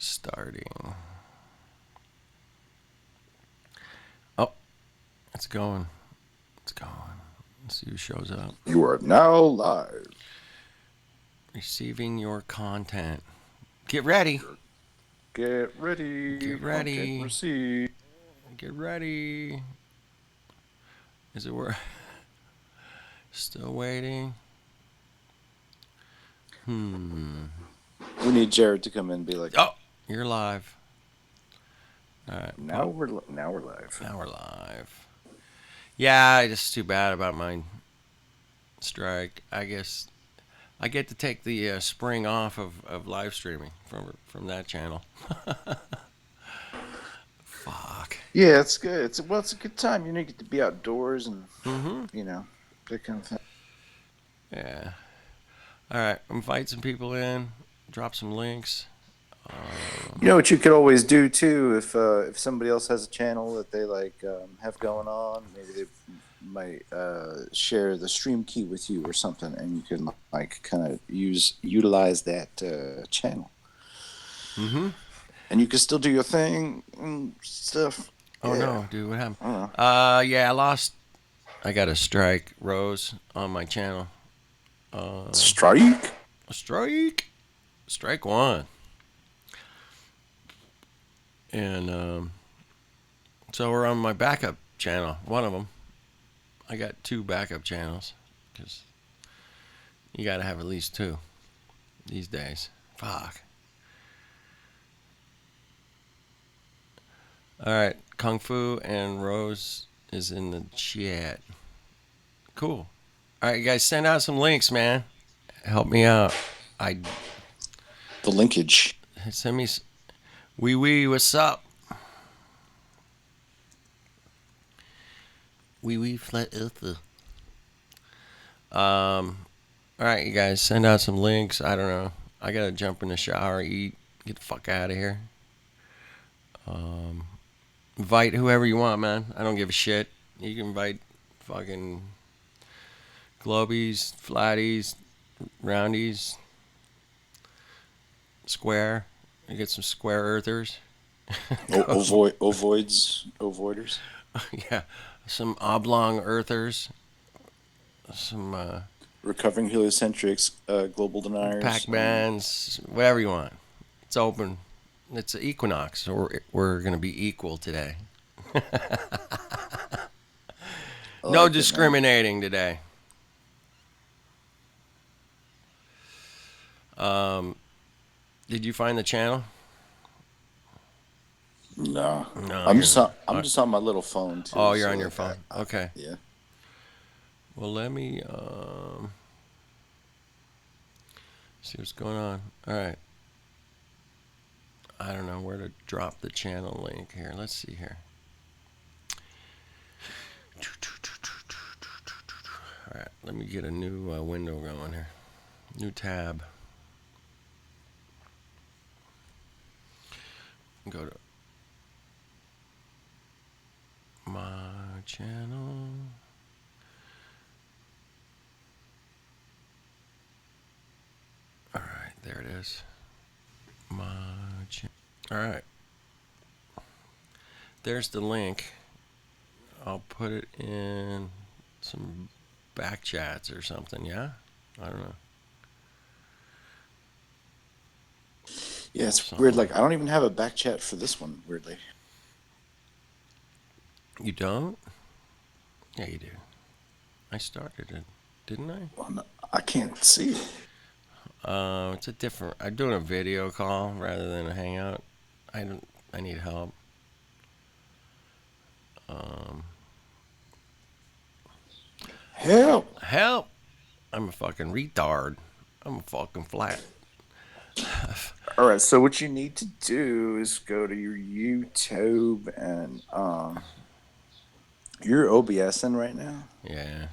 Starting. Oh, it's going. It's going. Let's see who shows up. You are now live. Receiving your content. Get ready. Get ready. Get Content ready. received. Get ready. Is it where? Still waiting. We need Jared to come in and be like, Oh, you're live. All right. now we're live. Now we're live. Yeah, it's just too bad about my strike. I guess I get to take the spring off of live streaming from that channel. Fuck. Yeah, it's good. It's a good time. You get to be outdoors and Mm-hmm. that kind of thing. Yeah. All right. Invite some people in. Drop some links. You know what you could always do too, if somebody else has a channel that they have going on, maybe they might share the stream key with you or something, and you can kind of utilize that channel. Mm-hmm. And you can still do your thing and stuff. Oh Yeah. no, dude, what happened? I don't know. Yeah, I lost. I got a strike, Rose, on my channel. Strike? A strike one. And so we're on my backup channel. One of them. I got two backup channels because you got to have at least two these days. Fuck. All right, Kung Fu and Rose is in the chat. Cool. All right, you guys, send out some links, man. Help me out. The linkage. Send me. Wee, what's up? Wee, flat earther. All right, you guys, send out some links. I don't know. I gotta jump in the shower, eat, get the fuck out of here. Invite whoever you want, man. I don't give a shit. You can invite fucking globies, flatties, roundies, square. You get some square earthers. Ovoiders. Yeah, some oblong earthers. Some Recovering heliocentrics, global deniers. Pac-Mans, whatever you want. It's open. It's an Equinox, so we're going to be equal today. No discriminating today. Did you find the channel? No. No. I'm just on my little phone too. Oh, you're on your phone. Okay. Yeah. Well, let me see what's going on. All right. I don't know where to drop the channel link here. Let's see here. All right. Let me get a new window going here. New tab. Go to my channel. All right, there it is. My channel. All right. There's the link. I'll put it in some back chats or something, yeah? I don't know. Yeah, it's weird. Like, I don't even have a back chat for this one, weirdly. You don't? Yeah, you do. I started it, didn't I? Well, no, I can't see it. It's a different. I'm doing a video call rather than a hangout. I need help. Help! I'm a fucking retard. I'm a fucking flat. All right. So what you need to do is go to your YouTube and you're OBSing right now. Yeah.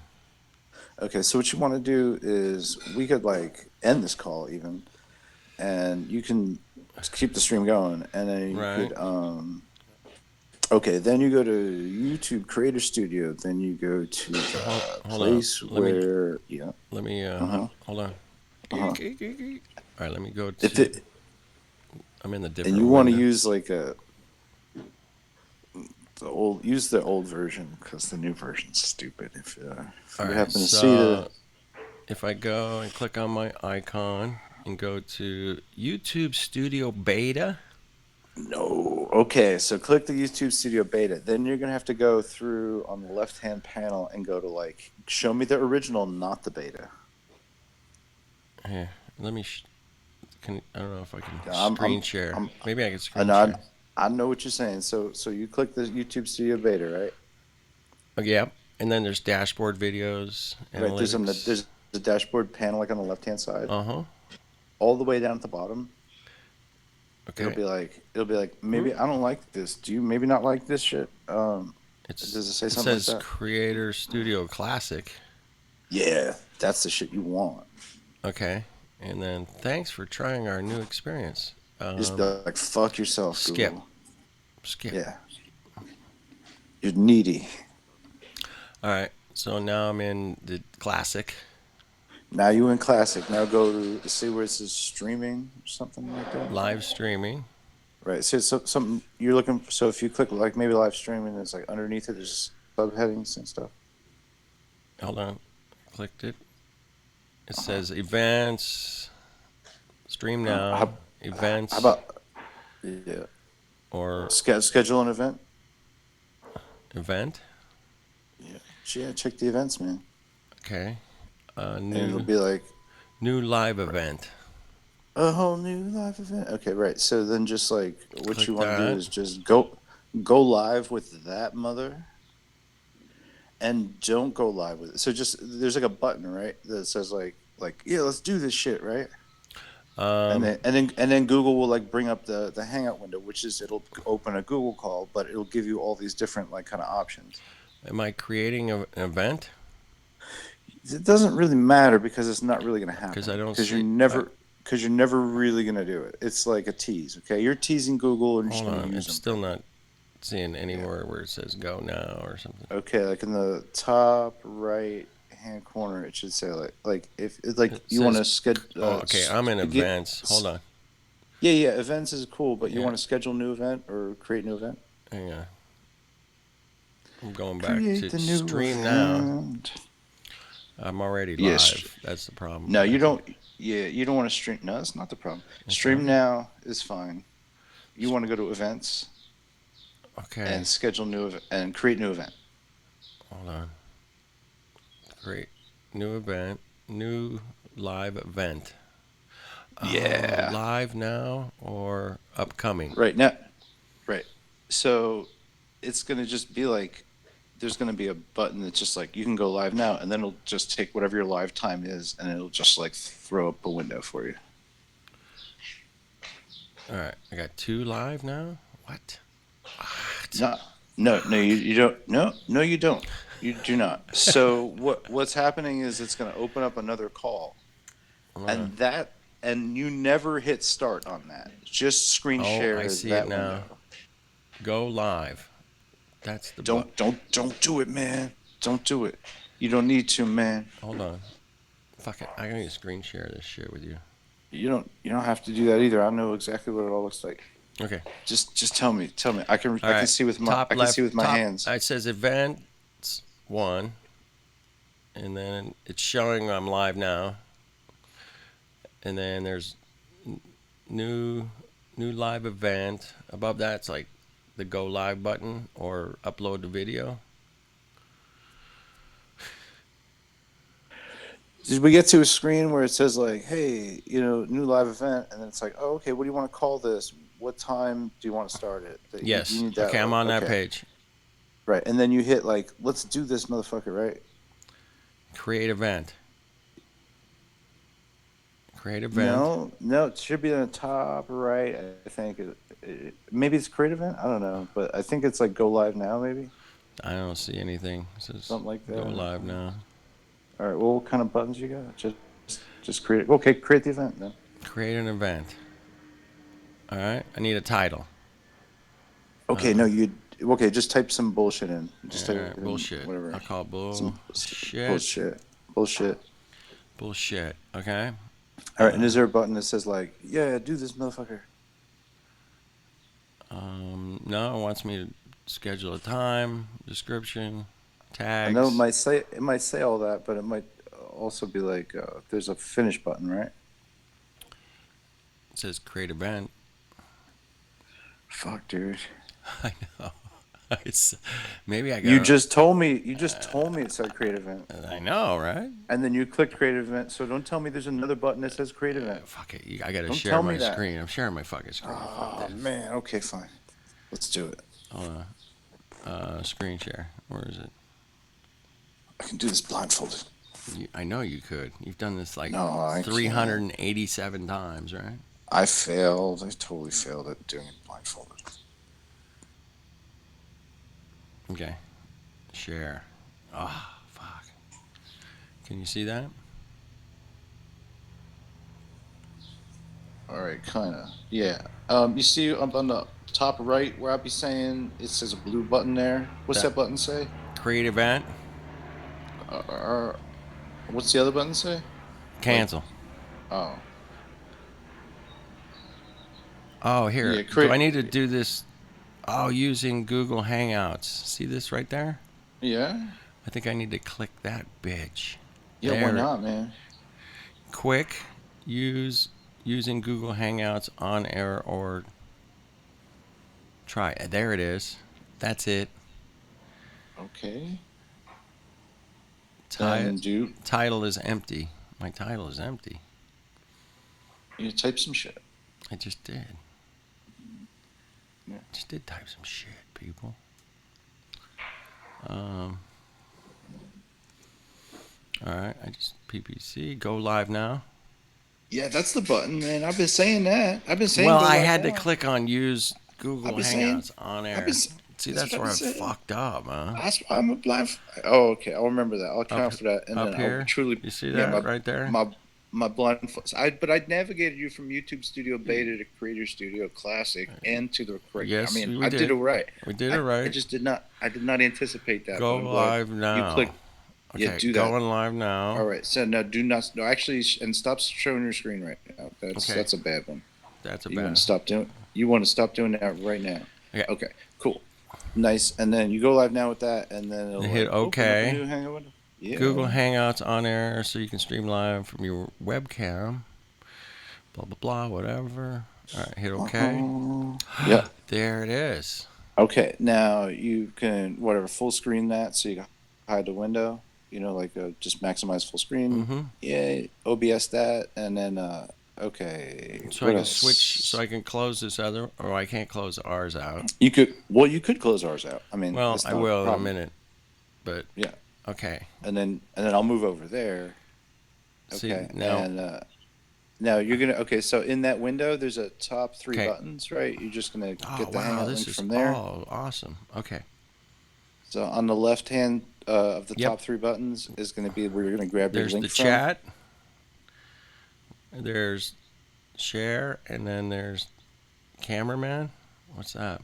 Okay. So what you want to do is we could end this call even, and you can keep the stream going, and then you could okay, then you go to YouTube Creator Studio. Then you go to the place where Let me hold on. All right, let me go to. I'm in the And you different want to window. use like use the old version because the new version's stupid. If All you right, happen to see the so if I go and click on my icon and go to YouTube Studio Beta. no, okay, so click the YouTube Studio Beta. Then you're gonna have to go through on the left hand panel and go to like show me the original, not the beta. Here, let me. I don't know if I can Yeah, screen share. I'm Maybe I can I screen know, share. I know what you're saying. So you click the YouTube Studio Beta, right? Okay, yep. And then there's dashboard videos, Right. analytics. There's a dashboard panel like on the left hand side. Uh huh. All the way down at the bottom, Okay. it'll be like maybe Hmm? I don't like this. Do you maybe not like this shit? It's Does it say it something like says that? Creator Studio Classic. Yeah, that's the shit you want. Okay. And then thanks for trying our new experience. Just be like fuck yourself, Skip. Google. Skip. Yeah, you're needy. All right. So now I'm in the classic. Now you in classic. Now go to see where it says streaming or something like that. Live streaming. Right. So something you're looking for. So if you click like maybe live streaming, it's like underneath it there's subheadings and stuff. Hold on. Clicked it. It Uh-huh. says events, stream Uh, now, how, how events, about yeah? or Schedule an event. event. Yeah. Yeah. Check the events, man. Okay. And it'll New be like new live event. a whole new live event. Okay, right. So then just like what Click you want to do that. is just go live with that mother and don't go live with it. So just there's like a button, right? That says like yeah, let's do this shit, right? Um, And then Google will like bring up the Hangout window, which is it'll open a Google call, but it'll give you all these different like kind of options. am I creating an event? It doesn't really matter because it's not really going to Because I happen don't see. I, because you're never really going to do it. It's like a tease, okay? You're teasing Google and you're just hold going to on. use It's them. still not seeing Yeah. anywhere where it says go now or something. Okay, like in the top right hand corner, it should say like if it's like It you want says. to schedule Oh, okay. I'm in events. Hold on. yeah, yeah, events is cool, but you Yeah. want to schedule new event or create new event? Hang on. I'm going back Create to the new stream now. event. I'm already Yes. live. That's the problem. No, I you can. don't. Yeah, you don't want to stream. No, that's not the problem. It's Stream not. now is fine. You want to go to events Okay. and schedule and create new event. Hold on. Create new event. New live event. Oh, Yeah. live now or upcoming? Right now. Right. So it's gonna just be like there's gonna be a button that's just like you can go live now, and then it'll just take whatever your live time is, and it'll just like throw up a window for you. All right. I got two live now. What? What? No, no, you don't. No, no, you don't. You do not. So what's happening is it's going to open up another call, Hold on. and you never hit start on that. Just screen Oh, I share see it that now. window. Go live. That's the but. Don't do it, man. Don't do it. You don't need to, man. Hold on. Fuck it. I gotta screen share this shit with you. You don't have to do that either. I know exactly what it all looks like. Okay. Just tell me. All right. Top I can see left. with my Top. hands. It says events one, and then it's showing I'm live now. And then there's new new live event. Above that, it's like the go live button or upload the video. Did we get to a screen where it says like, "Hey, new live event," and then it's like, "Oh, okay. What do you want to call this? What time do you want to start it?" You Yes. need that, Okay, I'm right? on that Okay, page. right. And then you hit like, "Let's do this, motherfucker!" Right? Create event. Create event. No, no. It should be on the top right. I think maybe it's create event. I don't know, but I think it's like go live now, maybe I don't see anything. It says something like go that. live now. All right. Well, what kind of buttons you got? Just create. Okay, create the event then. Create an event. All right. I need a title. Okay, no, you. Okay, just type some bullshit in. Just All type right. in Bullshit. whatever. I'll call Some bullshit. bullshit. Bullshit. Bullshit. Okay. All right, and Uh, is there a button that says like, "Yeah, do this, motherfucker"? No, it wants me to schedule a time, description, I know tags. it might say all that, but it might also be like there's a finish button, right? It says create event. Fuck, dude. I know. It's, maybe I You got. just told me. You just told me it said create event, I know, right? and then you clicked create event. So don't tell me there's another button that says create event. Fuck it. I gotta Don't share tell me my that. screen. I'm sharing my fucking screen. Fuck Oh this. man. Okay, fine. Let's do it. Hold on. Screen share. Where is it? I can do this blindfolded. I know you could. You've done this like No, I can't. 387 times, right? I failed. I totally failed at doing it blindfolded. Okay. Share. Oh, fuck. Can you see that? All right, kind of. Yeah. You see up on the top right where I'll be saying it says a blue button there. What's That that button say? create event. Uh, what's the other button say? Like, Cancel. oh, Oh, here. yeah, Do I create. need to do this? Oh, using Google Hangouts. See this right there? Yeah, I think I need to click that bitch. yeah. Why There. not, man? Quick. Use using Google Hangouts on air or try. There it is. That's it. Okay. Ti- Then do Title is empty. My title is empty. you type some shit? I just did. Yeah. Just did type some shit, people. Um. All right. I just PPC. Go live now. Yeah, that's the button, man. I've been saying that. I've been saying Well, go I live had to now. click on use I've Google been saying. Hangouts on I've been. air. See, That's what that's I've where been I saying. fucked up, huh? That's why I'm a blind. Oh, okay. I'll remember that. I'll Up, account for that, and up then I'll here. truly. You see Yeah, that right there? my my blind. But I navigated you from YouTube Studio Beta to Creator Studio Classic and to the correct. I Yes, mean, we I did it did. right. We did it I right. just did not. I did not anticipate that, but Go I'm glad live you now. clicked. Yeah, Okay, do that. going live All now. right. So now do not. No, actually, and stop showing your screen right now. Okay, That's a bad one. that's a You want to bad. stop doing. You want to stop doing that right now. Okay, Okay. Cool. Nice. And then you go live now with that, and then it'll hit like open up a OK. new Hangout window. Google Yeah. Hangouts on air so you can stream live from your webcam. Blah blah blah. Whatever. All right, hit OK. Yeah. There it is. Okay. Now you can whatever full screen that so you can hide the window. Like just maximize full screen. Mm-hmm. Yeah. OBS that, and then okay. So I What can switch. So else? I can close this other, or I can't close ours out. You could close ours out. I mean, Well, that's I not a will in a problem. minute. But Yeah. okay. And then I'll move over there. See Okay. now. And now you're gonna. Okay. So in that window, there's a top three Okay. buttons, right? You're just gonna Oh get the wow, Hangout this link is from there. all awesome. Okay. So on the left hand of the Yep. top three buttons is going to be where you're going to grab your There's link the from. chat. There's share, and then there's cameraman. What's that?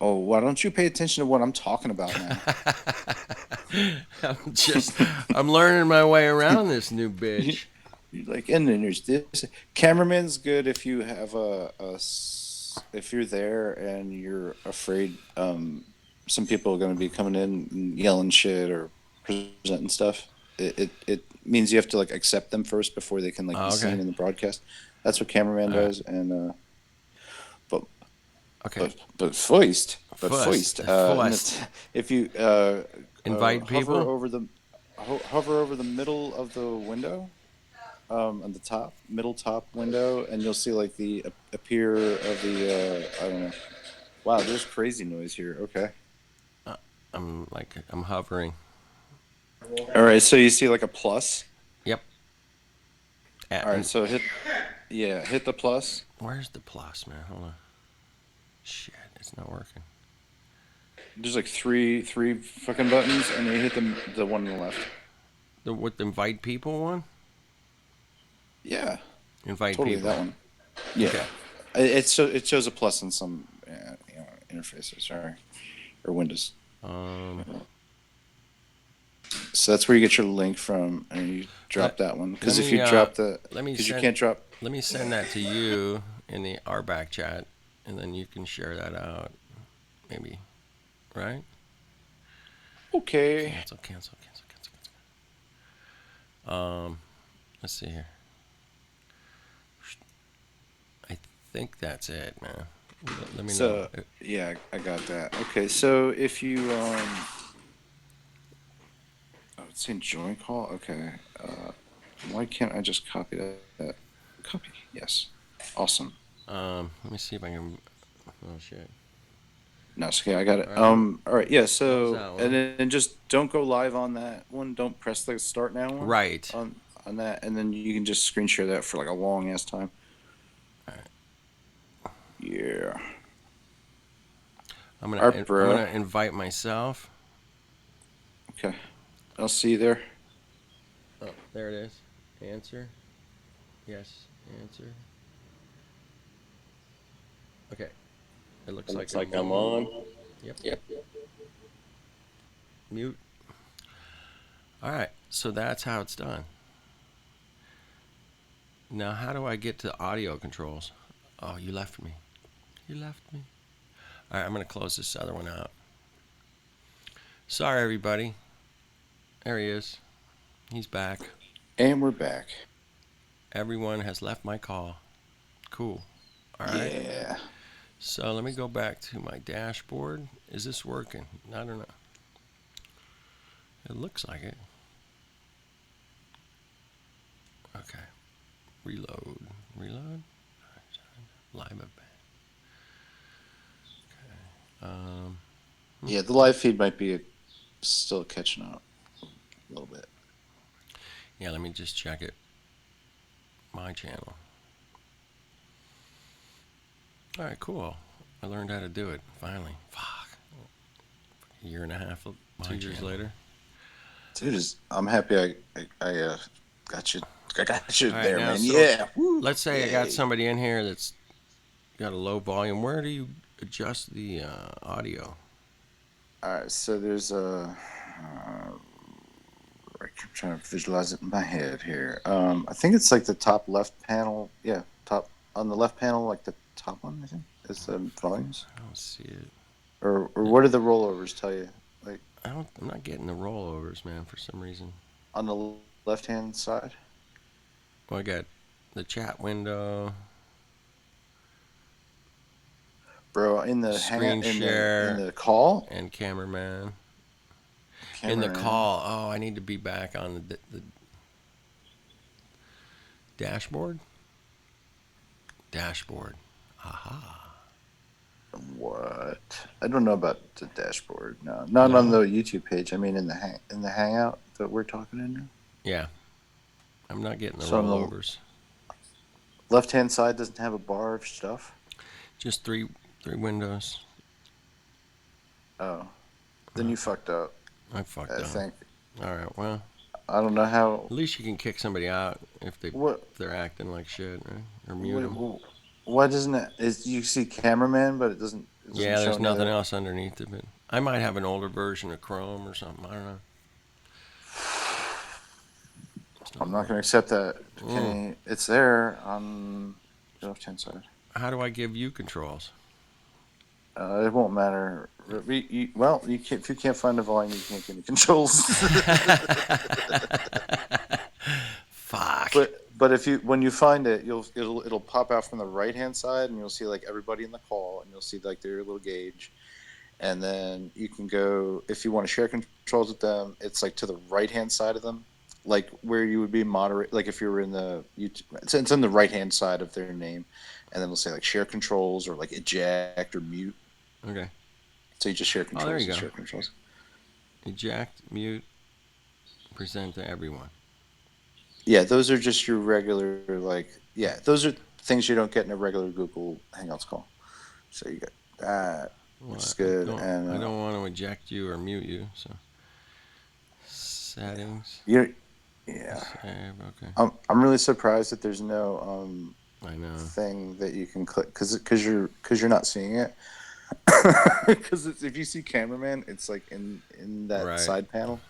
Oh, why don't you pay attention to what I'm talking about now? I'm just I'm learning my way around this new bitch. And then there's this. Cameraman's good if you have if you're there and you're afraid some people are going to be coming in and yelling shit or presenting stuff. It means you have to like accept them first before they can like be Oh, okay. seen in the broadcast. That's what cameraman All right. does. And but Okay. but First, foist. first, If you invite hover people. over the hover over the middle of the window, on the top middle top window, and you'll see like the appear of the I don't know. Wow, there's crazy noise here. Okay. I'm hovering. All right, so you see like a plus. Yep. All right, so hit the plus. Where's the plus, man? Hold on. Shit, it's not working. There's like three fucking buttons, and then you hit the one on the left. With the invite people one. Yeah, Invite totally people. that one. Yeah, Okay. it shows a plus in some interfaces or windows. So that's where you get your link from, and you drop that one. Because if you drop let me because you send can't drop. let me send that to you in our back chat. and then you can share that out, maybe, right? Okay. Cancel, cancel, cancel, cancel, cancel. Let's see here. I think that's it, man. Let me know. So yeah, I got that. Okay, so if you oh, it's saying join call. Okay, why can't I just copy that? Copy. Yes. Awesome. Let me see if I can. Oh shit! No, it's okay. I got it. All right, let me All right. Yeah. close So, that and one. then just don't go live on that one. Don't press the start now one Right. on that, and then you can just screen share that for like a long ass time. All right. Yeah. I'm gonna All right, I'm bro. gonna invite myself. Okay. I'll see you there. Oh, there it is. Answer. Yes. Answer. Okay. It looks like I'm on. Yep. Mute. All right. So that's how it's done. Now, how do I get to audio controls? Oh, you left me. You left me. All right. I'm gonna close this other one out. Sorry, everybody. There he is. He's back. And we're back. Everyone has left my call. Cool. All right. Yeah. So let me go back to my dashboard. Is this working? I don't know. It looks like it. Okay. Reload. Reload. Live event. Okay. Yeah, the live feed might be still catching up a little bit. Yeah, let me just check it. My channel. All right, cool. I learned how to do it finally. Fuck. A year and a half, 2 years later. Dude, I'm happy I got you. I got you All right, there, now, man. so Yeah. Woo. let's say I got Yay. somebody in here that's got a low volume. Where do you adjust the audio? All right, so there's a. I'm trying to visualize it in my head here. I think it's like the top left panel. Yeah, top on the left panel, like the top one. I think is the volumes. I don't see it. Or what do the rollovers tell you? Like I'm not getting the rollovers, man, for some reason. on the left hand side. Well, I got the chat window, Bro, in the screen hangout in share, the call, and cameraman. In the cameraman. call, oh, I need to be back on the dashboard. Dashboard. Aha. What? I don't know about the dashboard. No, not on No? the YouTube page. I mean, in the hangout that we're talking in now. Yeah. I'm not getting the So on the rollovers. left hand side doesn't have a bar of stuff. Just three windows. Oh, then you fucked up. I fucked I up. think. All right. Well, I don't know how. at least you can kick somebody out if What? they're acting like shit, right? Or mute Wait, them. why doesn't it? Is you see cameraman, but it doesn't Yeah, show there's any of nothing that. else underneath of it. I might have an older version of Chrome or something. I don't know. It's I'm not not working. gonna accept that. Mm. It's there on the left hand side. How do I give you controls? It won't matter. Well, you can't, if you can't find the volume, you can't get any controls. Fuck. But if you when you find it, it'll pop out from the right hand side, and you'll see like everybody in the call, and you'll see like their little gauge, and then you can go if you want to share controls with them. It's like to the right hand side of them, like where you would be moderate. Like if you were in the YouTube, it's on the right hand side of their name, and then it'll say like share controls or like eject or mute. Okay. So you just share Oh, there controls you and go. share controls. Eject, mute, present to everyone. Yeah, those are just your regular like yeah, those are things you don't get in a regular Google Hangouts call. So you got that, which Well, is good, and I don't want to eject you or mute you. So yeah, settings, you're yeah. save. Okay. I'm really surprised that there's no I know. thing that you can click because you're not seeing it because if you see cameraman, it's like in that Right. side panel.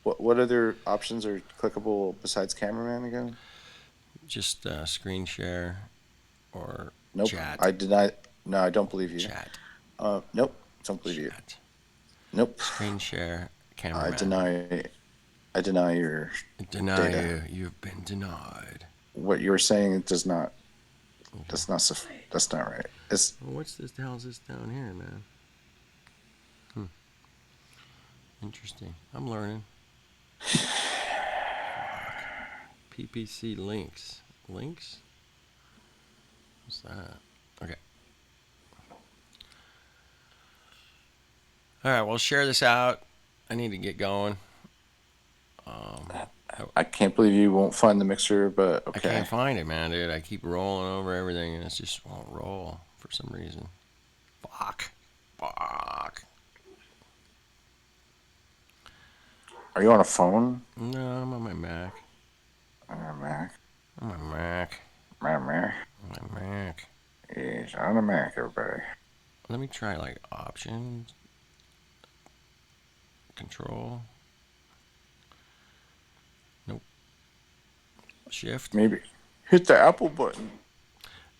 What other options are clickable besides cameraman again? Just screen share or Nope. Chat. I deny. No, I don't believe you. Chat. Nope. Don't believe you. Chat. Nope. Screen share. I Cameraman. deny. I deny your Deny data. you. You've been denied. What you were saying does not. Okay. That's not right. It's Well, what's this? The hell's this down here, man? Interesting. I'm learning. Fuck. PPC links. Links? What's that? Okay. All right. Well, share this out. I need to get going. Um, I can't believe you won't find the mixer, but I okay. can't find it, man, dude. I keep rolling over everything, and it just won't roll for some reason. Fuck. Fuck. Are you on a phone? No, I'm on my Mac. On a Mac. On my Mac. My Mac. On my Mac. He's on a Mac, everybody. Let me try like options, control. Nope. Shift. Maybe hit the Apple button.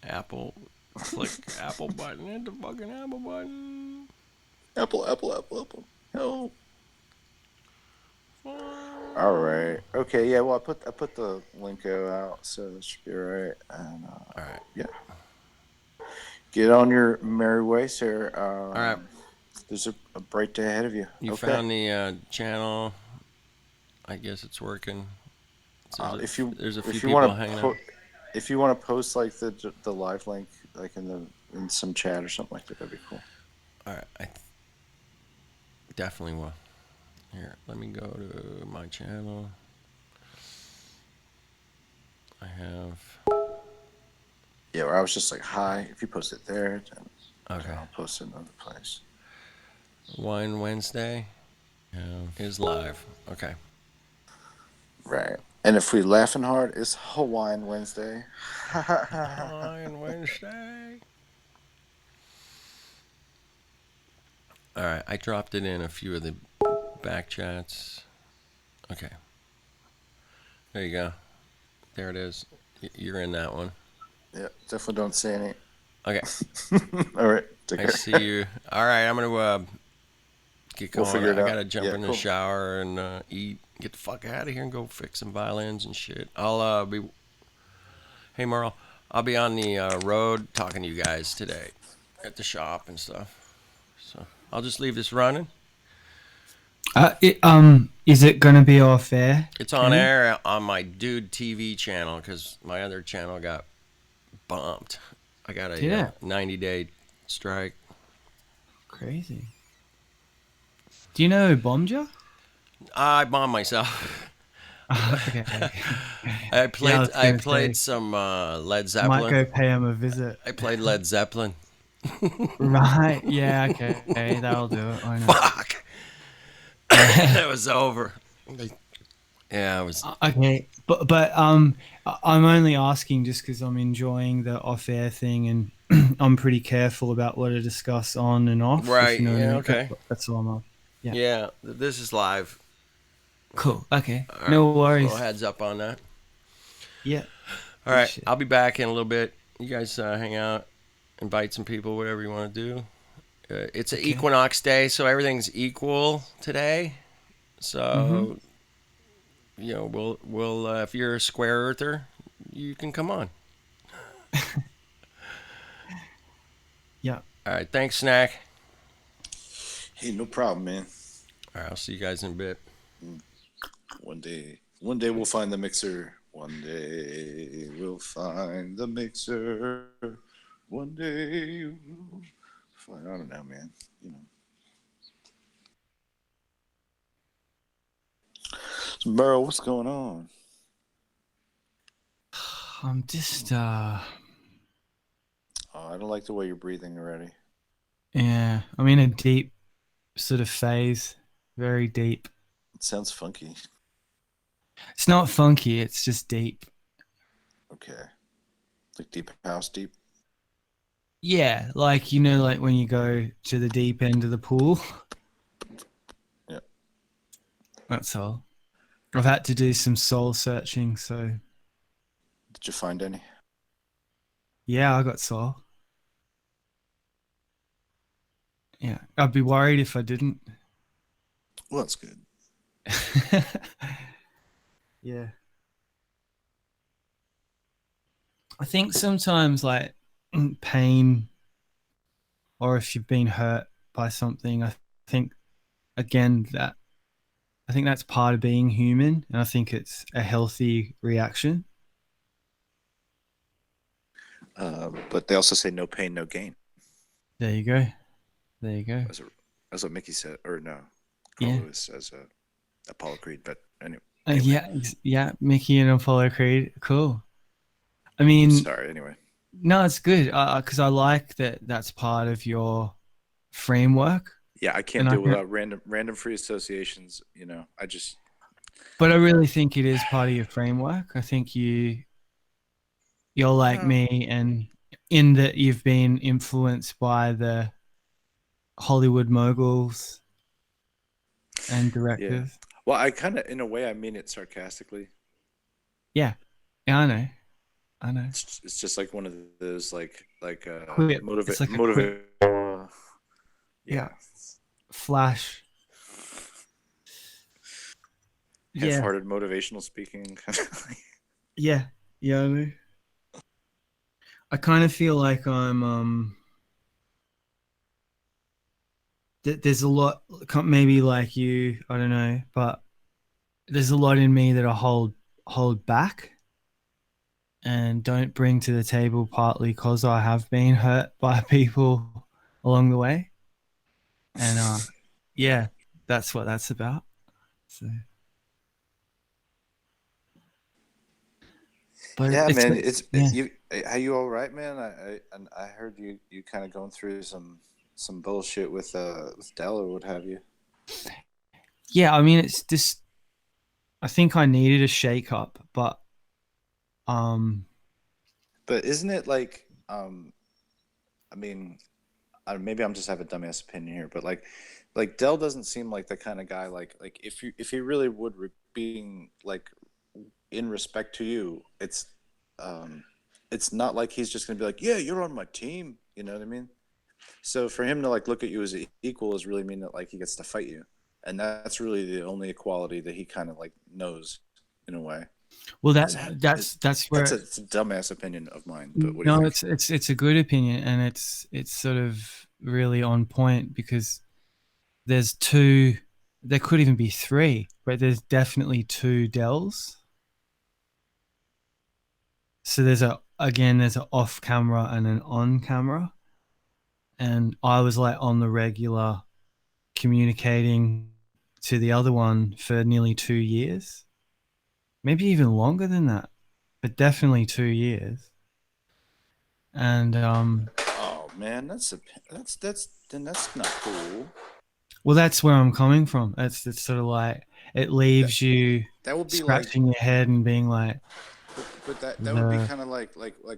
Apple. Click Apple button. Hit the fucking Apple button. Apple. Help. All right. Okay. Yeah. Well, I put the Linko out, so that should be all right. And All right. yeah. Get on your merry way, sir. All right. There's a bright day ahead of you. You found the channel. I guess it's working. So there's a few people hanging out. If you want to post like the live link like in some chat or something like that, that'd be cool. All right. I definitely will. Here, let me go to my channel. I have. Yeah, where I was just like, hi. If you post it there, then Okay. I'll post it another place. Wine Wednesday is live. Okay. Right. And if we laughing hard, it's Hawaiian Wednesday. Wine Wednesday. All right, I dropped it in a few of the back chats. Okay. There you go. There it is. You're in that one. Yeah, definitely don't say any. Okay. All right. Take care. I see you. All right, I'm gonna get going. We'll figure it I out. gotta jump in the Cool. shower and eat. Get the fuck out of here and go fix some violins and shit. I'll be. Hey Merle, I'll be on the road talking to you guys today at the shop and stuff. So I'll just leave this running. Is it gonna be off air? It's on air on my Dude TV channel because my other channel got bumped. I got a 90-day strike. Crazy. Do you know who bombed you? I bombed myself. Okay. I played some Led Zeppelin. Might go pay him a visit. I played Led Zeppelin. Right? Yeah. Okay. That'll do it. I know. Fuck. That was over. Yeah, it was. Okay, but I'm only asking just because I'm enjoying the off-air thing, and I'm pretty careful about what I discuss on and off. Right. If you know what I Yeah. mean. Okay. That's all I'm on. Yeah. This is live. Cool. Okay. All right. No worries. Little heads up on that. Yeah. All right. I'll be back in a little bit. You guys hang out, invite some people, whatever you want to do. It's an Equinox day, so everything's equal today. So, you know, we'll if you're a square earther, you can come on. Yeah. All right. Thanks, Snack. Hey, no problem, man. All right. I'll see you guys in a bit. One day we'll find the mixer. One day we'll find the mixer. One day we'll find. I don't know, man. You know. So, Burrow, what's going on? I'm just Oh, I don't like the way you're breathing already. yeah. I'm in a deep sort of phase. Very deep. It sounds funky. It's not funky. It's just deep. Okay. Like deep house deep. Yeah, like like when you go to the deep end of the pool. Yeah. That's all. I've had to do some soul searching, so Did you find any? yeah, I got soul. Yeah, I'd be worried if I didn't. Well, that's good. Yeah. I think sometimes like pain or if you've been hurt by something, I think again that I think that's part of being human, and I think it's a healthy reaction. But they also say no pain, no gain. There you go. There you go. That's, a, that's what Mickey said, or no, Carl Yeah. Lewis says Apollo Creed. But anyway, Yeah. Yeah. Mickey and Apollo Creed. Cool. I I'm mean, sorry. Anyway, no, it's good because I like that. That's part of your framework, yeah, I can't and I deal can. without random free associations. You know, I just But I really think it is part of your framework. I think you're like well, me, and in that you've been influenced by the Hollywood moguls and yeah. directors. Well, I kind of, in a way, I mean it sarcastically. Yeah, yeah, I know, I know. It's just like one of those Quip. It's like a quip. motivate. Yeah, Yeah, flash. Yeah, half-hearted motivational speaking. yeah, yeah. I know. I kind of feel like I'm there's a lot maybe like you, I don't know, but there's a lot in me that I hold back and don't bring to the table partly because I have been hurt by people along the way. And yeah, that's what that's about. So but Yeah, it's man. yeah. You. Are you all right, man? I heard you kind of going through some bullshit with Dell or what have you. Yeah, I mean it's just I think I needed a shake up, but um But isn't it like I mean, maybe I'm just have a dumbass opinion here, but like Dell doesn't seem like the kind of guy like if he really would being like in respect to you, um it's not like he's just gonna be like, yeah, you're on my team. You know what I mean? So for him to like look at you as equal is really mean that like he gets to fight you, and that's really the only equality that he kind of like knows in a way. well Is that that's that's where it's a dumbass opinion of mine, but what do you no, think? it's a good opinion and it's sort of really on point because there's two there could even be three, but there's definitely two Dells. So there's an off camera and an on camera. And I was like on the regular communicating to the other one for nearly 2 years, maybe even longer than that, but definitely 2 years. And Oh man, that's then that's not cool. well, that's where I'm coming from. It's sort of like it That leaves you that would be like, scratching your head and being like but that would be the kind of like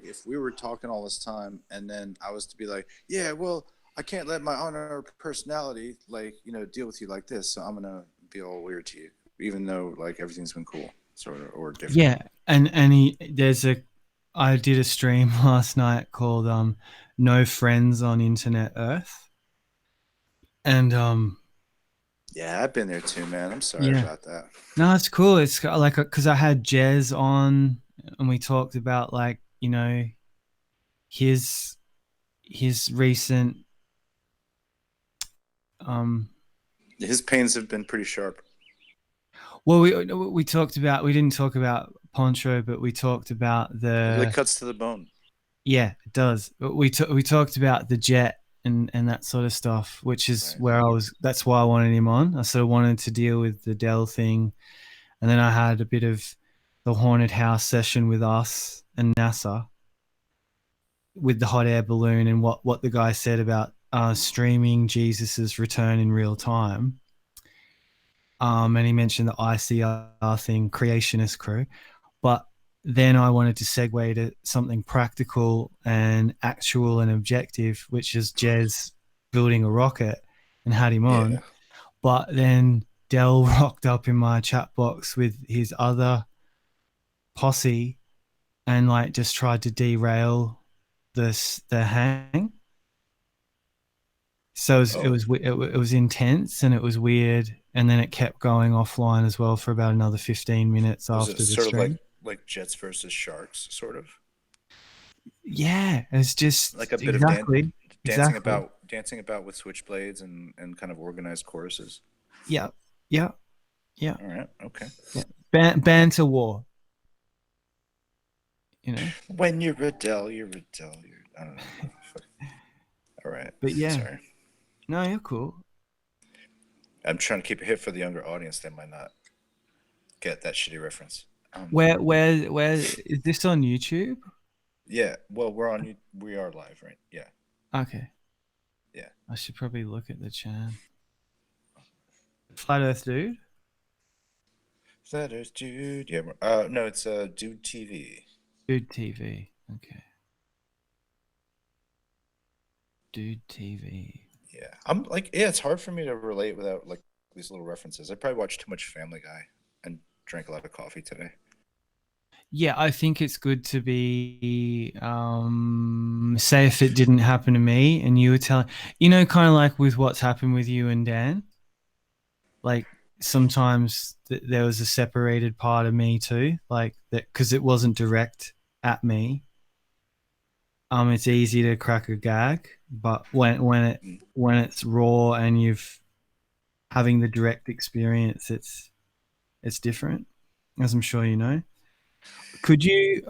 if we were talking all this time and then I was to be like, yeah, well, I can't let my honor personality like deal with you like this, so I'm gonna be all weird to you, even though like everything's been cool, sort of, or different. yeah. And there's a I did a stream last night called No Friends on Internet Earth. And Yeah, I've been there too, man. I'm sorry yeah. about that. No, it's cool. It's like because I had Jez on and we talked about like his his recent um His pains have been pretty sharp. well we talked about we didn't talk about Poncho but we talked about It really the cuts to the bone. yeah it does but we talked about the jet and that sort of stuff which is Right. where I was that's why I wanted him on. I sort of wanted to deal with the Dell thing and then I had a bit of the haunted house session with us and NASA with the hot air balloon and what the guy said about streaming Jesus's return in real time. And he mentioned the ICR thing, creationist crew. But then I wanted to segue to something practical and actual and objective, which is Jez building a rocket and had him on. Yeah. But then Dell rocked up in my chat box with his other posse and like just tried to derail the hang. So Oh, it was intense and it was weird, and then it kept going offline as well for about another 15 minutes was it after the sort of stream. like Jets versus Sharks, sort of Yeah, it's like a just bit of exactly. dancing about with switchblades and kind of organized choruses. Yeah, yeah, yeah, All right, okay. yeah. Banter war, you know. When you're Adele, you're Adele. You're I don't know. All right, But yeah, sorry. no, you're cool. I'm trying to keep it hip for the younger audience. They might not get that shitty reference. Um, Where is this on YouTube? yeah. Well, we are live, right? Yeah, Okay, yeah. I should probably look at the channel. Flat Earth Dude, Letters, dude. Yeah. No, it's Dude TV. Dude TV. Okay, Dude TV. Yeah. I'm like, yeah. It's hard for me to relate without like these little references. I probably watched too much Family Guy and drank a lot of coffee today. Yeah, I think it's good to be say if it didn't happen to me and you were telling, kind of like with what's happened with you and Dan, like sometimes there was a separated part of me too, like that because it wasn't direct at me. It's easy to crack a gag, but Mm. when it's raw and you've having the direct experience, it's different, as I'm sure you know. Could you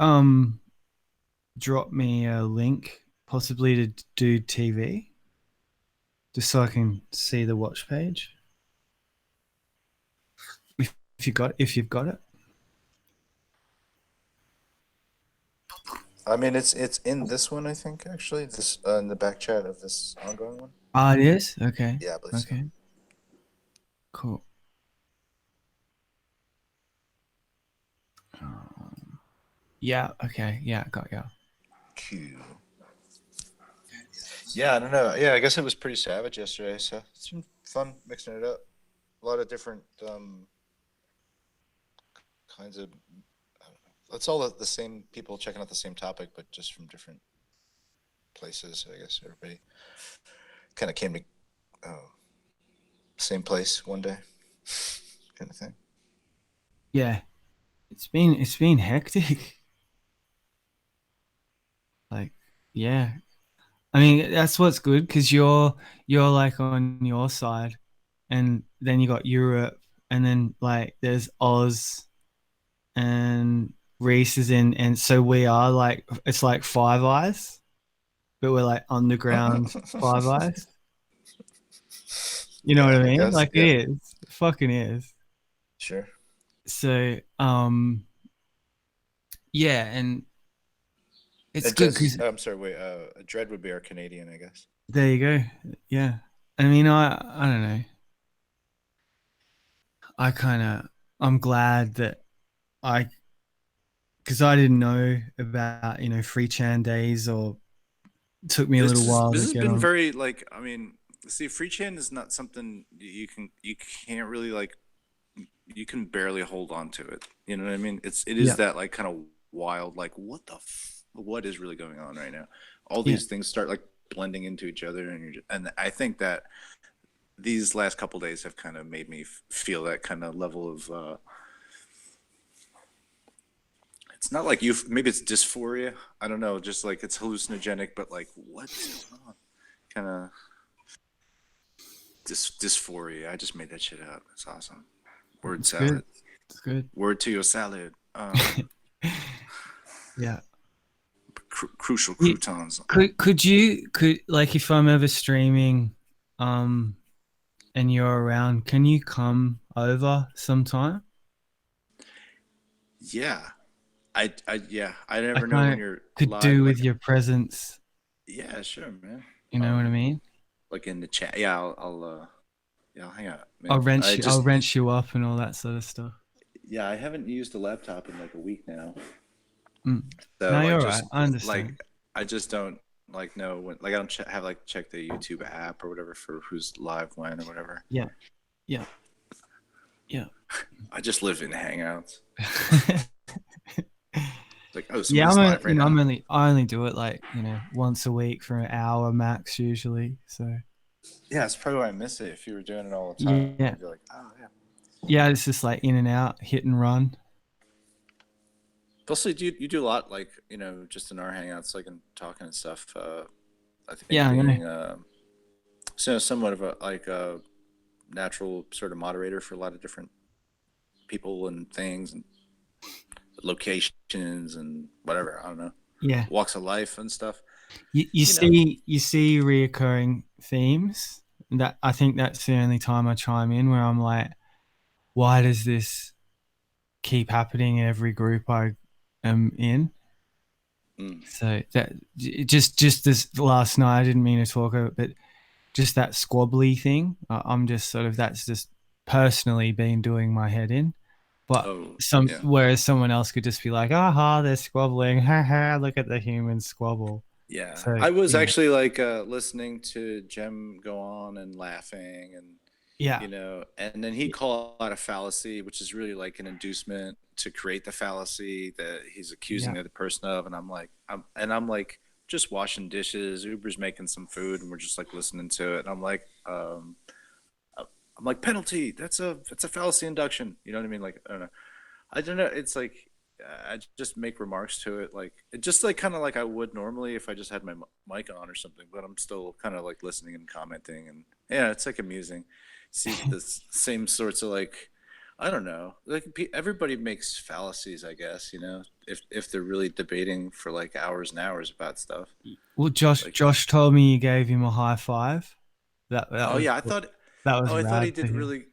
drop me a link, possibly to do TV, just so I can see the watch page. If you've got it. I mean, it's in this one, I think, actually. This in the back chat of this ongoing one. Ah, it is. Okay. Yeah, I believe so. Okay. Cool. Yeah. Okay. Yeah. Got ya. Q. Yeah, I don't know. Yeah, I guess it was pretty savage yesterday, so it's been fun mixing it up. A lot of different kinds of. I don't know. It's all the same people checking out the same topic, but just from different places. I guess everybody kind of came to same place one day, kind of thing. Yeah. It's been hectic. Like, yeah. I mean, that's what's good because you're like on your side, and then you got Europe, and then like there's Oz, and Reese is in, and so we are like it's like Five Eyes, but we're like underground Five Eyes. You know what Yeah, I I mean? guess. Like it Yeah, is, it fucking is. sure. So yeah, and it's And good Jess is. because I'm sorry. Wait. Dread would be our Canadian, I guess. there you go. Yeah, I mean, I don't know. I kind of I'm glad that I because I didn't know about free chan days or it took me a little while This to has get been on. very like. I mean, see, free chan is not something you can't really like. You can barely hold on to it. You know what I mean? It is Yeah, that like kind of wild. Like what is really going on right now? All yeah, these things start like blending into each other, and I think that these last couple days have kind of made me feel that kind of level of it's not like you maybe it's dysphoria. I don't know, just like it's hallucinogenic, but like what's going on? Kind of dysphoria. I just made that shit up. It's awesome. Word it's good. salad. It's good. Word to your salad. Yeah. Crucial You, croutons. could like if I'm ever streaming, um, and you're around, can you come over sometime? Yeah. Yeah. I I never know when kind of you're could live. do with Like, your presence. yeah, sure, man. You know what I mean? Like in the chat. Yeah, yeah, I'll hang out, I'll man. wrench you. I'll wrench you up and all that sort of stuff. Yeah, I haven't used a laptop in like a week now. Mm. No, So you're all right. I understand. I just don't like know when, like, I don't have like check the YouTube app or whatever for who's live when or whatever. Yeah, yeah, yeah. I just live in Hangouts. Like, oh, Yeah, somebody's live right now. I only do it like once a week for an hour max usually. So Yeah, that's probably why I miss it. If you were doing it all the time, Yeah, you'd be like, oh yeah. yeah. It's just like in and out, hit and run. Also, you do a lot like just in our hangouts, like and talking and stuff. I think Yeah, I know. being somewhat of a natural sort of moderator for a lot of different people and things and locations and whatever. I don't know, Yeah, walks of life and stuff. you You know. see reoccurring themes. That I think that's the only time I chime in where I'm like, why does this keep happening in every group I am in? Mm. So that just this last night, I didn't mean to talk about it, but just that squabbly thing. I'm just sort of that's just personally been doing my head in. But Oh yeah. whereas someone else could just be like, aha, they're squabbling. Ha ha, look at the human squabble. Yeah, So I was yeah, actually like listening to Jem go on and laughing, and yeah, and then he called out a fallacy, which is really like an inducement to create the fallacy that he's accusing yeah, the other person of, and I'm like just washing dishes, Uber's making some food, and we're just like listening to it, and I'm like penalty, that's a fallacy induction, you know what I mean? Like I don't know. It's like I just make remarks to it, like it just like kind of like I would normally if I just had my mic on or something. But I'm still kind of like listening and commenting, and yeah, it's like amusing. See the same sorts of like I don't know. Like everybody makes fallacies, I guess. If they're really debating for like hours and hours about stuff. well, Josh Like, Josh told me you gave him a high five. That oh was yeah, I thought. that was Oh, I thought he rad to did hear. really.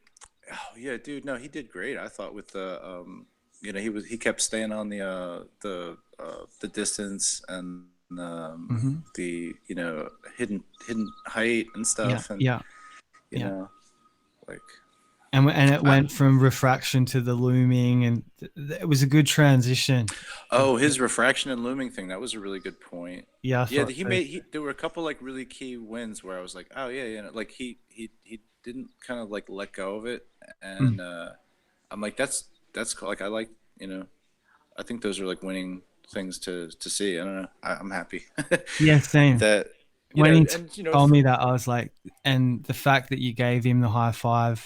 Oh yeah, dude. No, he did great. I thought with the he kept staying on the distance and Hmm. the hidden height and Yeah, stuff, and yeah, you yeah. know like And it I went from refraction to the looming, and it was a good transition. oh, his refraction and looming thing, that was a really good point. Yeah, I Yeah, thought so. there were a couple like really key wins where I was like, oh yeah, like he didn't kind of like let go of it, Mm. and I'm like that's cool. Like I like you know I think those are like winning things to see. I don't know. I'm happy Yeah, same. that When he and told me that, I was like, and the fact that you gave him the high five,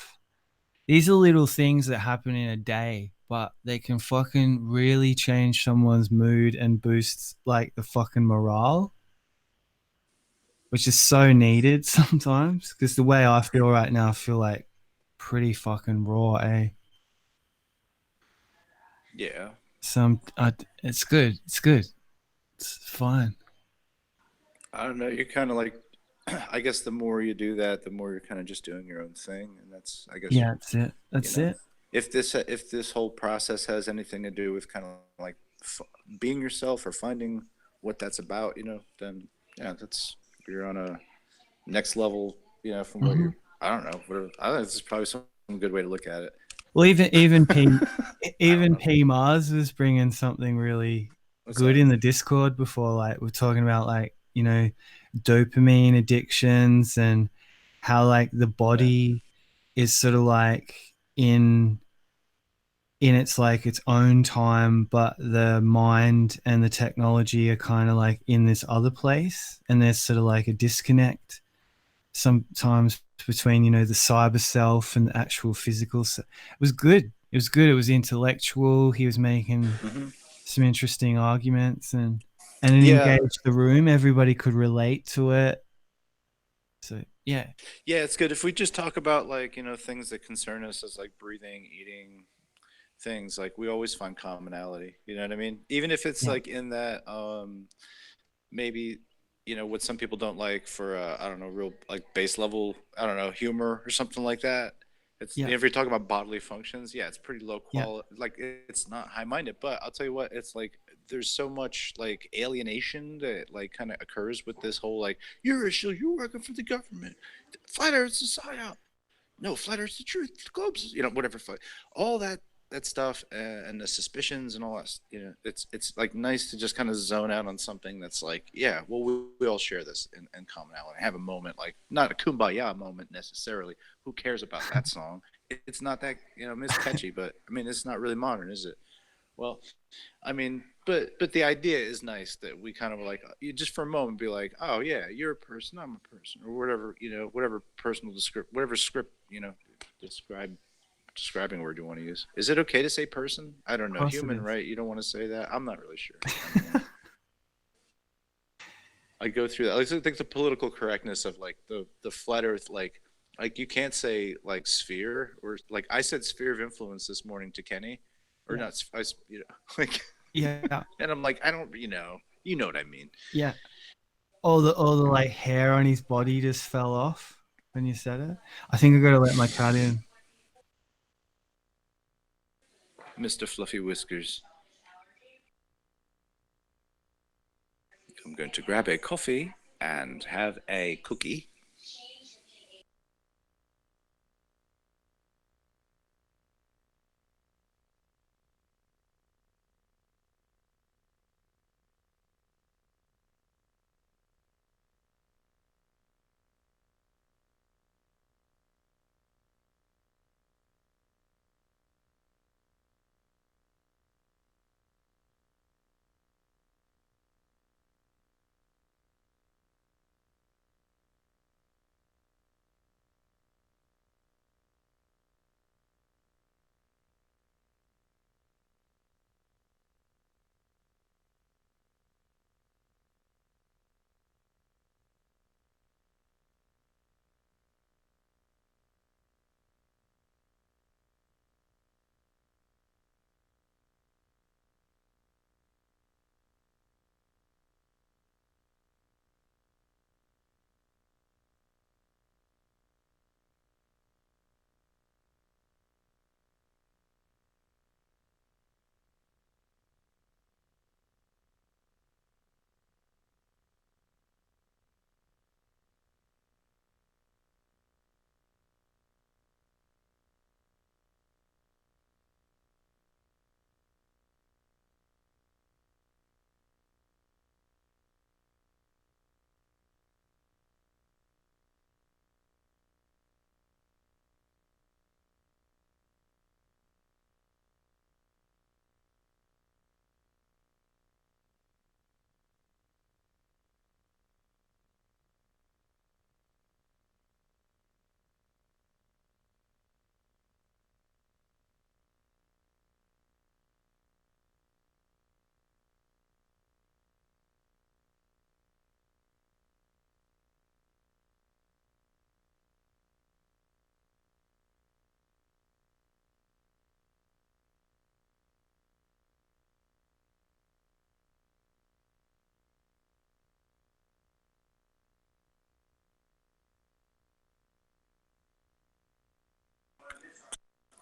these are little things that happen in a day, but they can fucking really change someone's mood and boost like the fucking morale, which is so needed sometimes. Because the way I feel right now, I feel like pretty fucking raw, eh? yeah. It's good. It's good. It's fine. I don't know. You're kind of like, I guess the more you do that, the more you're kind of just doing your own thing, and that's I guess Yeah, that's it. you That's know it. if this whole process has anything to do with kind of like being yourself or finding what that's about, then yeah, that's you're on a next level, from what Hmm. you're. I don't know. Whatever. I think this is probably some good way to look at it. Well, I don't even know. P Mars was bringing something really What's good that? in the Discord before. Like we're talking about like dopamine addictions and how like the Yeah. body is sort of like in in its like its own time, but the mind and the technology are kind of like in this other place, and there's sort of like a disconnect sometimes between the cyber self and the actual physical it was good. It was good. It was intellectual. He was making Hmm. some interesting arguments, and it Yeah. engaged the room. Everybody could relate to it. So yeah. Yeah, it's good if we just talk about like, things that concern us as like breathing, eating, things like we always find commonality, you know what I mean? Even if it's Yeah, like in that maybe what some people don't like for I don't know, real like base level, I don't know, humor or something like that. It's yeah, if you're talking about bodily functions, yeah, it's pretty low yeah, quality, like it's not high minded, but I'll tell you what, it's like there's so much like alienation that like kind of occurs with this whole like you're working for the government, flat earth's a psyop, no, flat earth's the truth, the globe's whatever, all that stuff, and the suspicions and all that, it's like nice to just kind of zone out on something that's like, yeah, well, we all share this in commonality, have a moment, like not a kumbaya moment necessarily, who cares about that song, it's not that, it's catchy, but I mean it's not really modern, is it? Well, I mean, but the idea is nice that we kind of like you just for a moment be like, oh yeah, you're a person, I'm a person, or whatever whatever personal descript, whatever script describing word you want to use. Is it okay to say person? I don't Of know. course it Human, is. right? You don't want to say that. I'm not really sure. I mean, I go through that. I think the political correctness of like the flat Earth, like you can't say like sphere or like I said sphere of influence this morning to Kenny, or Yeah. not. Like, Yeah. and I'm like, I don't, you know what I mean, Yeah. All the like hair on his body just fell off when you said it. I think I gotta let my cat in. Mr. Fluffy Whiskers. I'm going to grab a coffee and have a cookie.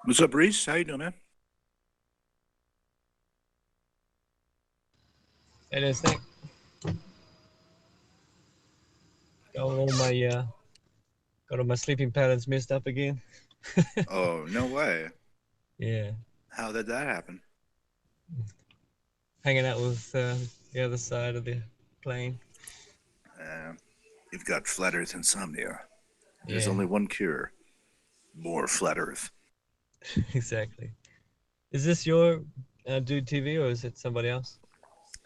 What's up, Reese? How you doing, man? It is thick. Got all my sleeping patterns messed up again. Oh, no way. Yeah, How did that happen? hanging out with the other side of the plane. Uh, you've got flat Earth insomnia. There's Yeah, only one cure: more flat Earth. exactly. Is this your Dude TV or is it somebody else?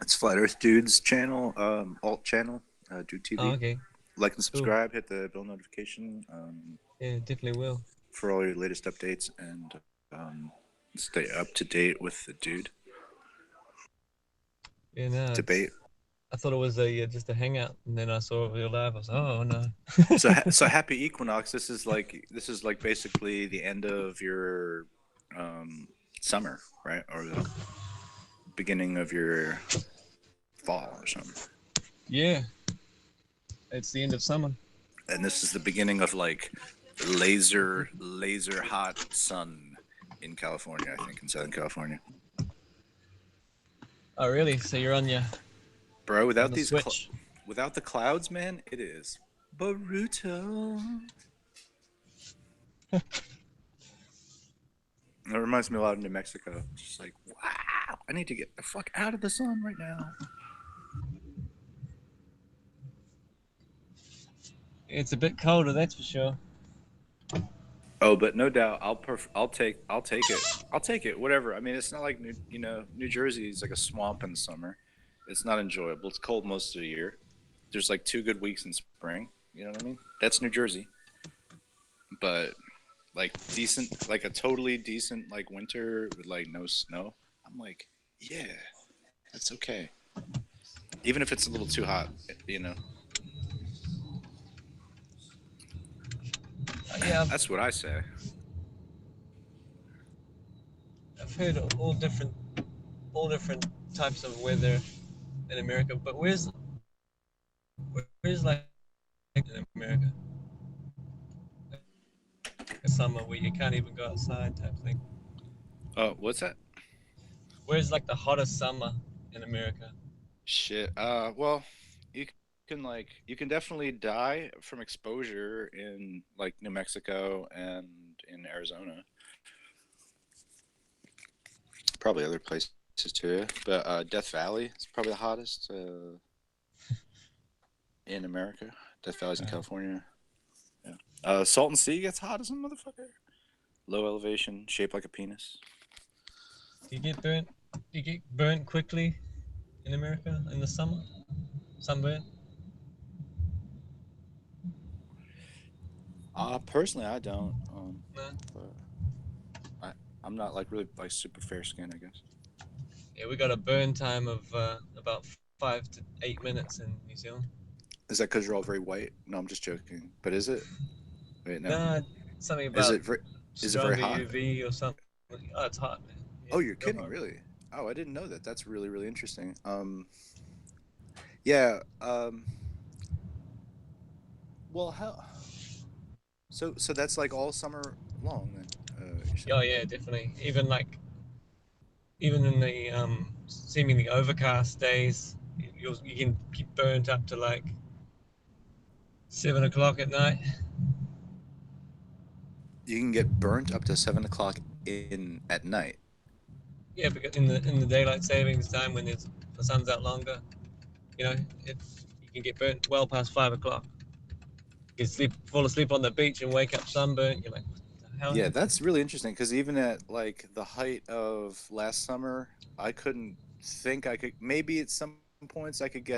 It's Flat Earth Dude's channel, alt channel, Dude Oh, TV. okay, Like and cool. subscribe. Hit the bell notification Yeah, definitely will. for all your latest updates and stay up to date with the Dude Yeah, no, debate. I thought it was a just a hangout, and then I saw it real live. I was, oh no. So happy Equinox. This is like basically the end of your summer, right, or the beginning of your fall or something. Yeah, it's the end of summer. And this is the beginning of like laser hot sun in California. I think in Southern California, Oh, really? So you're bro. on the switch? Without the clouds, man, it is brutal. It reminds me a lot of New Mexico. Just like, wow, I need to get the fuck out of the sun right now. It's a bit colder, that's for sure. Oh, but no doubt, I'll take it. I'll take it. Whatever. I mean, it's not like New Jersey is like a swamp in the summer. It's not enjoyable. It's cold most of the year. There's like 2 good weeks in spring. You know what I mean? That's New Jersey. But like decent, like a totally decent like winter with like no snow. I'm like, yeah, that's okay. Even if it's a little too hot, you know. Yeah, That's what I say. I've heard of all different types of weather in America, but where's like in America a summer where you can't even go outside type thing? What's that? Where's like the hottest summer in America? Shit. Well, you you can definitely die from exposure in like New Mexico and in Arizona. Probably other places too. But Death Valley is probably the hottest in America. Death Valley's in California. Yeah. Salton Sea gets hot as a motherfucker. Low elevation, shaped like a penis. Do you get burnt? Do you get burnt quickly in America in the summer? Sunburn? Personally, I don't. No. But I, I'm not like really like super fair skin, I guess. Yeah, we got a burn time of about 5 to 8 minutes in New Zealand. Is that because you're all very white? No, I'm just joking. But is it? Wait, no. No, something Is about it very? Is it very stronger hot? UV or something. Oh, it's hot, man. Yeah, Oh, you're real kidding, hot. really? Oh, I didn't know that. That's really, really interesting. Yeah. Well, how? So that's like all summer long then. You're Oh saying? yeah, definitely. Even in the seemingly overcast days, you can keep burnt up to like 7 o'clock at night. You can get burnt up to 7 o'clock in at night. Yeah, because in the daylight savings time when the sun's out longer, you know, it you can get burnt well past 5 o'clock. You can fall asleep on the beach and wake up sunburnt. You're like, what the hell Yeah, happened? that's really interesting because even at like the height of last summer, I couldn't think I could. Maybe at some points I could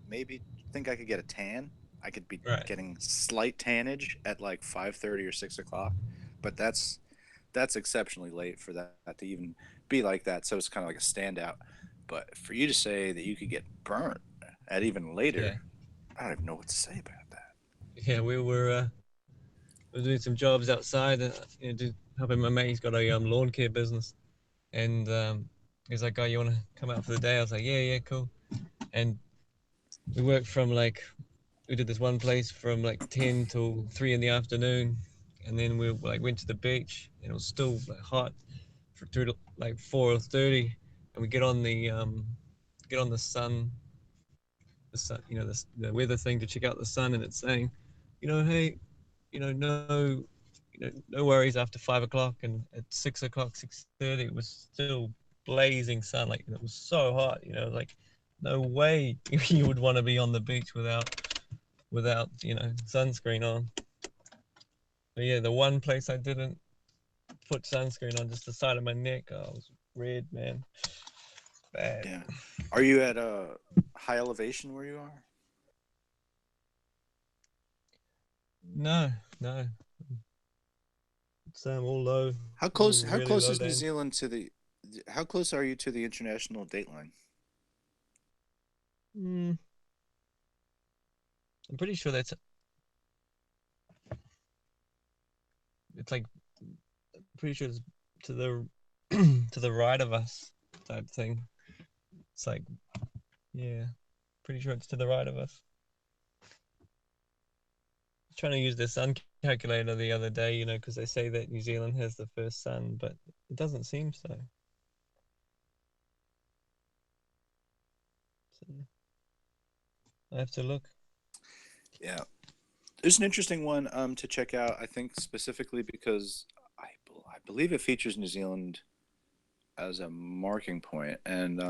maybe think I could get a tan. I could be Right. getting slight tannage at like 5:30 or 6 o'clock, but that's exceptionally late for that to even be like that. So it's kind of like a standout. But for you to say that you could get burnt at even Yeah. later, I don't even know what to say about that. Yeah, we were doing some jobs outside, helping my mate. He's got a lawn care business, and he's like, "Oh, you want to come out for the day?" I was like, "Yeah, yeah, cool." And we worked from like we did this one place from like 10 till 3 in the afternoon, and then we like went to the beach, and it was still like hot through to like 4:30, and we get on the sun, the weather thing to check out the sun, and it's saying, hey, no, no worries after 5 o'clock, and at 6 o'clock, 6:30, it was still blazing sun, like it was so hot, like no way you would want to be on the beach without sunscreen on. But yeah, the one place I didn't put sunscreen on, just the side of my neck, oh, I was red, man, bad. Yeah. Are you at a high elevation where you are? No, no, it's all low, How really close low is New land. Zealand to the how close are you to the international dateline? Mm, I'm pretty sure it's like pretty sure it's to the to the right of us type thing. It's like, yeah, pretty sure it's to the right of us. I was trying to use the sun calculator the other day, because they say that New Zealand has the first sun, but it doesn't seem so. So I have to look. Yeah. There's an interesting one to check out, I think specifically because I believe it features New Zealand as a marking point, and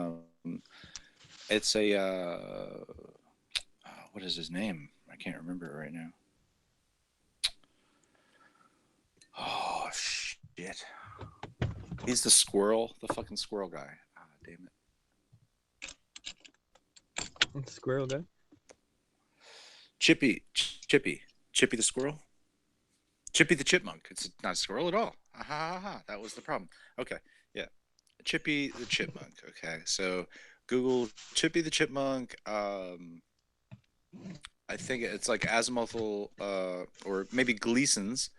it's a what is his name? I can't remember it right now. Shit. He's the squirrel, the fucking squirrel guy. Ah, damn it. Squirrel guy. Chippy the squirrel. Chippy the chipmunk. It's not a squirrel at all. Ha ha ha. That was the problem. Okay, yeah. Chippy the chipmunk. Okay, so Google Chippy the chipmunk. I think it's like Azimuthal, or maybe Gleason's,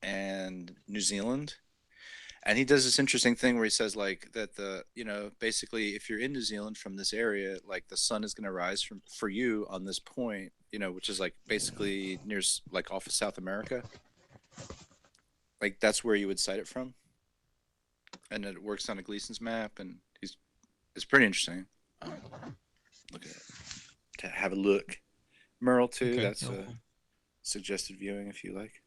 and New Zealand. And he does this interesting thing where he says like that basically if you're in New Zealand from this area, like the sun is going to rise for you on this point, which is like basically near like off of South America. Like that's where you would sight it from. And it works on a Gleason's map, and it's pretty interesting. Look at it. To have a look. Merle too. Okay, that's a suggested viewing if you like.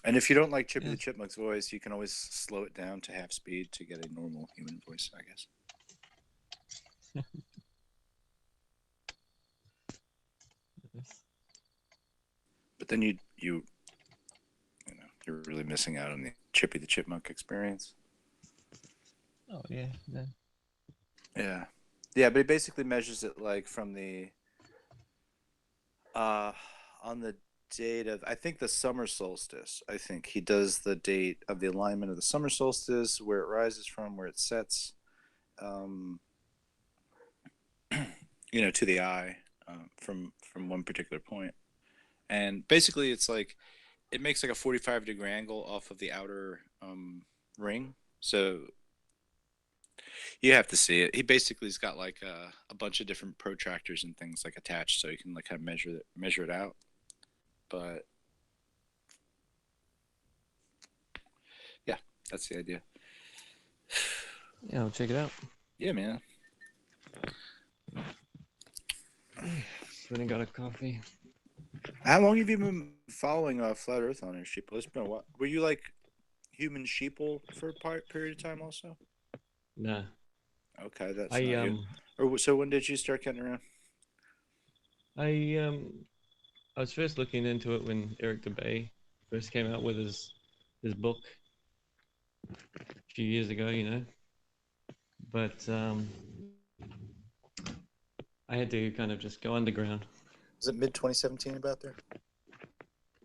And if you don't like Chippy the Chipmunk's voice, you can always slow it down to half speed to get a normal human voice, I guess. But then you're really missing out on the Chippy the Chipmunk experience. Oh yeah. Yeah. Yeah, but he basically measures it like from the on the date of, I think, the summer solstice. I think he does the date of the alignment of the summer solstice, where it rises from, where it sets, to the eye, from one particular point. And basically it's like it makes like a 45-degree angle off of the outer ring. So you have to see it. He basically's got like a bunch of different protractors and things like attached, so you can like kind of measure it out. But yeah, that's the idea. Yeah, I'll check it out. Yeah, man. When I got a coffee. How long have you been following Flat Earth on your Sheeple? It's been a while. Were you like Human Sheeple for a period of time also? Nah. Okay, that's not you. Or so when did you start getting around? I was first looking into it when Eric DeBay first came out with his book a few years ago, But I had to kind of just go underground. Was it mid 2017 about there?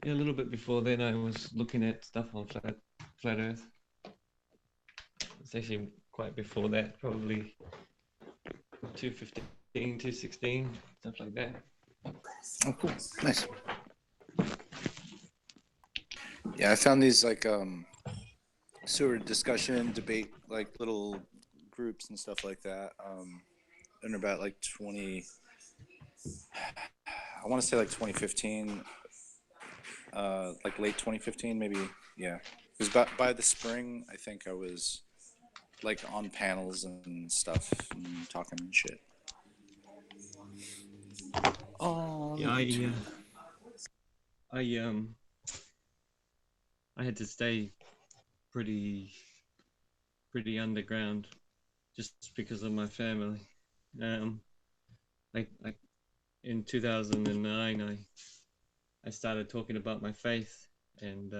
Yeah, a little bit before then I was looking at stuff on Flat Earth. It's actually quite before that, probably 2015, 2016, stuff like that. Oh, cool. Nice. Yeah, I found these like sort of discussion, debate, like little groups and stuff like that. In about like I want to say like 2015, like late 2015, maybe. Yeah, because by the spring, I think I was like on panels and stuff and talking and shit. Oh yeah, I had to stay pretty underground just because of my family. Like in 2009, I started talking about my faith, and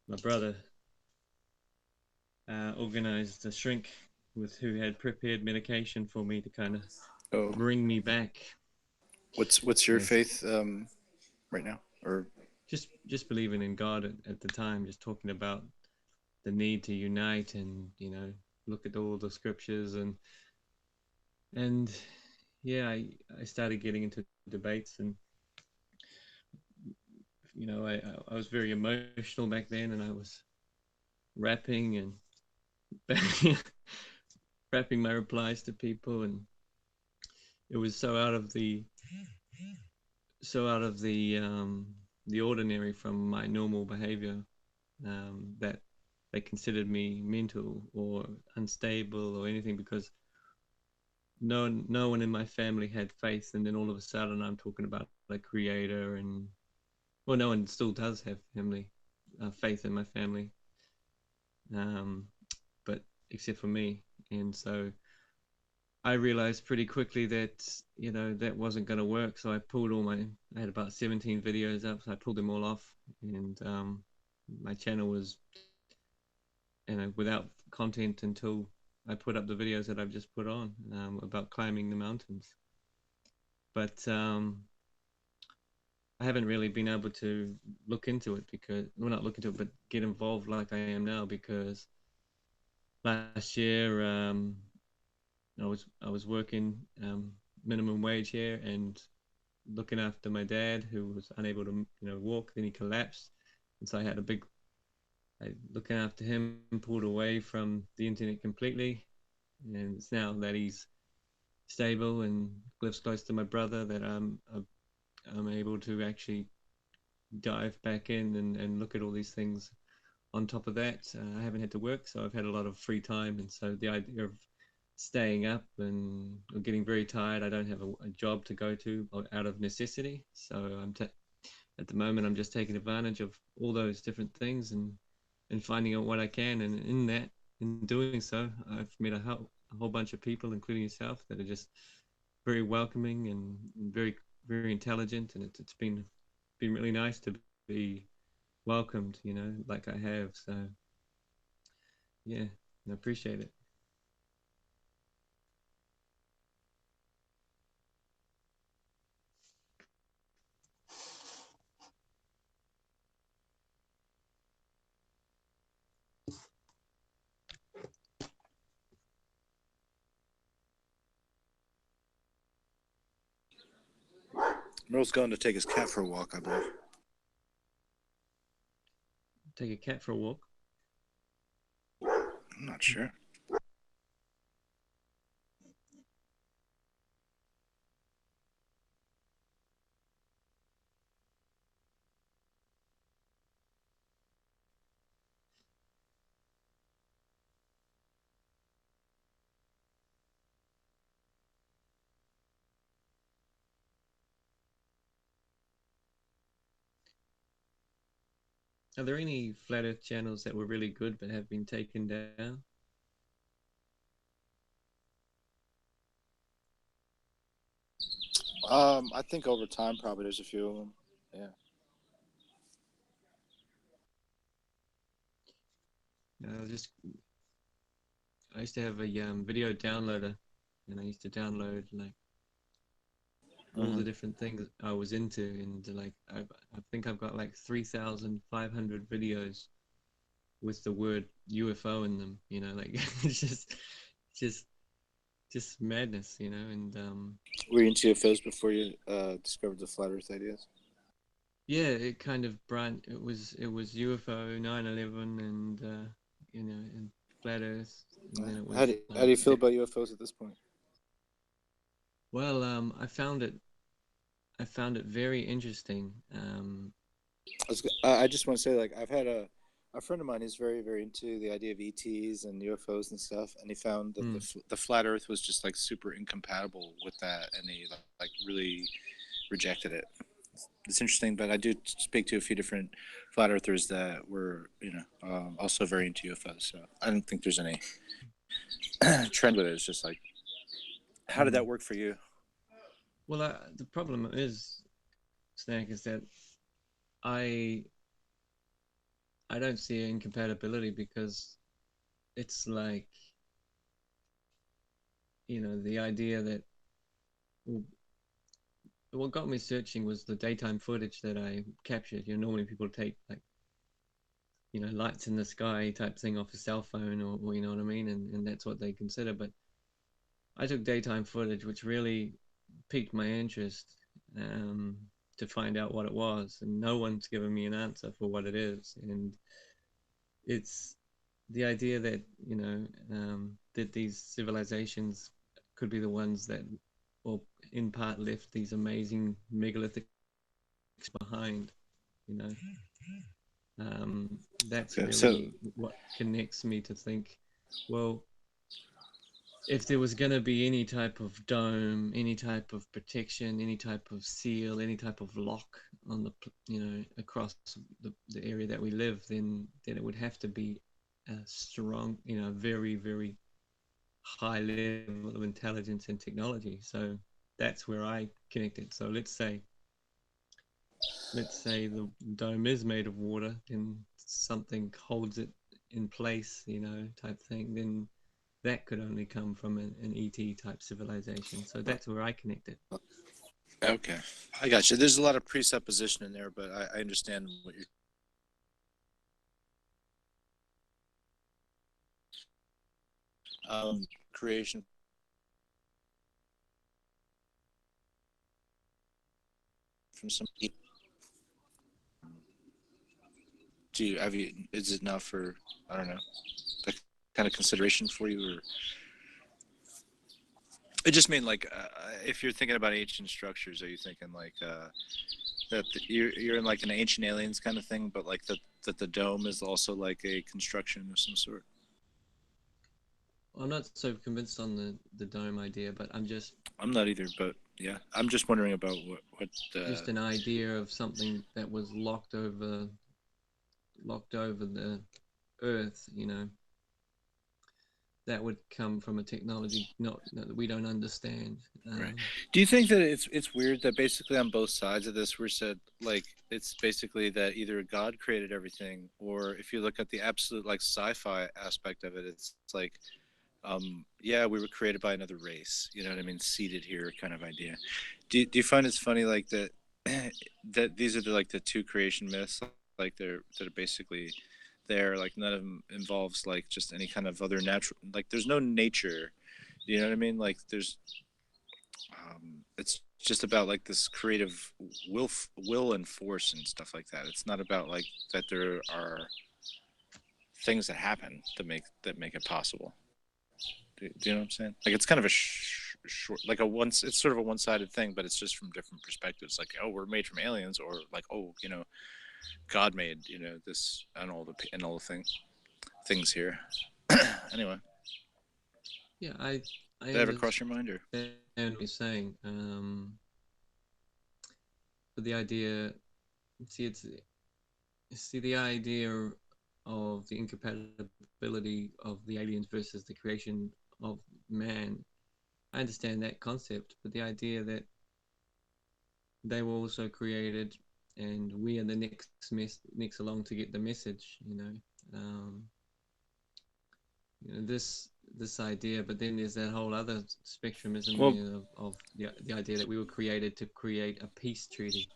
my brother organized a shrink who had prepared medication for me to kind of bring me back. What's your faith right now, or just believing in God at the time, just talking about the need to unite and look at all the scriptures and yeah, I started getting into debates, and I was very emotional back then, and I was rapping and rapping my replies to people, and it was so out of the ordinary from my normal behavior, that they considered me mental or unstable or anything, because no one in my family had faith, and then all of a sudden I'm talking about the creator, and well, no one still does have faith in my family, but except for me. And so I realized pretty quickly that that wasn't going to work. So I pulled I had about 17 videos up, so I pulled them all off, and my channel was, without content until I put up the videos that I've just put on about climbing the mountains. But I haven't really been able to look into it because, well, not look into it, but get involved like I am now, because last year I was working minimum wage here and looking after my dad, who was unable to walk. Then he collapsed, and so I had looking after him, pulled away from the internet completely. And it's now that he's stable and lives close to my brother that I'm able to actually dive back in and look at all these things. On top of that, I haven't had to work, so I've had a lot of free time, and so the idea of staying up and getting very tired, I don't have a job to go to out of necessity. So at the moment, I'm just taking advantage of all those different things and finding out what I can. And in doing so, I've met a whole bunch of people, including yourself, that are just very welcoming and very, very intelligent. And it's been really nice to be welcomed, like I have. So yeah, I appreciate it. Merle's going to take his cat for a walk, I believe. Take a cat for a walk? I'm not sure. Are there any flat earth channels that were really good but have been taken down? I think over time, probably there's a few of them. Yeah. I used to have a video downloader, and I used to download like all the different things I was into, and like I think I've got like 3,500 videos with the word UFO in them. Like it's just madness, and Were you into UFOs before you discovered the flat Earth ideas? yeah, it kind of it was UFO, 9/11, and and flat Earth, and then it How was do you feel about UFOs at this point? well, I found it very interesting. I just want to say, like, I've had a friend of mine who's very, very into the idea of ETs and UFOs and stuff, and he found that the flat Earth was just like super incompatible with that, and he like really rejected it. It's interesting, but I do speak to a few different flat earthers that were, also very into UFOs. So I don't think there's any trend with it. It's just like, how did that work for you? Well, the problem is, Snack, is that I don't see incompatibility, because it's like, the idea that what got me searching was the daytime footage that I captured. Normally people take like, lights in the sky type thing off a cell phone, or you know what I mean, and that's what they consider. But I took daytime footage, which really piqued my interest, to find out what it was, and no one's given me an answer for what it is. And it's the idea that that these civilizations could be the ones that, or in part, left these amazing megalithic behind. You know, that's really what connects me to think, well, if there was going to be any type of dome, any type of protection, any type of seal, any type of lock on the, across the area that we live, then it would have to be a strong, very, very high level of intelligence and technology. So that's where I connected. So let's say the dome is made of water, then something holds it in place, type thing, then that could only come from an ET type civilization. So that's where I connect it. Okay, I got you. There's a lot of presupposition in there, but I understand what you're. Creation from some. Do you have you? Is it enough for, I don't know, that kind of consideration for you, or it just mean like if you're thinking about ancient structures, are you thinking like that you're in like an ancient aliens kind of thing, but like that the dome is also like a construction of some sort? I'm not so convinced on the dome idea, but I'm not either, but yeah, I'm just wondering about what just an idea of something that was locked over the earth, that would come from a technology not that we don't understand. Right. Do you think that it's weird that basically on both sides of this we're said like it's basically that either God created everything, or if you look at the absolute like sci-fi aspect of it, it's like yeah, we were created by another race, you know what I mean, seated here kind of idea. Do you find it's funny like that that these are like the two creation myths, like they're basically there, like none of them involves like just any kind of other natural, like there's no nature, you know what I mean, like there's it's just about like this creative will and force and stuff like that. It's not about like that there are things that happen that make it possible. Do you know what I'm saying? Like it's kind of a short, like it's sort of a one-sided thing, but it's just from different perspectives. Like, oh, we're made from aliens, or like, oh, God made, this and all the things here. Anyway, Yeah, I did that ever cross your mind, or? understand what you're saying. But the idea, the idea of the incompatibility of the aliens versus the creation of man. I understand that concept, but the idea that they were also created and we are the next along to get the message, this idea, but then there's that whole other spectrum, isn't there, of the idea that we were created to create a peace treaty.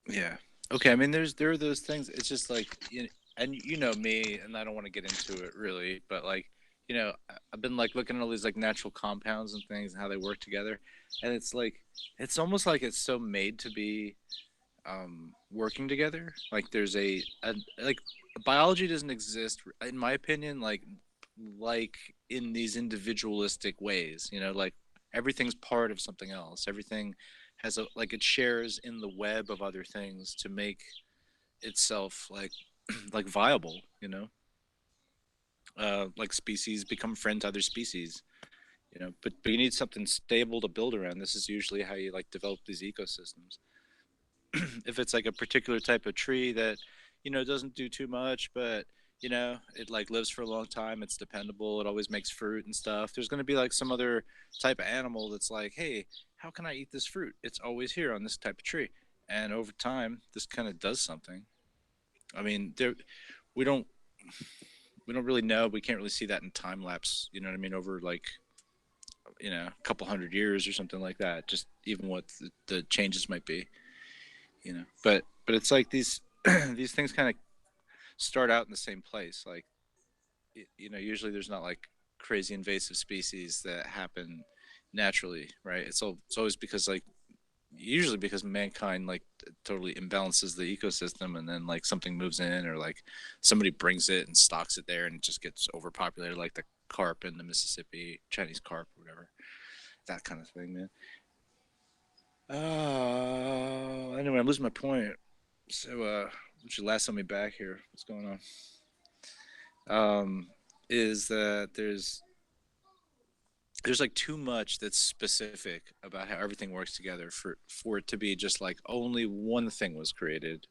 Yeah. Okay. I mean, there are those things. It's just like, and me, and I don't want to get into it really, but like, I've been like looking at all these like natural compounds and things and how they work together, and it's like, it's almost like it's so made to be working together. Like there's like biology doesn't exist, in my opinion, like in these individualistic ways. Like everything's part of something else. Everything has like it shares in the web of other things to make itself like like viable. Like species become friends to other species. But you need something stable to build around. This is usually how you like develop these ecosystems. If it's like a particular type of tree that doesn't do too much, but it like lives for a long time, it's dependable, it always makes fruit and stuff, there's going to be like some other type of animal that's like, hey, how can I eat this fruit? It's always here on this type of tree. And over time this kind of does something. I mean, we don't we don't really know, we can't really see that in time lapse, you know what I mean, over like a couple hundred years or something like that, just even what the changes might be. But it's like these these things kind of start out in the same place. Like usually there's not like crazy invasive species that happen naturally, right? It's always because like usually because mankind like totally imbalances the ecosystem, and then like something moves in, or like somebody brings it and stocks it there and it just gets overpopulated, like the carp in the Mississippi, Chinese carp or whatever, that kind of thing, man. Anyway, I'm losing my point. So, what's your last on me back here? What's going on? Is that there's like too much that's specific about how everything works together for it to be just like only one thing was created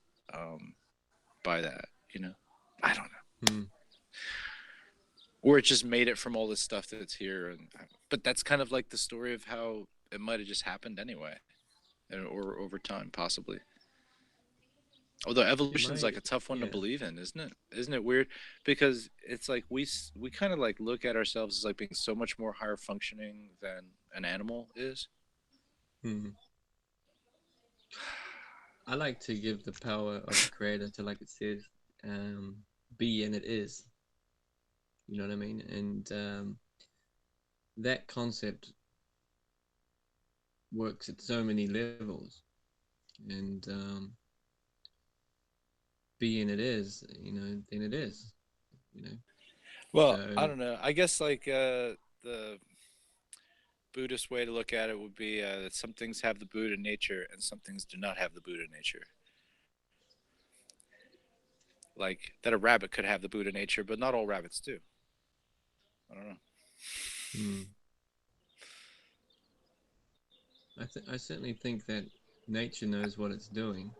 by that. I don't know. Or it just made it from all this stuff that's here, but that's kind of like the story of how it might have just happened anyway, or over time possibly. Although it evolution's like might, a tough one to yeah. believe in, isn't it? Isn't it weird? Because it's like we kind of like look at ourselves as like being so much more higher functioning than an animal is. Hmm. I like to give the power of the creator to, like it says, be and it is. You know what I mean? And that concept works at so many levels. And be and it is, then it is, you know. Well, I So don't know. I guess like the Buddhist way to look at it would be that some things have the Buddha nature and some things do not have the Buddha nature. Like that a rabbit could have the Buddha nature, but not all rabbits do. I don't know. hmm, I certainly think that nature knows what it's doing,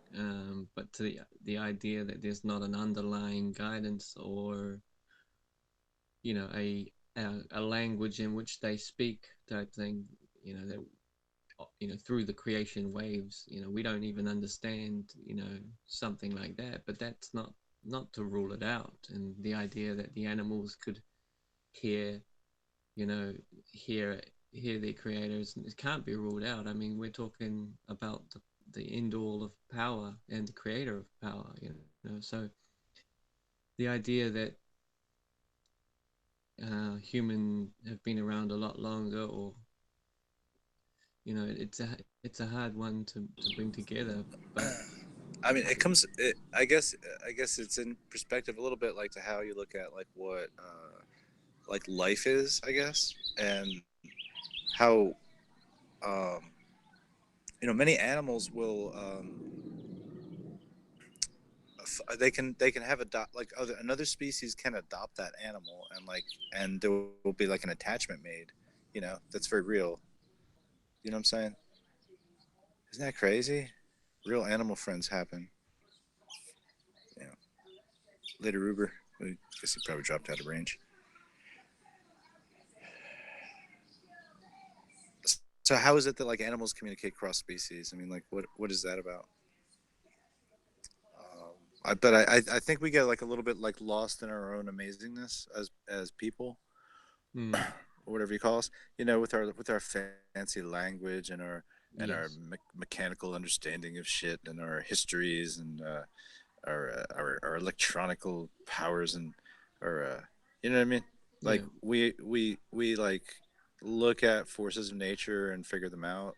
but to the idea that there's not an underlying guidance or a language in which they speak type thing, that through the creation waves, we don't even understand something like that, but that's not to rule it out. And the idea that the animals could hear you know hear hear their creators, it can't be ruled out. I mean, we're talking about the end all of power and the creator of power, so the idea that human have been around a lot longer, or it's a hard one to bring together, but I mean, I guess it's in perspective a little bit, like to how you look at like what like life is, I guess, and how um, many animals will they can have another species can adopt that animal, and like and there will be like an attachment made, that's very real. You know what I'm saying? Isn't that crazy? Real animal friends happen. You know, later Uber. I guess he probably dropped out of range. So how is it that like animals communicate cross species? I mean, like what is that about? But I think we get like a little bit like lost in our own amazingness as people, hmm, or whatever you call us. With our fancy language and our yes, mechanical understanding of shit and our histories and our electronical powers and our you know what I mean? Like yeah. we like look at forces of nature and figure them out.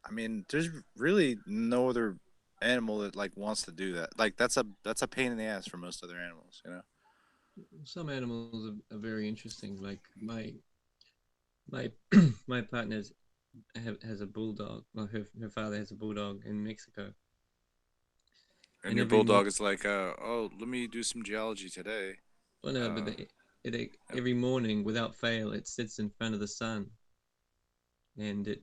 I mean, there's really no other animal that like wants to do that. Like that's a pain in the ass for most other animals, you know. Some animals are very interesting. Like my my partner's has a bulldog. Well, her father has a bulldog in Mexico, And and your every bulldog mo is like, oh, let me do some geology today. well, no, but Uh, every morning without fail it sits in front of the sun, and it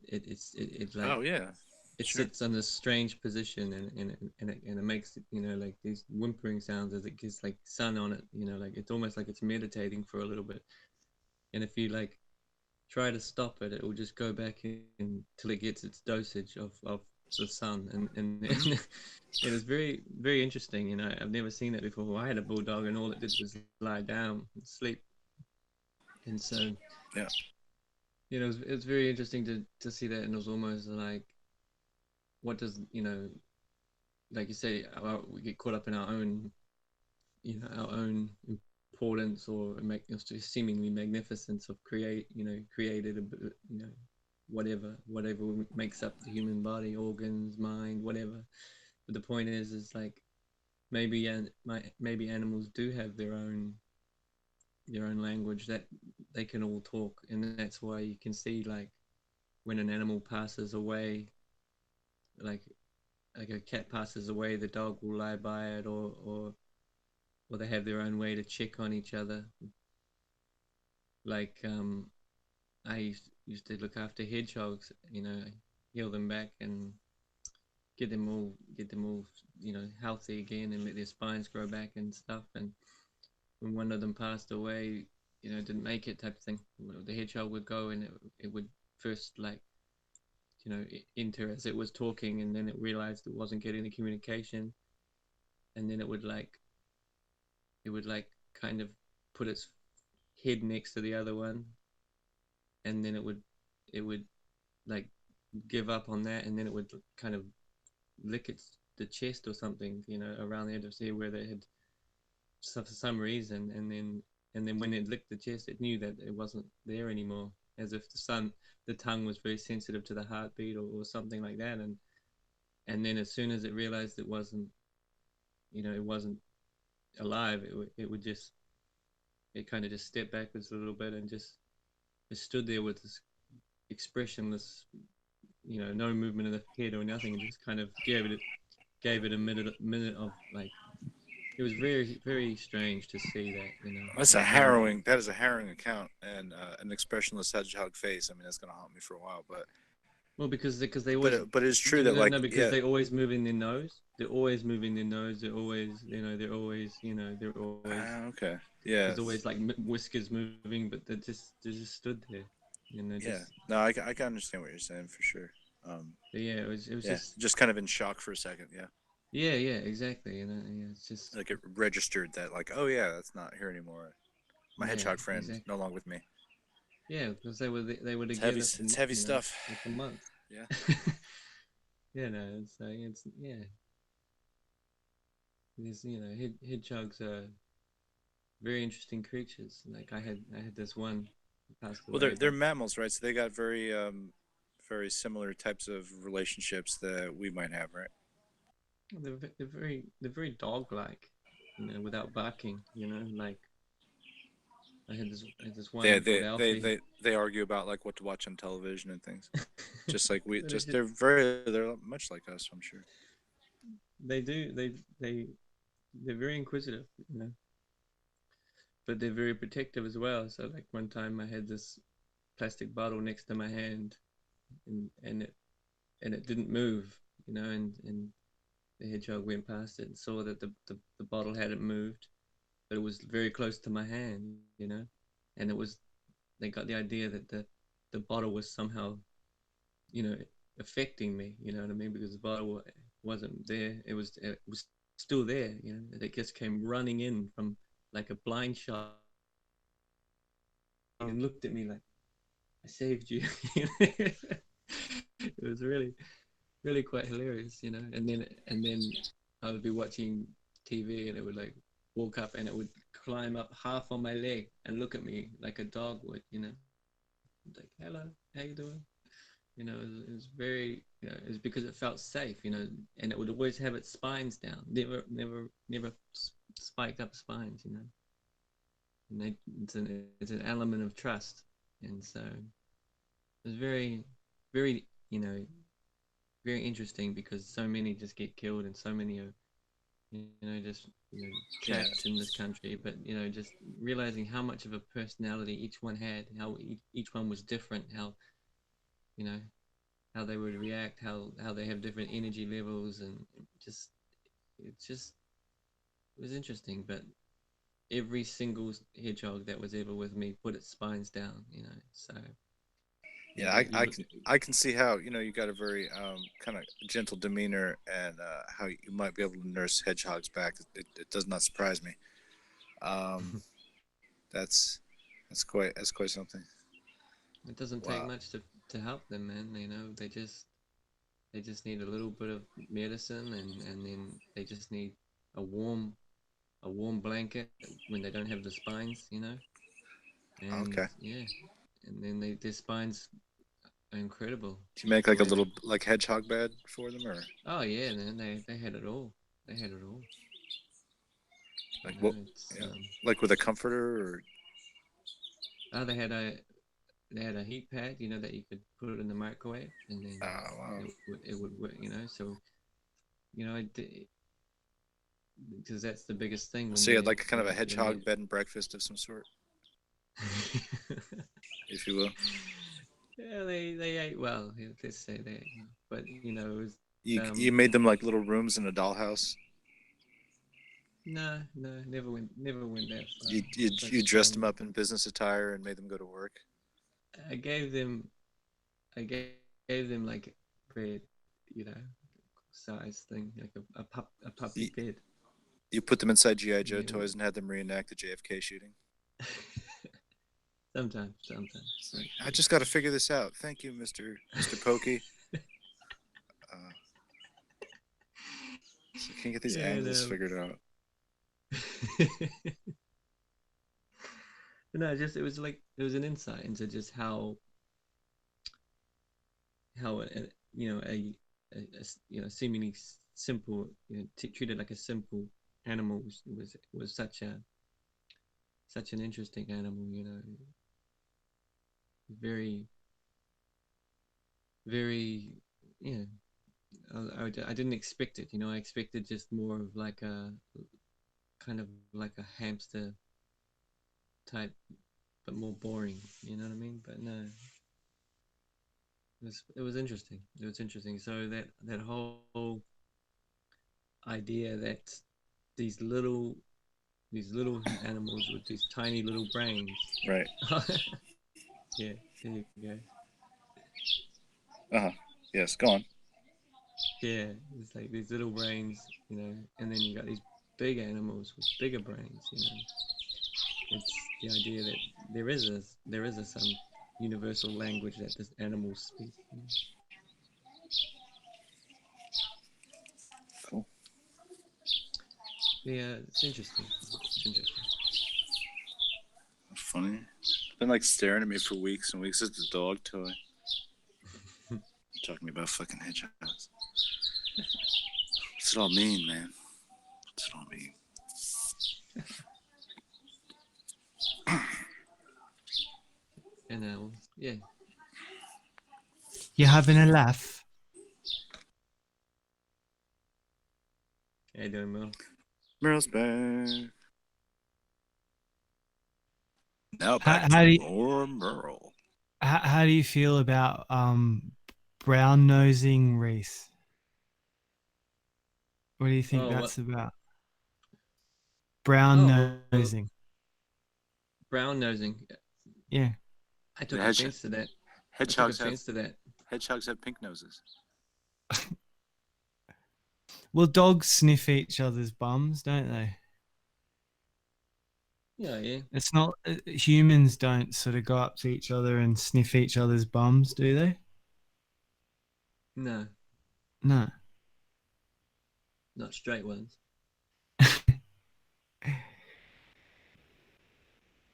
like oh yeah, it sure. sits on this strange position, and it makes like these whimpering sounds as it gets like sun on it. Like it's almost like it's meditating for a little bit. And if you like try to stop it, it will just go back in until it gets its dosage of the sun, and Hmm. it is very very interesting. I've never seen that before. I had a bulldog, and all it did was lie down and sleep, and so Yeah. it was very interesting to see that. And it was almost like, what does like you say, we get caught up in our own importance, or seemingly magnificence of created whatever makes up the human body, organs, mind, whatever. But the point is like maybe animals do have their own language that they can all talk, and that's why you can see, like, when an animal passes away, like a cat passes away, the dog will lie by it, or they have their own way to check on each other. Like I used to look after hedgehogs, heal them back and get them all healthy again, and let their spines grow back and stuff. And when one of them passed away, didn't make it type of thing, the hedgehog would go, and it would first, like, enter as it was talking, and then it realized it wasn't getting the communication, and then it would like kind of put its head next to the other one, and then it would like give up on that, and then it would kind of lick the chest or something, around the edge of the head where they had, for some reason, and then when it licked the chest, it knew that it wasn't there anymore, as if the tongue was very sensitive to the heartbeat, or something like that, and then as soon as it realized it wasn't, it wasn't alive, it kind of just stepped backwards a little bit and just it stood there with this expressionless, no movement of the head or nothing, and just kind of gave it a minute of like, it was very, very strange to see that, That's a like no. harrowing. That is a harrowing account, and an expressionless hedgehog face. I mean, that's gonna haunt me for a while. Well, because they always, But it's true that like, no, because yeah. they're always moving their nose. They're always moving their nose. They're always, Okay. Yeah. there's always like whiskers moving, but they just stood there, Yeah. just. No, I can understand what you're saying for sure. But yeah, it was Yeah. Just kind of in shock for a second. Yeah. yeah, exactly. Yeah, it's just, Like it registered that, like, oh yeah, that's not here anymore. My yeah, hedgehog friend exactly. no longer with me. Yeah, because they were It's together heavy. for It's heavy stuff. like a month. Yeah. Yeah, no, it's yeah. These hedgehogs are very interesting creatures. Like I had this one who passed Well, away, they're but mammals, right? So they got very similar types of relationships that we might have, right? they're very dog-like, without barking. Like I had this They one called they they Alfie. they they argue about like what to watch on television and things. Just like we, But it just just, they're much like us, I'm sure. they do they're very inquisitive, but they're very protective as well. So like one time I had this plastic bottle next to my hand, and it didn't move, and the hedgehog went past it and saw that the bottle hadn't moved, but it was very close to my hand, and they got the idea that the bottle was somehow, you know, affecting me, you know what I mean? Because the bottle wasn't there. It was still there, and it just came running in from like a blind shot and looked at me like, I saved you. It was really, really quite hilarious, and then I would be watching TV and it would like walk up and it would climb up half on my leg and look at me like a dog would, like, hello, how you doing? It was very, it was because it felt safe, and it would always have its spines down, never spiked up spines, and it's an element of trust, and so it was very, very, very interesting because so many just get killed and so many are, just Yeah. trapped in this country, but just realizing how much of a personality each one had, how each one was different, how you know how they would react, how they have different energy levels, and just it was interesting. But every single hedgehog that was ever with me put its spines down, so Yeah, you look. I can see how, you got a very kind of gentle demeanor, and how you might be able to nurse hedgehogs back. It does not surprise me. Um, that's that's quite something. It doesn't take Wow. much to help them, man. They just need a little bit of medicine, and then they just need a warm blanket when they don't have the spines, and Okay. yeah, and then their spines are incredible. Do you make The like a way, little like hedgehog bed for them, or oh yeah, man, they had it all. They had it all. like what? It's Yeah, like with a comforter, or oh, they had a heat pad, that you could put it in the microwave, and then oh wow. it would work, so because that's the biggest thing when So you had they like kind of a when they hedgehog bed and breakfast of some sort, if you will. yeah, they ate well. Let's say they ate well, but it was You made them like little rooms in a dollhouse. no, never went that far. You But dressed them up in business attire and made them go to work. I gave them I gave them like a bed, you know, size thing, like a puppy You, bed. You put them inside GI Joe toys and had them reenact the JFK shooting. Sometimes. I just got to figure this out. Thank you, Mr. Pokey. So I can't get these angles figured out. No, it was an insight into just how a seemingly simple, treated like a simple animal was such an interesting animal, very, very, yeah. I didn't expect it, I expected just more of like a kind of like a hamster type, but more boring, you know what I mean? But no, it was interesting. It was interesting. So that whole idea that these little animals with these tiny little brains. Right. Yeah, there you go. Yes, go on. Yeah, it's like these little brains, and then you got these big animals with bigger brains, It's the idea that there is some universal language that the animals speak. Cool. Yeah, it's interesting. It's interesting. Funny. Been like staring at me for weeks and weeks. It's a dog toy. Talking about fucking hedgehogs. What's it all mean, man? What's it all mean? And yeah. You having a laugh? How you doing, Mel? Merle's back. Now back How do to you, more Merle. how do you feel about brown nosing Reese? What do you think Oh, what? that's about? Brown Oh, nosing. brown nosing. Yeah. I took offense to that. Hedgehogs have pink noses. Well, dogs sniff each other's bums, don't they? Yeah. It's not humans don't sort of go up to each other and sniff each other's bums, do they? No, No. not straight ones.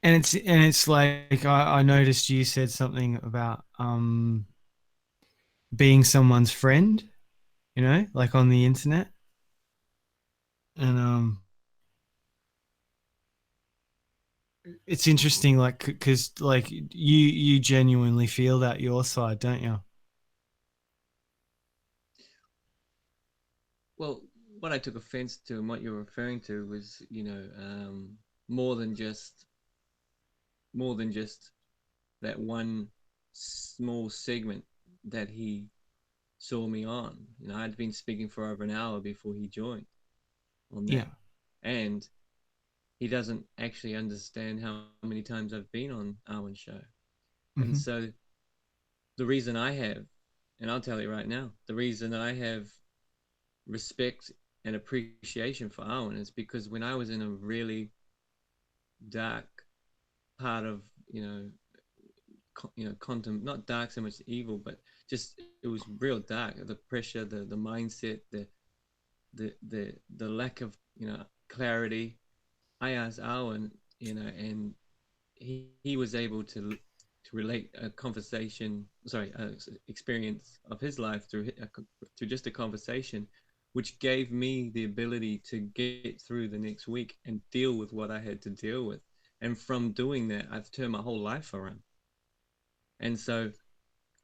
And it's like I noticed you said something about being someone's friend, like on the internet. And it's interesting, like, because like you genuinely feel that your side, don't you? Well, what I took offense to and what you're referring to was, more than just that one small segment that he saw me on. I'd been speaking for over an hour before he joined on Yeah. that, and he doesn't actually understand how many times I've been on Arwen's show, and Mm-hmm. so the reason I have, and I'll tell you right now, the reason I have respect and appreciation for Arwen is because when I was in a really dark part of not dark so much evil, but just it was real dark. The pressure, the mindset, the lack of clarity. I asked Arwen, and he was able to relate a conversation, experience of his life through just a conversation, which gave me the ability to get through the next week and deal with what I had to deal with. And from doing that, I've turned my whole life around. And so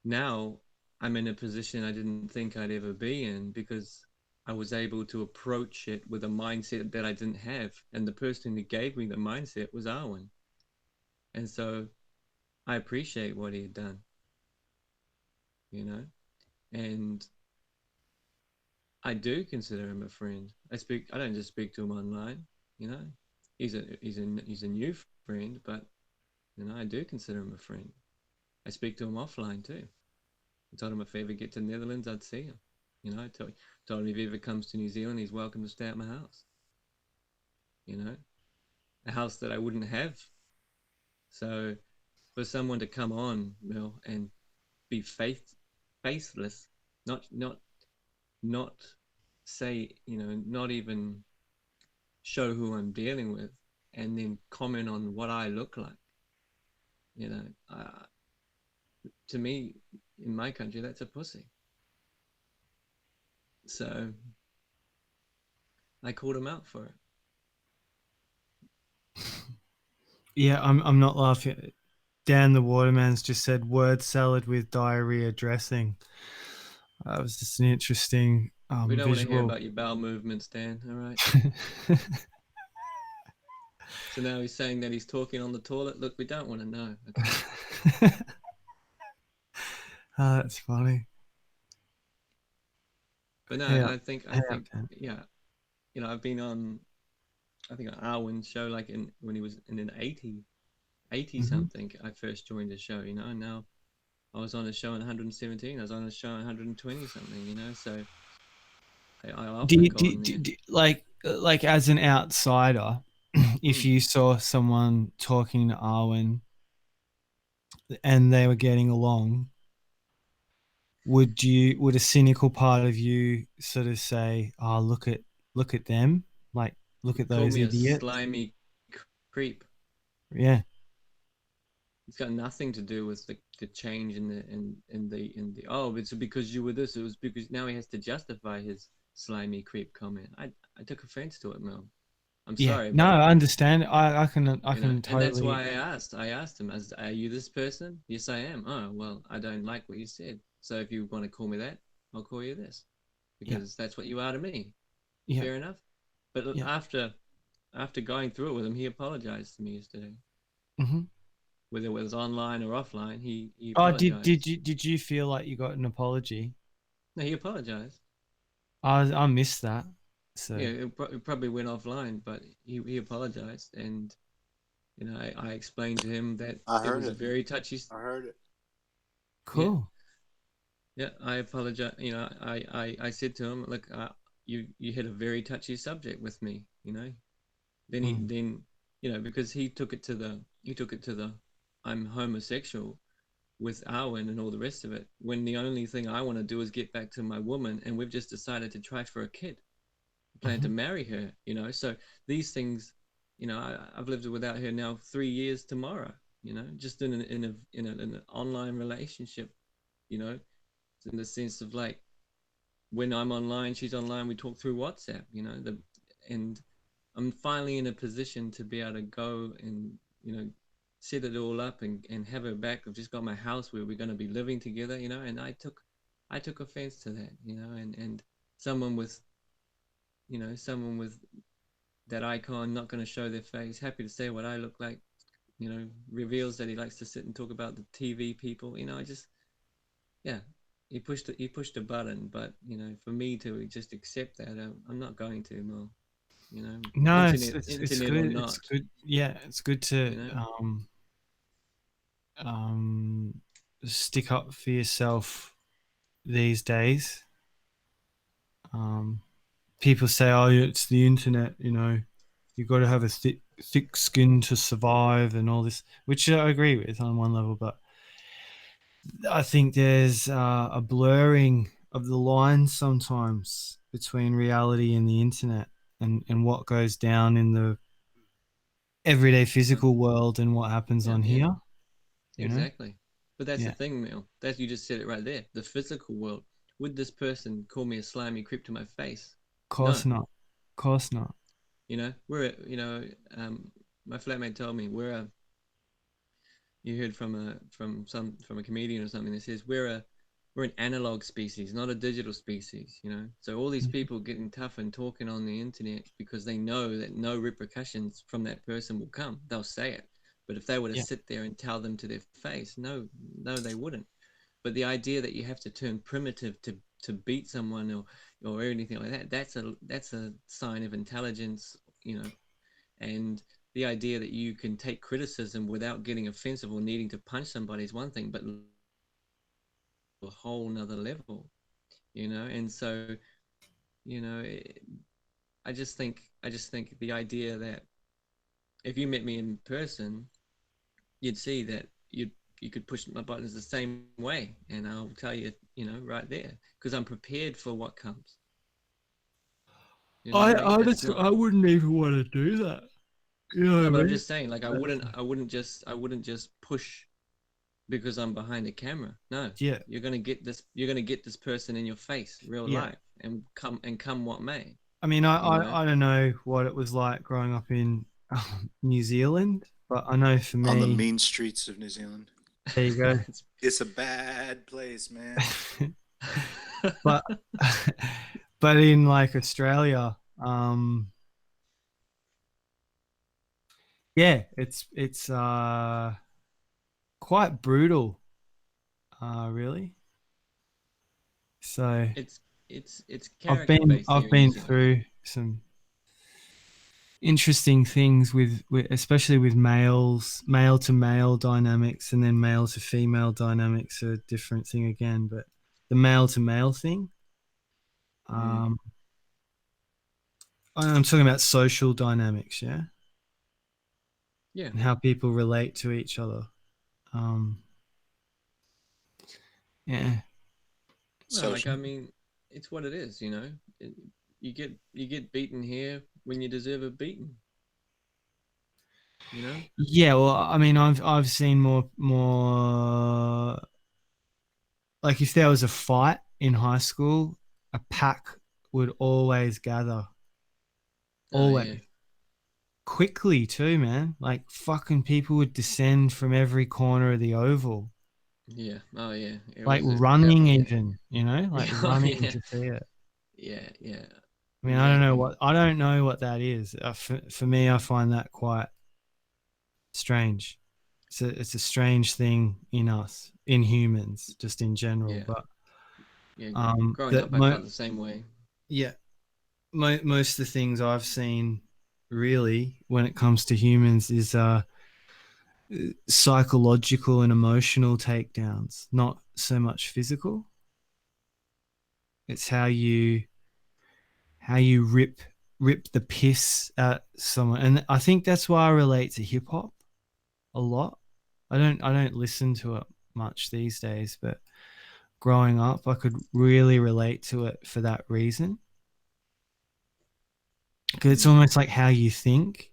now I'm in a position I didn't think I'd ever be in, because I was able to approach it with a mindset that I didn't have. And the person who gave me the mindset was Arwen. And so I appreciate what he had done, and I do consider him a friend. I don't just speak to him online, he's a new friend, but I do consider him a friend. I speak to him offline too. I told him if I ever get to the Netherlands, I'd see him. I told him if he ever comes to New Zealand, he's welcome to stay at my house. you know, a house that I wouldn't have. So for someone to come on, Mel, and be faithless, not say, not even show who I'm dealing with, and then comment on what I look like, you know, to me, in my country, that's a pussy. So I called him out for it. Yeah, I'm not laughing. Dan the Waterman's just said word salad with diarrhea dressing. That was just an interesting We don't want to hear visual. about your bowel movements, Dan. All right. So now he's saying that he's talking on the toilet. Look, we don't want to know. Okay. Oh, that's funny. But no, Hey up, I hey up, think, Dan. yeah. I've been on, I think, on Arwen's show, like when he was in an 80 Mm-hmm. something. I first joined the show, and now I was on a show in 117. I was on a show in 120 something. So I Do often you, go do, on do, there. do, like as an outsider, if Mm. you saw someone talking to Arwen and they were getting along, would a cynical part of you sort of say, "Oh, look at them, like look He at called those me a idiots"? slimy creep. Yeah, It's got nothing to do with the change in the oh, it's because you were this. It was because now he has to justify his slimy creep comment. I took offense to it, Mel. I'm yeah. sorry, No, but I understand. I can and that's totally. why I asked him, as, are you this person? Yes, I am. Oh, well, I don't like what you said. So if you want to call me that, I'll call you this, Yeah, because that's what you are to me. yeah, Fair enough. But yeah. after going through it with him, he apologized to me yesterday. Hmm. Whether it was online or offline, he Oh, did apologized. you feel like you got an apology? No, he apologized. I missed that. So Yeah, it probably went offline, but he apologized, and I explained to him that I it heard was a it. very touchy. I heard it. Yeah, cool. yeah, I apologize. I said to him, look, you hit a very touchy subject with me. Then he Mm. then because he took it to the I'm homosexual with Arwen and all the rest of it, when the only thing I want to do is get back to my woman, and we've just decided to try for a kid, plan to Hmm. marry her. So these things, I've lived without her now 3 years tomorrow. Just in an online relationship. You know, in the sense of, like, when I'm online, she's online. We talk through WhatsApp. And I'm finally in a position to be able to go and set it all up and have her back. I've just got my house where we're going to be living together. And I took offense to that. And someone with someone with that icon, not going to show their face, happy to say what I look like, reveals that he likes to sit and talk about the TV people. I just, yeah, he pushed a button. But for me to just accept that, I'm not going to, Mo. No, it's Internet it's it's internet or good. It's not. good. Yeah, it's good to You know, um stick up for yourself these days. Um, People say, "Oh, it's the internet." You got to have a thick skin to survive, and all this, which I agree with on one level. But I think there's a blurring of the lines sometimes between reality and the internet, and what goes down in the everyday uh, physical world and what happens yeah, on yeah, here. You know, exactly. But that's the yeah, thing, Neil. That you just said it right there. The physical world. Would this person call me a slimy creep to my face? course No. not, course not. We're my flatmate told me you heard from a comedian or something that says we're an analog species, not a digital species. So all these Mhm. people getting tough and talking on the internet because they know that no repercussions from that person will come. They'll say it, but if they were to Yeah, sit there and tell them to their face, no, no, they wouldn't. But the idea that you have to turn primitive to beat someone, or anything like that, that's a sign of intelligence. And the idea that you can take criticism without getting offensive or needing to punch somebody is one thing, but a whole nother level. And so, you know, I just think the idea that if you met me in person, you'd see that you could push my buttons the same way, and I'll tell you, you know, right there, because I'm prepared for what comes. You know what I I mean? It's honestly, not. I wouldn't even want to do that. You know No, what but I I'm mean? just saying, like, I wouldn't just push because I'm behind a camera. No, Yeah, you're gonna get this person in your face, real yeah. life, and come what may. I mean, You know? I don't know what it was like growing up in New Zealand, but I know for On the me, mean streets of New Zealand. there you go. It's It's a bad place, man. But but in like Australia, yeah, it's quite brutal, really. So it's character based I've here in New been Zealand. through some interesting things with especially with male to male dynamics, and then male to female dynamics are a different thing again. But the male to male thing, Mm. um, I'm talking about social dynamics, yeah, Yeah. and how people relate to each other. Um, yeah, Well, like Social. I mean, it's what it is, you know. It, you get beaten here when you deserve a beating, you know. yeah. Well, I mean, I've seen more like if there was a fight in high school, a pack would always gather, Oh yeah, always quickly too, man. Like fucking people would descend from every corner of the oval, yeah. Oh yeah. It like was a running yeah. even, you know, like Oh running yeah. to see it. Yeah, yeah. I mean, Exactly. I don't know what that is. For me, I find that quite strange. It's a strange thing in us, in humans, just in general. Yeah. But Yeah. Growing that up, I felt the same way. yeah, most of the things I've seen really when it comes to humans is psychological and emotional takedowns, not so much physical. It's how you rip the piss at someone, and I think that's why I relate to hip hop a lot. I don't listen to it much these days, but growing up, I could really relate to it for that reason. Because it's Mm. almost like how you think,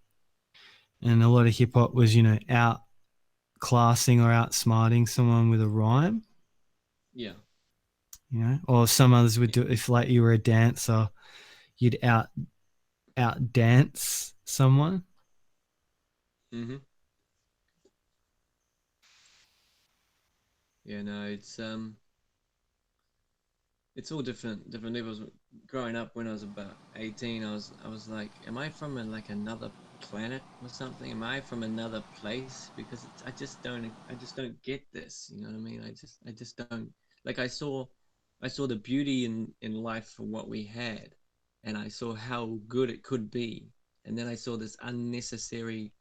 and a lot of hip hop was, you know, outclassing or outsmarting someone with a rhyme, Yeah. you know, or some others would do if like you were a dancer, you'd out dance someone. Mm-hmm. Yeah. No, it's all different levels. Growing up, when I was about 18, I was like, am I from like another planet or something? Am I from another place? Because I just don't get this. You know what I mean? I just don't, like, I saw the beauty in life for what we had, and I saw how good it could be, and then I saw this unnecessary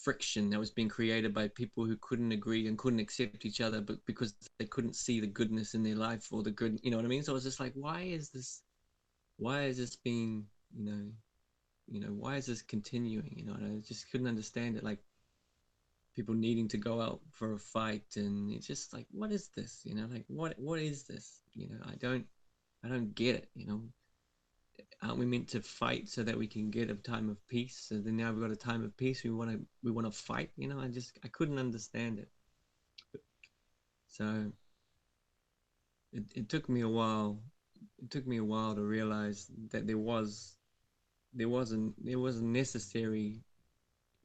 friction that was being created by people who couldn't agree and couldn't accept each other, but because they couldn't see the goodness in their life or the good, you know what I mean? So I was just like, why is this being, why is this continuing? You know, and I just couldn't understand it. Like people needing to go out for a fight, and it's just like, what is this? You know, like what is this? You know, I don't get it. You know, aren't we meant to fight so that we can get a time of peace? So then now we've got a time of peace. We want to fight. You know, I couldn't understand it. So it took me a while. It took me a while to realize that there was a necessary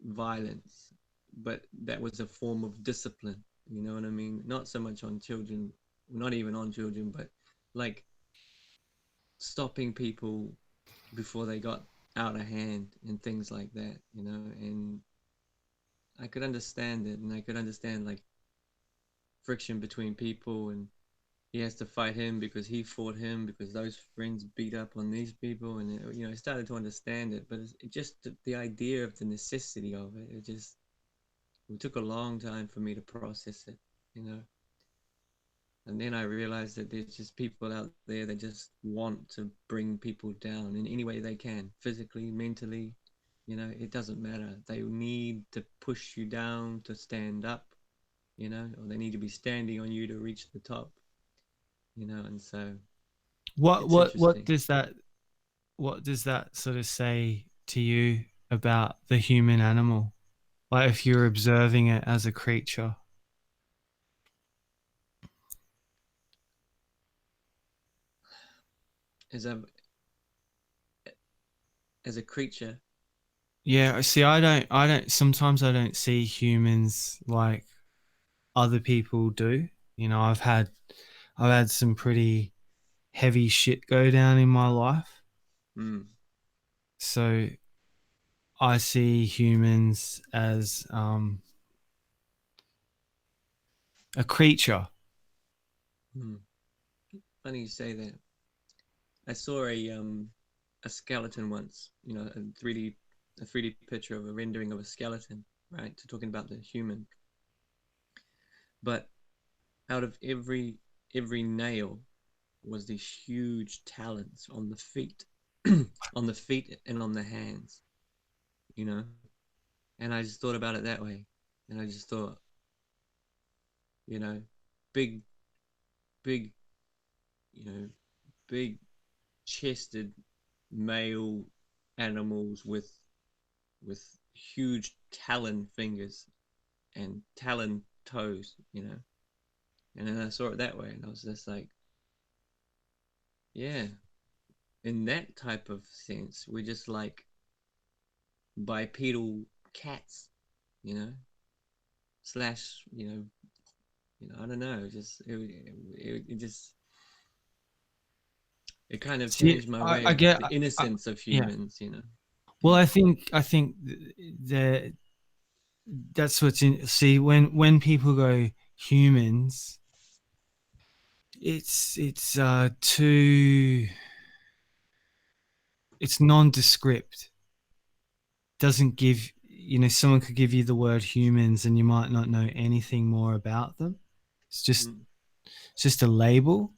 violence, but that was a form of discipline. You know what I mean? Not so much on children, not even on children, but like stopping people before they got out of hand and things like that, you know. And I could understand it, and I could understand like friction between people, and he has to fight him because he fought him because those friends beat up on these people, and you know, I started to understand it, but it just the idea of the necessity of it, it took a long time for me to process it, you know. And then I realized that there's just people out there that just want to bring people down in any way they can, physically, mentally. It doesn't matter. They need to push you down to stand up, or they need to be standing on you to reach the top, and so What it's what what interesting. does that what does that sort of say to you about the human animal? Like if you're observing it as a creature. As a as a creature. Yeah, see, sometimes I don't see humans like other people do. I've had some pretty heavy shit go down in my life. Mm, So I see humans as a creature. mm. Funny you say that. I saw a skeleton once, a 3D picture of a rendering of a skeleton, right? To talking about the human. But out of every nail was these huge talons on the feet, on the feet and on the hands, you know. And I just thought about it that way, and I just thought, you know, big, big, you know, big chested male animals with huge talon fingers and talon toes, And then I saw it that way, and I was just like, yeah, in that type of sense, we're just like bipedal cats, you know, slash, I don't know, just it just it kind of See, changed my way I of get, the innocence of yeah. humans. Well, Yeah. I think that that's what's in. See, when people go humans, it's too, it's nondescript. Doesn't give, someone could give you the word humans and you might not know anything more about them. It's just Mm, it's just a label,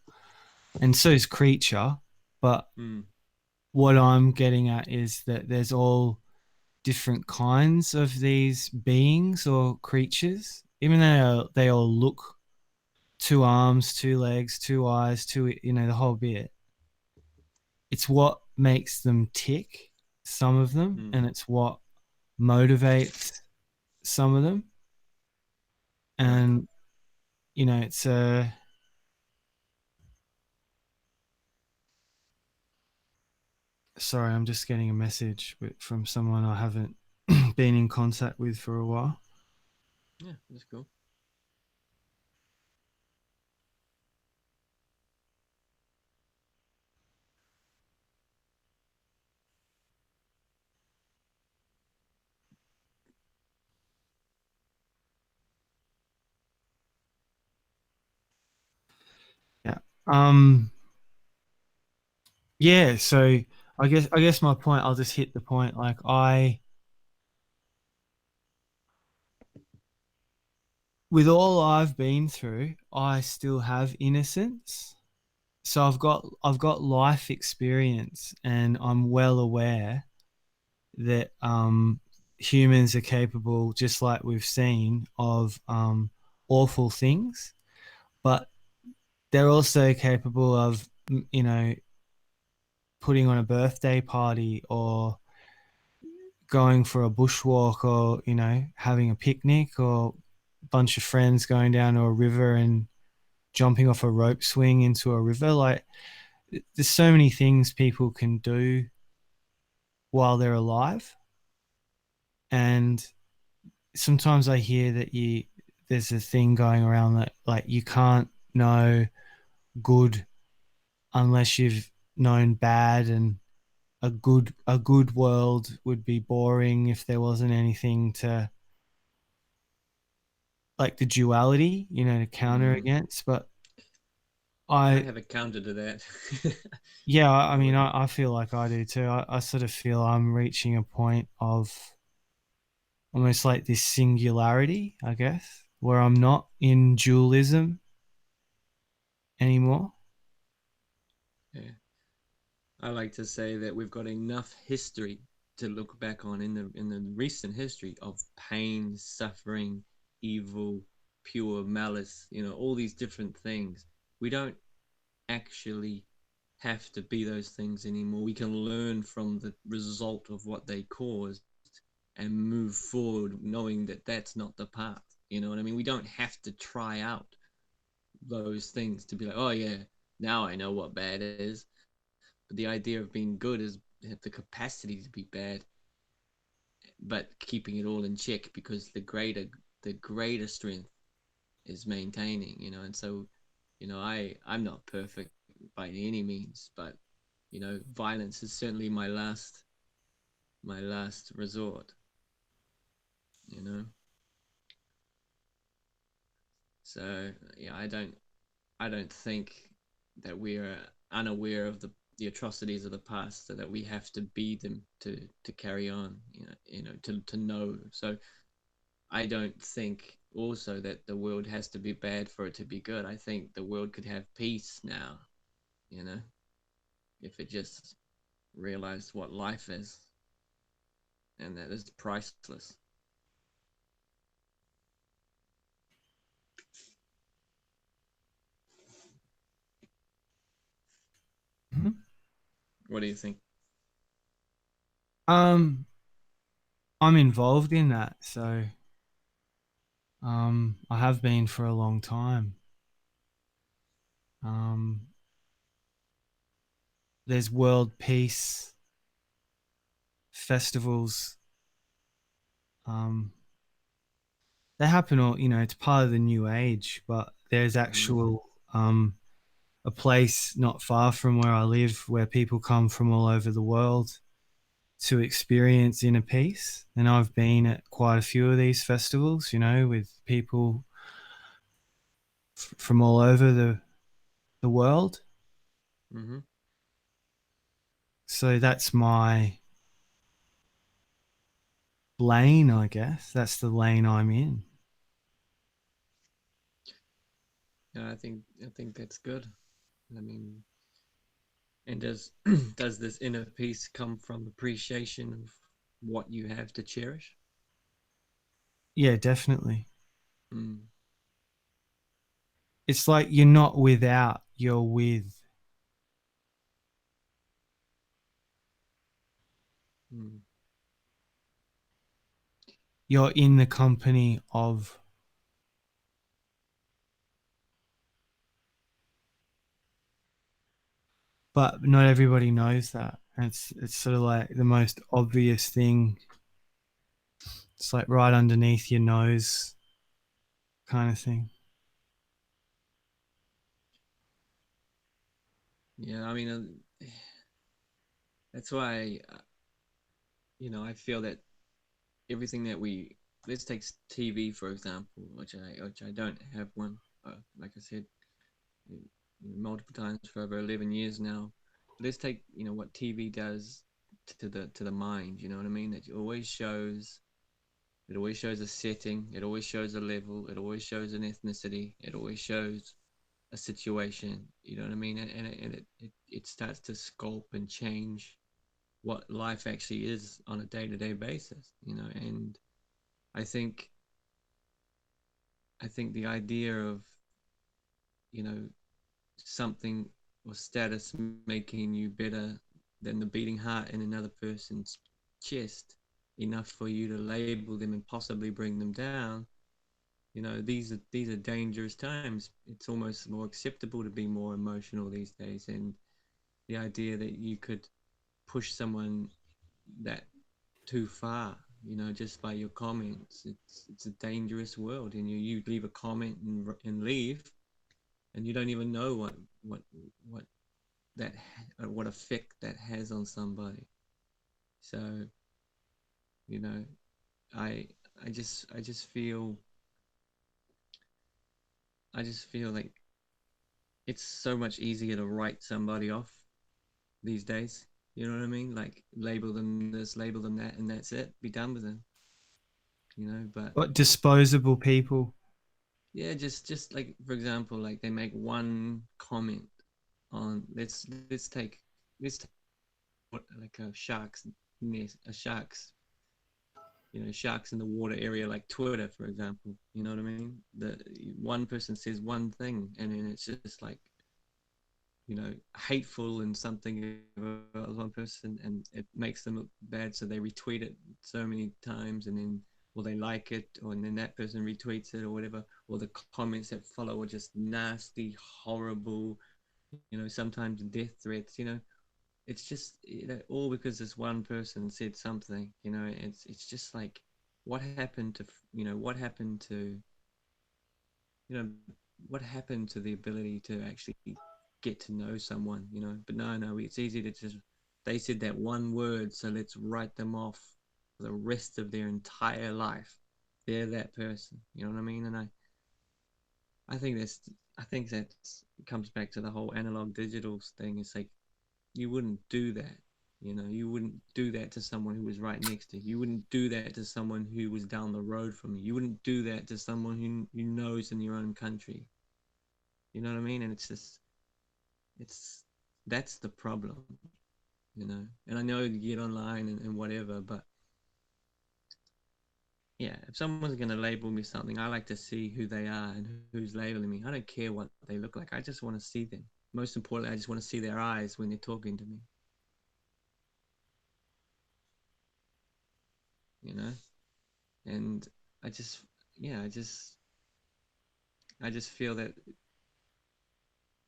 and so is creature. But mm, what I'm getting at is that there's all different kinds of these beings or creatures, even though they all look two arms, two legs, two eyes, the whole bit. It's what makes them tick, some of them, mm. and it's what motivates some of them. Right. And, it's a, sorry, I'm just getting a message from someone I haven't been in contact with for a while. Yeah, that's cool. Yeah. Yeah, so I guess my point, I'll just hit the point. Like with all I've been through, I still have innocence. So I've got life experience, and I'm well aware that humans are capable, just like we've seen, of awful things, but they're also capable of, putting on a birthday party or going for a bushwalk, or having a picnic, or a bunch of friends going down to a river and jumping off a rope swing into a river. Like, there's so many things people can do while they're alive. And sometimes I hear that there's a thing going around that, like, you can't know good unless you've known bad, and a good world would be boring if there wasn't anything to, like, the duality, to counter Mm. against. But I I have a counter to that. yeah, I I mean, would. I feel like I do too. I sort of feel I'm reaching a point of almost like this singularity, I guess, where I'm not in dualism. anymore. Yeah. I like to say that we've got enough history to look back on in the recent history of pain, suffering, evil, pure malice, all these different things. We don't actually have to be those things anymore. We can learn from the result of what they caused and move forward knowing that that's not the path. You know what I mean? We don't have to try out those things to be like, oh yeah, now I know what bad is. But the idea of being good is have the capacity to be bad, but keeping it all in check because the greater strength is maintaining, and so, I'm not perfect by any means, but violence is certainly my last resort, you know. So yeah, I don't think that we are unaware of the atrocities of the past, so that we have to be them to carry on, to know. So I don't think also that the world has to be bad for it to be good. I think the world could have peace now, you know, if it just realized what life is, and that is priceless. Mhm. What do you think? Um, I'm involved in that, so I have been for a long time. Um, there's world peace festivals. Um, they happen all, it's part of the new age, but there's Mm-hmm. actual a place not far from where I live where people come from all over the world to experience inner peace. And I've been at quite a few of these festivals, with people from all over the world. Mm-hmm. So that's my lane, I guess. That's the lane I'm in. Yeah, I think that's good. I mean, and does does this inner peace come from appreciation of what you have to cherish? Yeah, definitely. Mm. It's like you're not without, you're with. Mm. You're in the company of. But not everybody knows that. And it's sort of like the most obvious thing. It's like right underneath your nose kind of thing. Yeah, I mean, that's why I feel that everything that we let's take TV for example, which I don't have one. Like I said, multiple times for over 11 years now. But let's take what TV does to the mind. You know what I mean? That it always shows a setting. It always shows a level. It always shows an ethnicity. It always shows a situation. You know what I mean? And it starts to sculpt and change what life actually is on a day-to-day basis. And I think I think the idea of you know something or status making you better than the beating heart in another person's chest enough for you to label them and possibly bring them down. These are dangerous times. It's almost more acceptable to be more emotional these days, and the idea that you could push someone that too far, just by your comments. It's a dangerous world, and you leave a comment and leave, and you don't even know what that what effect that has on somebody. So you know, I I just feel like it's so much easier to write somebody off these days. You know what I mean? Like label them this, label them that, and that's it. Be done with them. But What disposable people? yeah, just like for example, like they make one comment on let's take like a shark's nest, a shark's sharks in the water area, like Twitter, for example. You know what I mean? The one person says one thing, and then it's just like hateful and something about one person, and it makes them look bad, so they retweet it so many times, and then or they like it, or and then that person retweets it or whatever, or the comments that follow are just nasty, horrible, sometimes death threats. It's just all because this one person said something. It's just like what happened to what happened to you know what happened to the ability to actually get to know someone. But no, it's easy to just they said that one word, so let's write them off for the rest of their entire life. They're that person. You know what I mean? And I think that's I think that comes back to the whole analog digital thing. It's like you wouldn't do that. You wouldn't do that to someone who was right next to you. You wouldn't do that to someone who was down the road from you. You wouldn't do that to someone who knows in your own country. You know what I mean? And it's just, it's, that's the problem. And I know you get online and whatever, but yeah, if someone's going to label me something, I like to see who they are and who's labeling me. I don't care what they look like. I just want to see them. Most importantly, I just want to see their eyes when they're talking to me. You know? And I just, yeah, I just feel that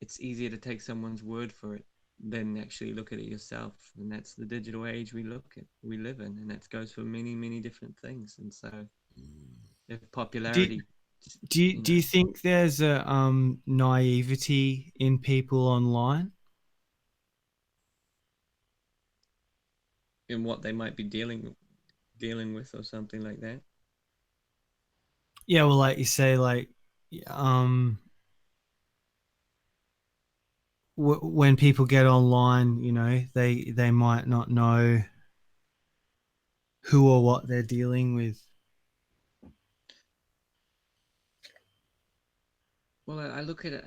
it's easier to take someone's word for it than actually look at it yourself. And that's the digital age we live in, and that goes for many, many different things. And so, if Do popularity, do you think there's a naivety in people online? in what they might be dealing with, or something like that. Yeah, well, like you say, like um, when people get online, they might not know who or what they're dealing with. Well, I look at it.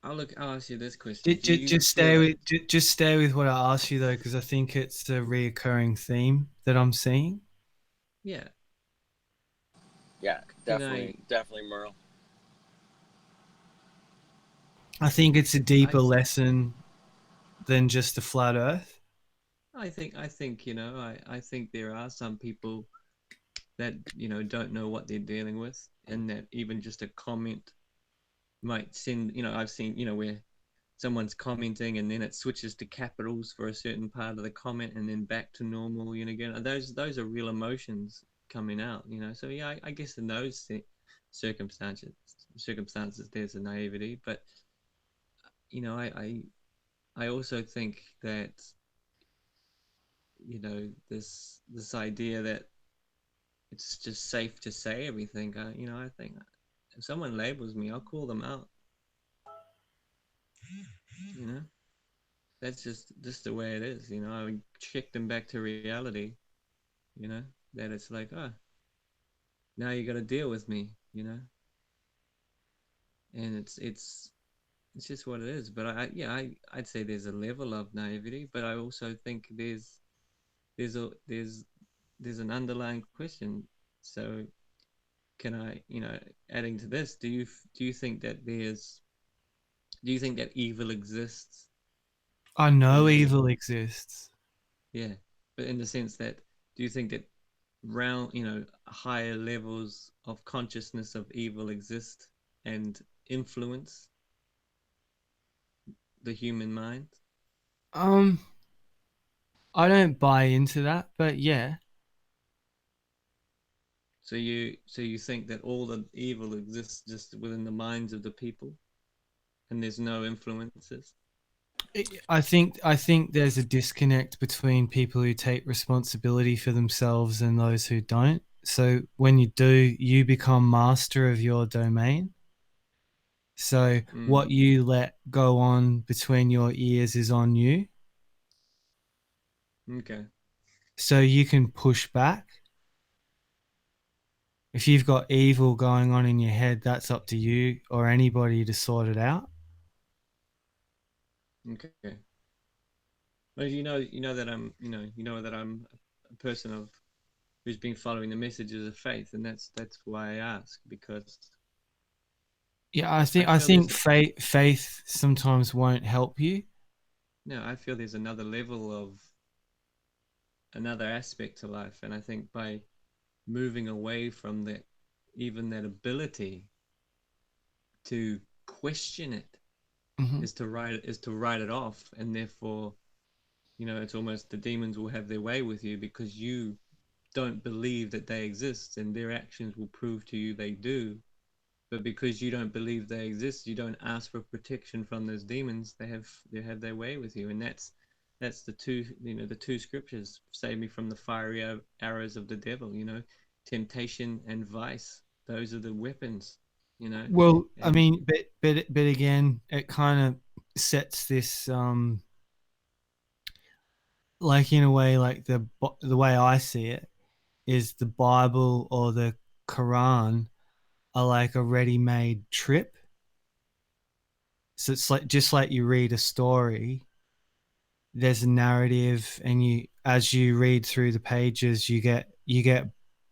I'll ask you this question: Do you Just feel stay that? with just stay with what I asked you though, because I think it's a reoccurring theme that I'm seeing. Yeah. Yeah, Can I? definitely, Merle. I think it's a I. deeper lesson than just the flat Earth. I think I think there are some people that don't know what they're dealing with, and that even just a comment might send. I've seen where someone's commenting and then it switches to capitals for a certain part of the comment and then back to normal. Again, those are real emotions coming out. So yeah, I guess in those circumstances there's a naivety, but I also think that this idea that it's just safe to say everything. I think if someone labels me, I'll call them out. You know, that's just the way it is. I would check them back to reality. You know, that it's like, oh, now you got to deal with me. And it's just what it is. But I'd say there's a level of naivety, but I also think there's a there's an underlying question. So can I, adding to this, do you think that evil exists? I know And evil exists. yeah, but in the sense that, do you think that higher levels of consciousness of evil exist and influence the human mind? Um, I don't buy into that, but yeah. So you think that all the evil exists just within the minds of the people, and there's no influences? I think there's a disconnect between people who take responsibility for themselves and those who don't. So when you do, you become master of your domain. So what Mm, you let go on between your ears is on you. okay. So you can push back. If you've got evil going on in your head, that's up to you or anybody to sort it out. Okay. Well, that I'm a person of who's been following the messages of faith, and that's why I ask, because Yeah, I I feel think there's faith sometimes won't help you. no, I feel there's another level of another aspect to life, and I think by moving away from that, even that ability to question it, Hmm. is to write it off, and therefore, it's almost the demons will have their way with you because you don't believe that they exist, and their actions will prove to you they do. But because you don't believe they exist, you don't ask for protection from those demons. They have their way with you, and that's the two scriptures: save me from the fiery arrows of the devil. Temptation and vice. Those are the weapons. Well, I And mean, but again, it kind of sets this like in a way, like the way I see it is the Bible or the Quran are like a ready-made trip. So it's like just like you read a story, there's a narrative, and you as you read through the pages, you get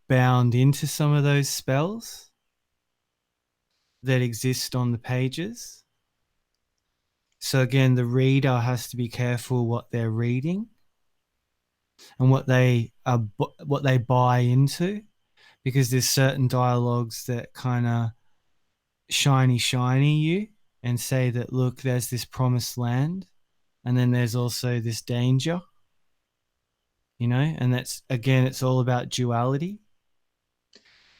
bound into some of those spells that exist on the pages. So again, the reader has to be careful what they're reading and what they buy into, because there's certain dialogues that kind of shiny you and say that, look, there's this promised land, and then there's also this danger, and that's again, it's all about duality.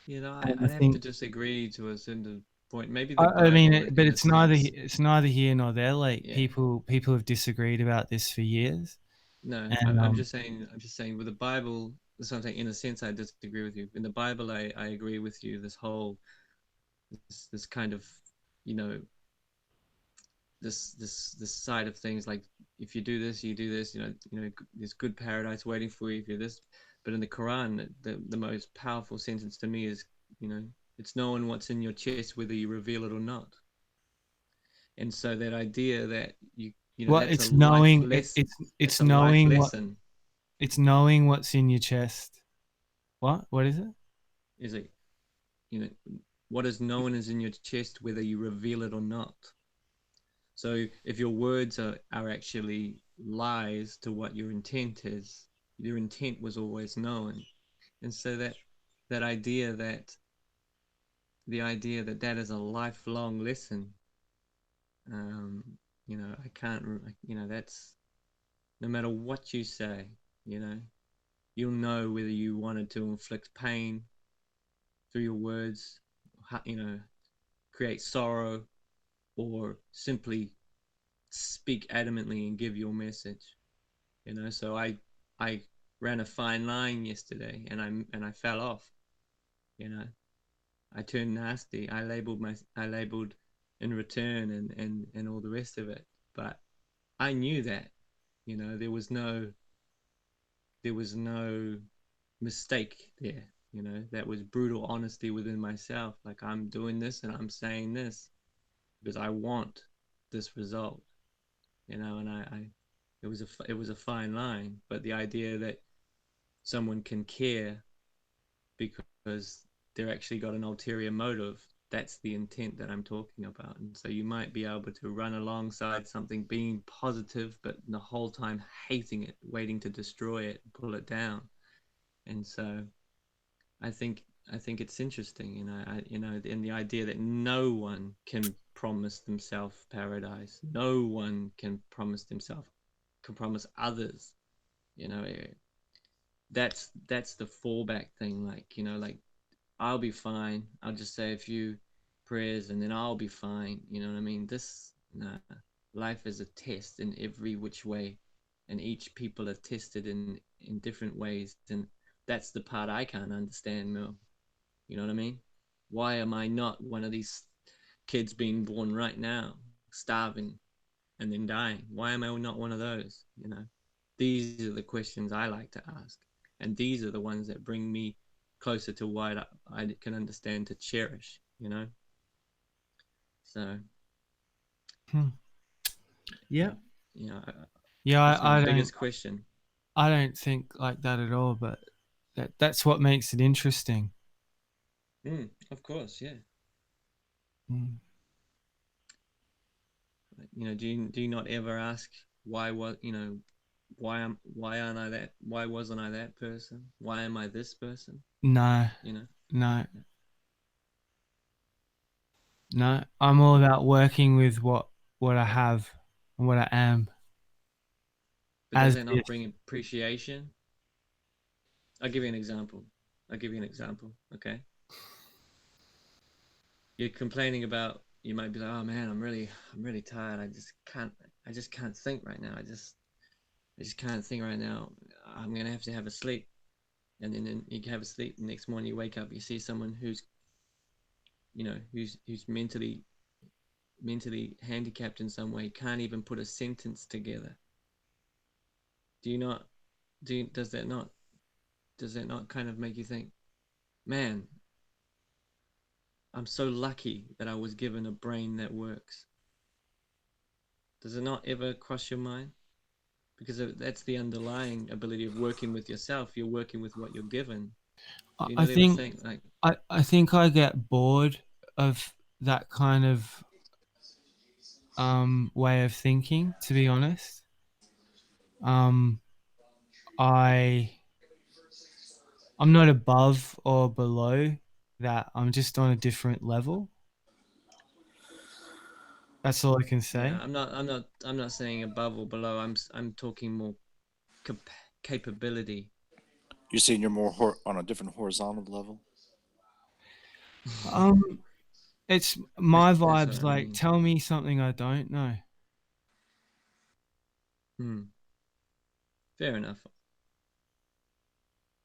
And I I'd have to think, disagree to a certain point. Maybe the I mean, Bible, but in a it's sense, neither here nor there. Like yeah. people have disagreed about this for years, No, and I'm just saying with the Bible, something in a sense I disagree with you. In the Bible, I agree with you. This kind of, you know, this side of things, like if you do this, you do this. There's good paradise waiting for you if you're this. But in the Quran, the most powerful sentence to me is, you know, it's knowing what's in your chest, whether you reveal it or not. And so that idea that well, that's a life less, it's that's a life knowing what lesson. it's knowing what's in your chest. What is it? Is it, you know, what is known is in your chest, whether you reveal it or not. So if your words are actually lies to what your intent is, your intent was always known. And so that idea that the idea that that is a lifelong lesson, um, I can't, that's no matter what you say, you know, you'll know whether you wanted to inflict pain through your words, create sorrow, or simply speak adamantly and give your message. So I ran a fine line yesterday, and I fell off. you know I turned nasty. I labeled in return, and all the rest of it. But I knew that, there was no mistake there. That was brutal honesty within myself. Like, I'm doing this and I'm saying this because I want this result. And it was a fine line. But the idea that someone can care because they're actually got an ulterior motive, that's the intent that I'm talking about. And so you might be able to run alongside something being positive, but the whole time hating it, waiting to destroy it, pull it down. And so I think I think it's interesting, in the idea that no one can promise themselves paradise. No one can promise others. You know, that's the fallback thing. Like, I'll be fine. I'll just say a few prayers and then I'll be fine. You know what I mean? Nah. Life is a test in every which way, and each people are tested in different ways, and that's the part I can't understand, Mel. You know what I mean? Why am I not one of these kids being born right now, starving and then dying? Why am I not one of those? These are the questions I like to ask, and these are the ones that bring me closer to what I can understand to cherish, you know. So Yeah. you know, Yeah, that's my I don't biggest question. I don't think like that at all, but that's what makes it interesting. Of course, yeah. Mm. You know, do you not ever ask why what you know why aren't I that, why wasn't I that person, why am I this person, No, you know? no, no. I'm all about working with what I have and what I am But does as that this. not bring appreciation? I'll give you an example. I'll give you an example. Okay, you're complaining about, you might be like, oh man, I'm really tired, I just can't think right now, I just can't think right now, I'm gonna have a sleep. And then you have a sleep, the next morning you wake up, you see someone who's, who's mentally handicapped in some way, can't even put a sentence together. Do you not do you, does that not kind of make you think, man, I'm so lucky that I was given a brain that works? Does it not ever cross your mind? Because that's the underlying ability of working with yourself. You're working with what you're given. I Do you I not ever think think like, I think I get bored of that kind of way of thinking. To be honest, um, I I'm not above or below that. I'm just on a different level. That's all I can yeah, say. I'm not saying above or below. I'm talking more cap- capability. You're saying you're more on a different horizontal level. Um, it's That's my that's what vibes. I Like, mean. tell me something I don't know. Hmm. Fair enough.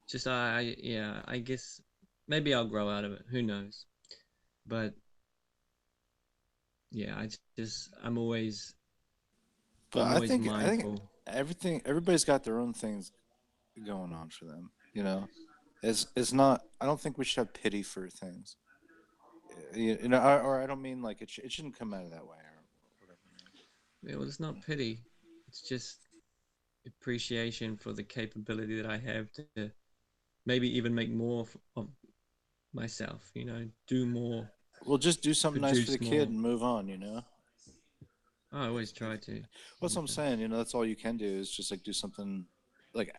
Just yeah, I guess maybe I'll grow out of it. Who knows? But yeah, But I'm I always think I think mindful. everybody's got their own things going on for them. You know, it's not. I don't think we should have pity for things. You know, or I don't mean like it shouldn't come out of that way or whatever. Yeah, well, it's not pity. It's just appreciation for the capability that I have to maybe even make more of myself. Do more, Well, just do something nice for the produce kid more. and move on. You know. I always try to. What's I'm saying, you know, that's all you can do is just like do something like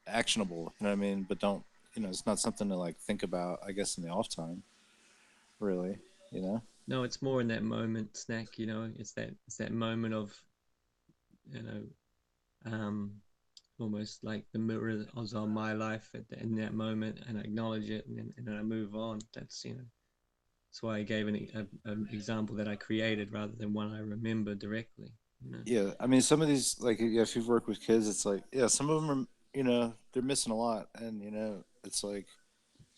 actionable. You know what I mean? But don't, you know, it's not something to like think about. I guess in the off time, really. You know? No, it's more in that moment, snack. It's that moment of, you know, um, almost like the mirror is on my life in that moment, and I acknowledge it, and then I move on. That's why I gave an example that I created rather than one I remember directly. You know. Yeah. I mean, some of these, like, yeah, if you've worked with kids, it's like, yeah, some of them are, you know, they're missing a lot, and you know, it's like,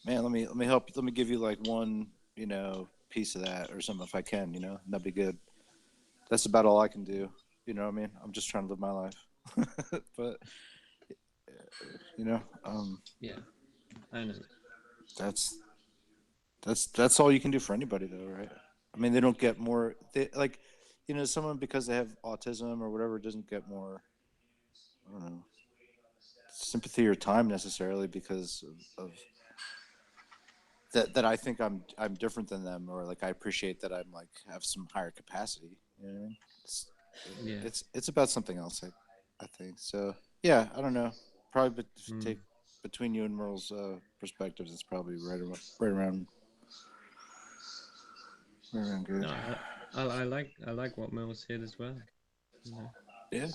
man, let me help, let me give you like one, you know, piece of that or something if I can, you know, and that'd be good. That's about all I can do. You know what I mean? I'm just trying to live my life, but you know, Yeah, I know. that's that's all you can do for anybody though, right? I mean, they don't get more. They like, you know, someone because they have autism or whatever doesn't get more. I don't know sympathy or time necessarily because of that. That I think I'm different than them, or like I appreciate that I'm like have some higher capacity. You know what I mean? It's Yeah. it's about something else. I think so. Yeah, I don't know. Probably, but if you Mm. take between you and Merle's perspectives, it's probably right around good. No, I like what Mel said as well. You know. Yeah.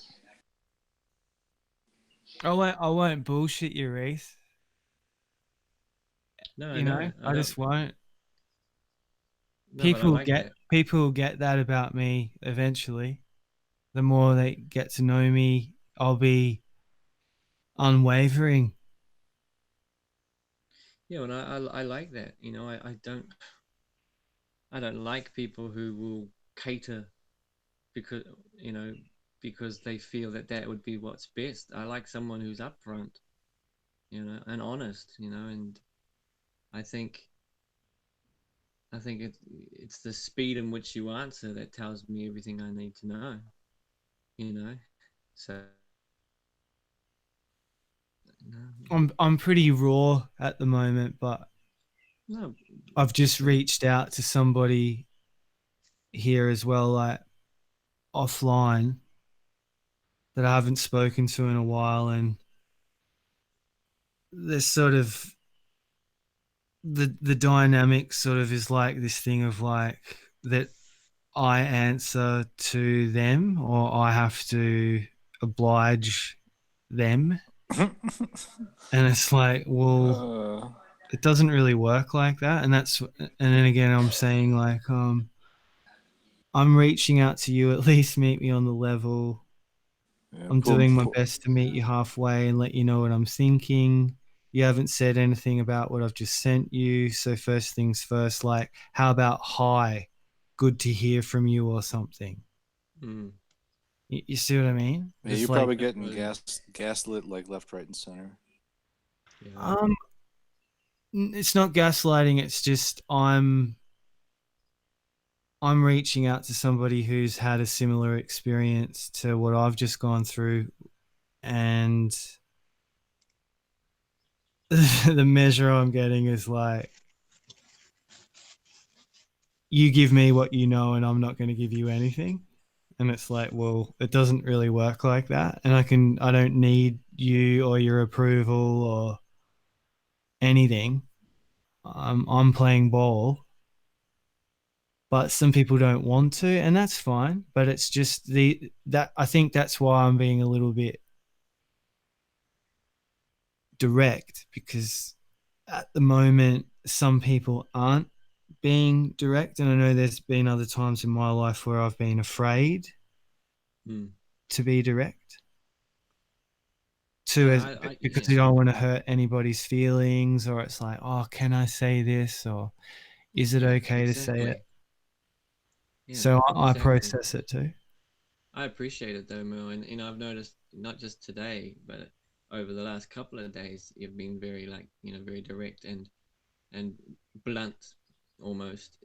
I won't bullshit you, Reese. No, I You know, know. I I don't. just won't. No, but I People like get that. people get that about me eventually. The more they get to know me, I'll be unwavering. Yeah, and I like that. I don't like people who will cater because you know because they feel that would be what's best. I like someone who's upfront, and honest, and I think it's the speed in which you answer that tells me everything I need to know. You know, so no, I'm pretty raw at the moment, but no, I've just listen, reached out to somebody here as well, like offline, that I haven't spoken to in a while, and there's sort of the dynamic sort of is like this thing of like that I answer to them or I have to oblige them. And it's like, well, uh, it doesn't really work like that. And then again, I'm saying like, I'm reaching out to you, at least meet me on the level. yeah, I'm doing my best to meet you halfway and let you know what I'm thinking. You haven't said anything about what I've just sent you. So, first things first, like, how about hi? Good to hear from you or something. mm, You see what I mean? yeah, you're There's like, probably getting absolutely, gaslit like left, right, and center. yeah, um, it's not gaslighting. It's just I'm reaching out to somebody who's had a similar experience to what I've just gone through, and the measure I'm getting is like, you give me what you know and I'm not going to give you anything. And it's like, well, it doesn't really work like that. And I don't need you or your approval or anything. I'm playing ball, but some people don't want to, and that's fine. But it's just that I think that's why I'm being a little bit direct, because at the moment, some people aren't being direct. And I know there's been other times in my life where I've been afraid mm, to be direct to yeah, as because yeah, you don't want to hurt anybody's feelings, or it's like, oh, can I say this, or is it yeah, okay to say it? exactly, yeah, So I exactly. process it too. I appreciate it though, Mo, and I've noticed not just today, but over the last couple of days, you've been very like very direct and blunt almost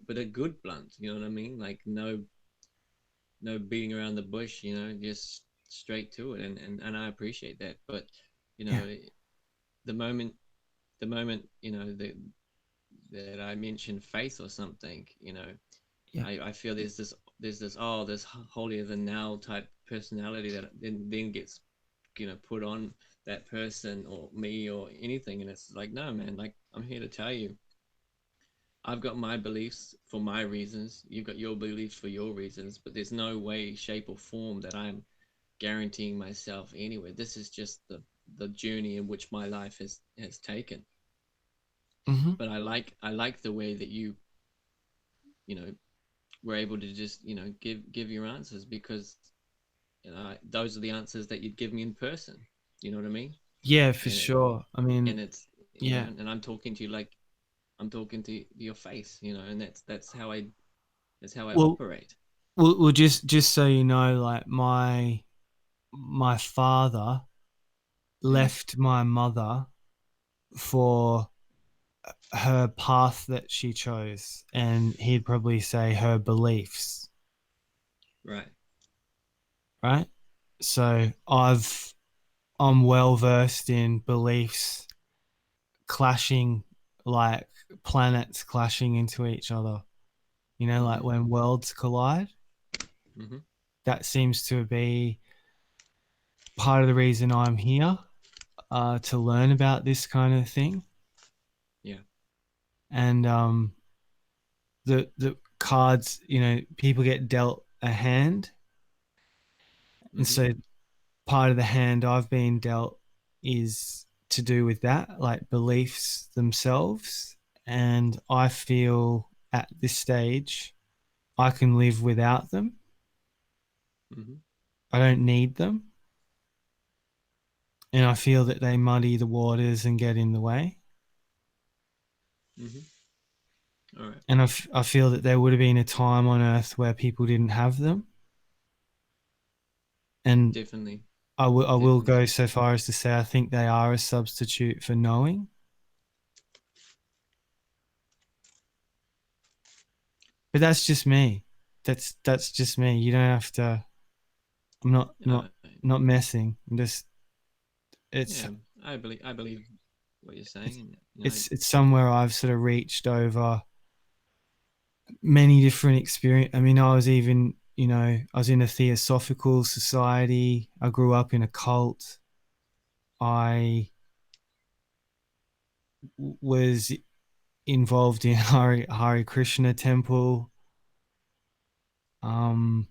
but a good blunt, you know what I mean? Like no beating around the bush, just straight to it, and I appreciate that. But you Yeah, know, the moment that I mentioned faith or something, yeah, I feel there's this holier than now type personality that then gets put on that person or me or anything, and it's like, no man, like I'm here to tell you, I've got my beliefs for my reasons, you've got your beliefs for your reasons, but there's no way, shape, or form that I'm guaranteeing myself anywhere. This is just the journey in which my life has taken. hmm, But I like the way that you know were able to just give your answers, because those are the answers that you'd give me in person. You know what I mean? yeah, for And it, sure. I mean, and it's yeah. and I'm talking to you like I'm talking to your face, and that's how I Well, operate. just so you know, like my father Mm, left my mother for her path that she chose, and he'd probably say her beliefs, right. right? So I'm well versed in beliefs clashing, like planets clashing into each other. Like Mm-hmm. when worlds collide. Mm-hmm. That seems to be part of the reason I'm here, to learn about this kind of thing. Yeah. And the cards, people get dealt a hand, and Mm-hmm. so part of the hand I've been dealt is to do with that, like beliefs themselves. And I feel at this stage I can live without them. Mm-hmm. I don't need them. And I feel that they muddy the waters and get in the way. Mm-hmm. All right. And I feel that there would have been a time on earth where people didn't have them. And Definitely. I will Definitely. go so far as to say I think they are a substitute for knowing. But that's just me. That's just me. You don't have to. I'm not Uh, not messing. I'm just. It's yeah, I believe what you're saying, and it's somewhere I've sort of reached over many different experience. I mean, I was even, I was in a theosophical society. I grew up in a cult. I was involved in Hare Krishna temple. Um,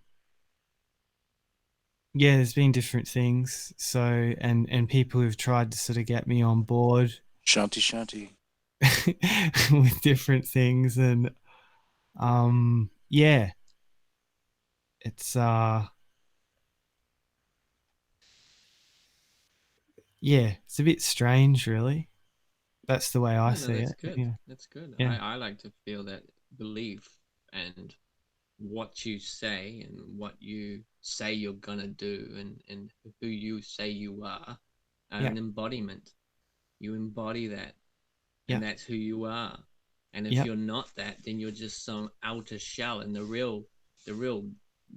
yeah, there's been different things. So, and people who've tried to sort of get me on board Shanti Shanti. with different things, and yeah, it's yeah, it's a bit strange, really. That's the way I yeah, no, see that's it. good. Yeah, That's good. yeah, I like to feel that belief and what you say and what you say you're gonna do and who you say you are yeah, an embodiment. You embody that, yeah, and that's who you are. And if yeah, you're not that, then you're just some outer shell, and the real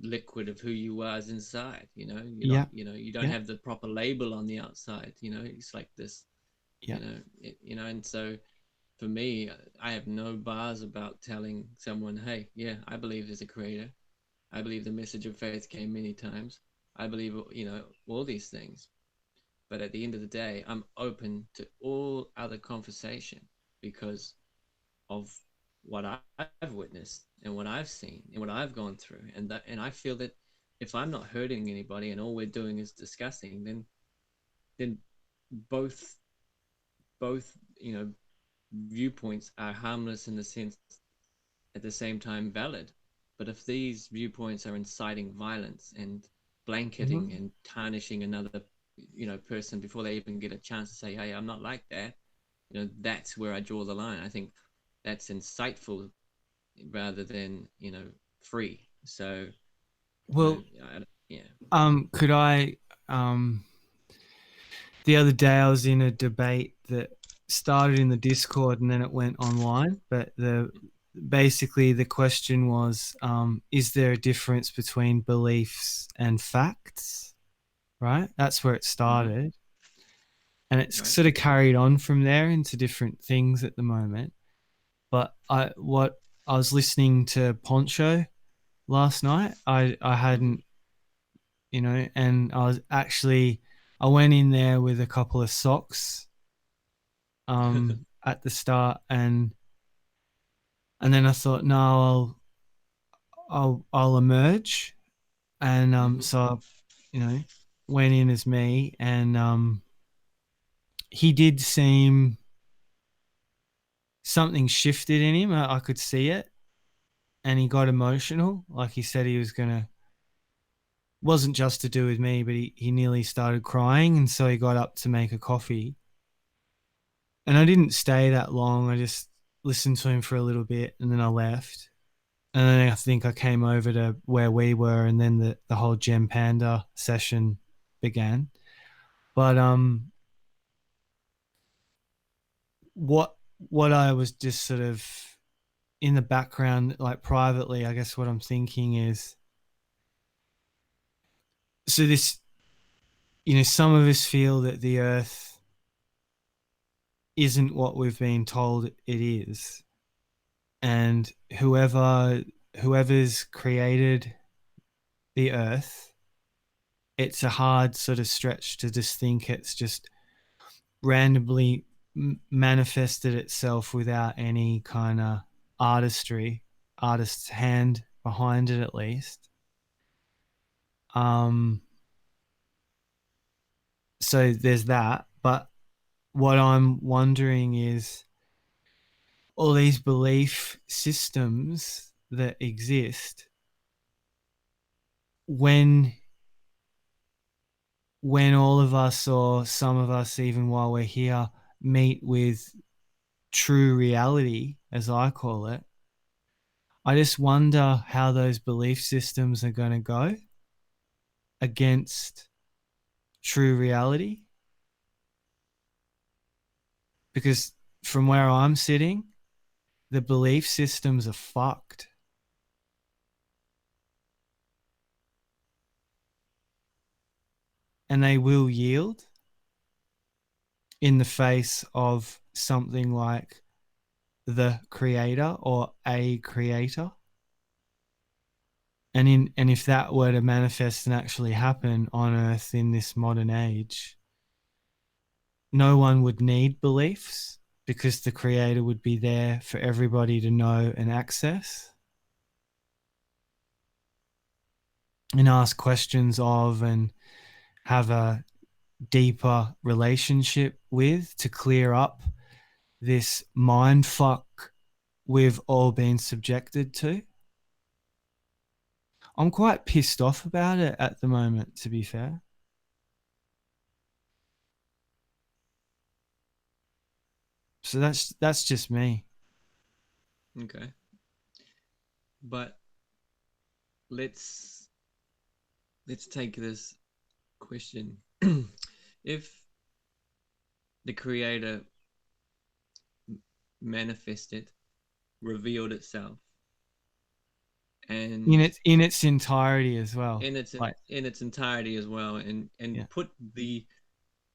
liquid of who you are is inside. yeah, You don't yeah, have the proper label on the outside. It's like this. yeah. And so for me, I have no bars about telling someone, hey, yeah, I believe there's a creator. I believe the message of faith came many times. I believe, all these things. But at the end of the day, I'm open to all other conversation because of what I've witnessed and what I've seen and what I've gone through. And I feel that if I'm not hurting anybody and all we're doing is discussing, then both both viewpoints are harmless in the sense at the same time valid. But if these viewpoints are inciting violence and Mm-hmm. blanketing and tarnishing another person before they even get a chance to say, hey, I'm not like that, that's where I draw the line. I think that's insightful rather than free. So Well, yeah. could I um the other day I was in a debate that started in the Discord and then it went online, but basically the question was, is there a difference between beliefs and facts? Right? That's where it Mm-hmm. started. And it's Right. sort of carried on from there into different things at the moment. But I was listening to Poncho last night. I Mm-hmm. hadn't, and I went in there with a couple of socks at the start, and then I thought, no, I'll emerge, and Mm-hmm. so I, went in as me, and he did seem something shifted in him. I could see it, and he got emotional. Like he said, he was gonna. Wasn't just to do with me, but he nearly started crying, and so he got up to make a coffee. And I didn't stay that long. I just listened to him for a little bit, and then I left. And then I think I came over to where we were, and then the whole Gem Panda session began. But what what I was just sort of in the background, like privately, I guess what I'm thinking is, so this, some of us feel that the Earth isn't what we've been told it is, and whoever's created the Earth, it's a hard sort of stretch to just think it's just randomly manifested itself without any kind of artist's hand behind it, at least. Um, so there's that. But what I'm wondering is all these belief systems that exist, when all of us, or some of us even while we're here, meet with true reality, as I call it, I just wonder how those belief systems are going to go against true reality. Because from where I'm sitting, the belief systems are fucked. and they will yield in the face of something like the creator or a creator. And if that were to manifest and actually happen on Earth in this modern age, no one would need beliefs because the creator would be there for everybody to know and access and ask questions of and have a deeper relationship with, to clear up this mind fuck we've all been subjected to. I'm quite pissed off about it at the moment, to be fair. So that's just me. Okay. But let's take this question. If the creator manifested, revealed itself, and In its entirety as well. in its entirety as well, and Yeah. put the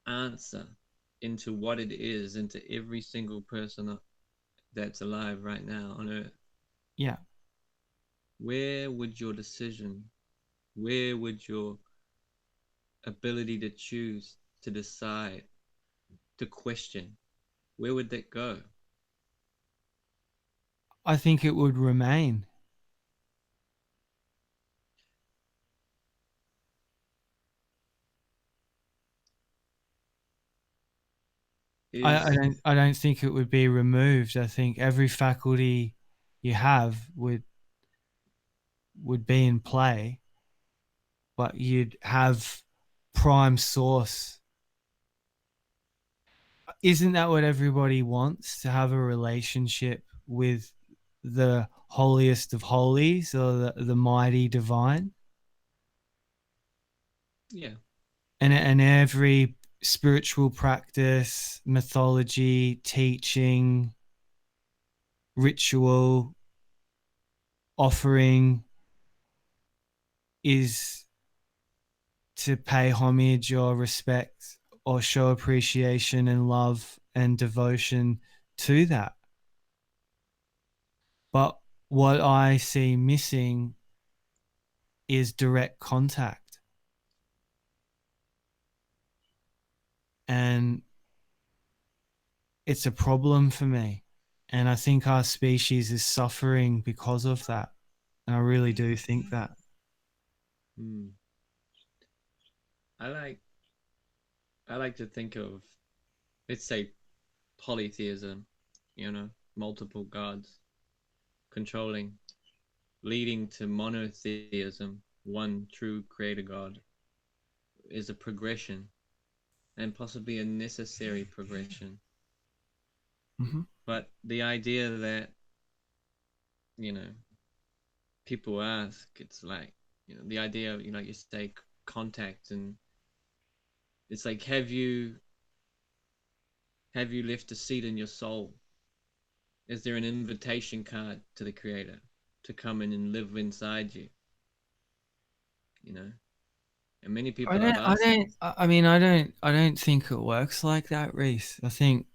answer into what it is into every single person that's alive right now on Earth. Yeah. Where would your decision, where would your ability to choose, to decide, to question, where would that go? I think it would remain. I don't think it would be removed. I think every faculty you have would be in play, but you'd have prime source. Isn't that what everybody wants? To have a relationship with the holiest of holies or the mighty divine? Yeah. And every spiritual practice, mythology, teaching, ritual, offering is to pay homage or respect or show appreciation and love and devotion to that. But what I see missing is direct contact. And it's a problem for me. And I think our species is suffering because of that. And I really do think that. Hmm. I like to think of, let's say, polytheism, multiple gods controlling, leading to monotheism, one true creator god, is a progression, and possibly a necessary progression. Mm-hmm. But the idea that, you know, people ask, it's like, the idea of, like you say, contact, and it's like, have you left a seat in your soul? Is there an invitation card to the creator to come in and live inside you? And many people have asked this. I don't think it works like that, Reese. I think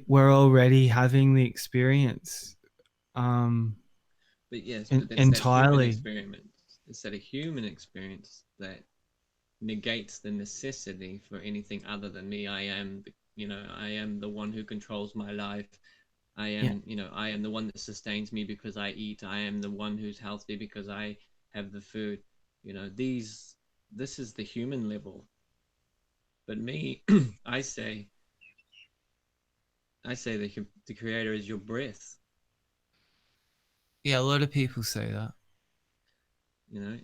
we're already having the experience. But yes, but that's that human Entirely. experience. It's that a human experience that negates the necessity for anything other than me. I am the one who controls my life. I am, I am the one that sustains me because I eat. I am the one who's healthy because I have the food. This is the human level. But me, I say the creator is your breath. Yeah, a lot of people say that.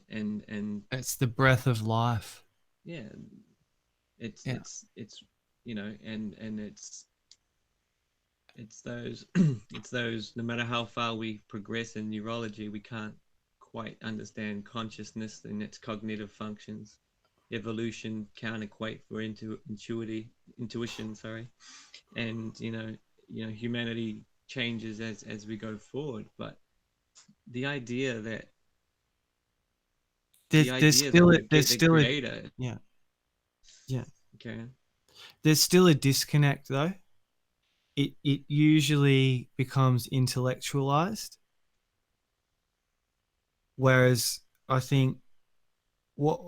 And it's the breath of life. Yeah, it's and it's those it's those, no matter how far we progress in neurology, we can't quite understand consciousness and its cognitive functions. Evolution can't equate for intuition, sorry. And humanity changes as we go forward, but the idea that there's still the creator, yeah, Yeah. Okay. There's still a disconnect though. It usually becomes intellectualized, whereas I think what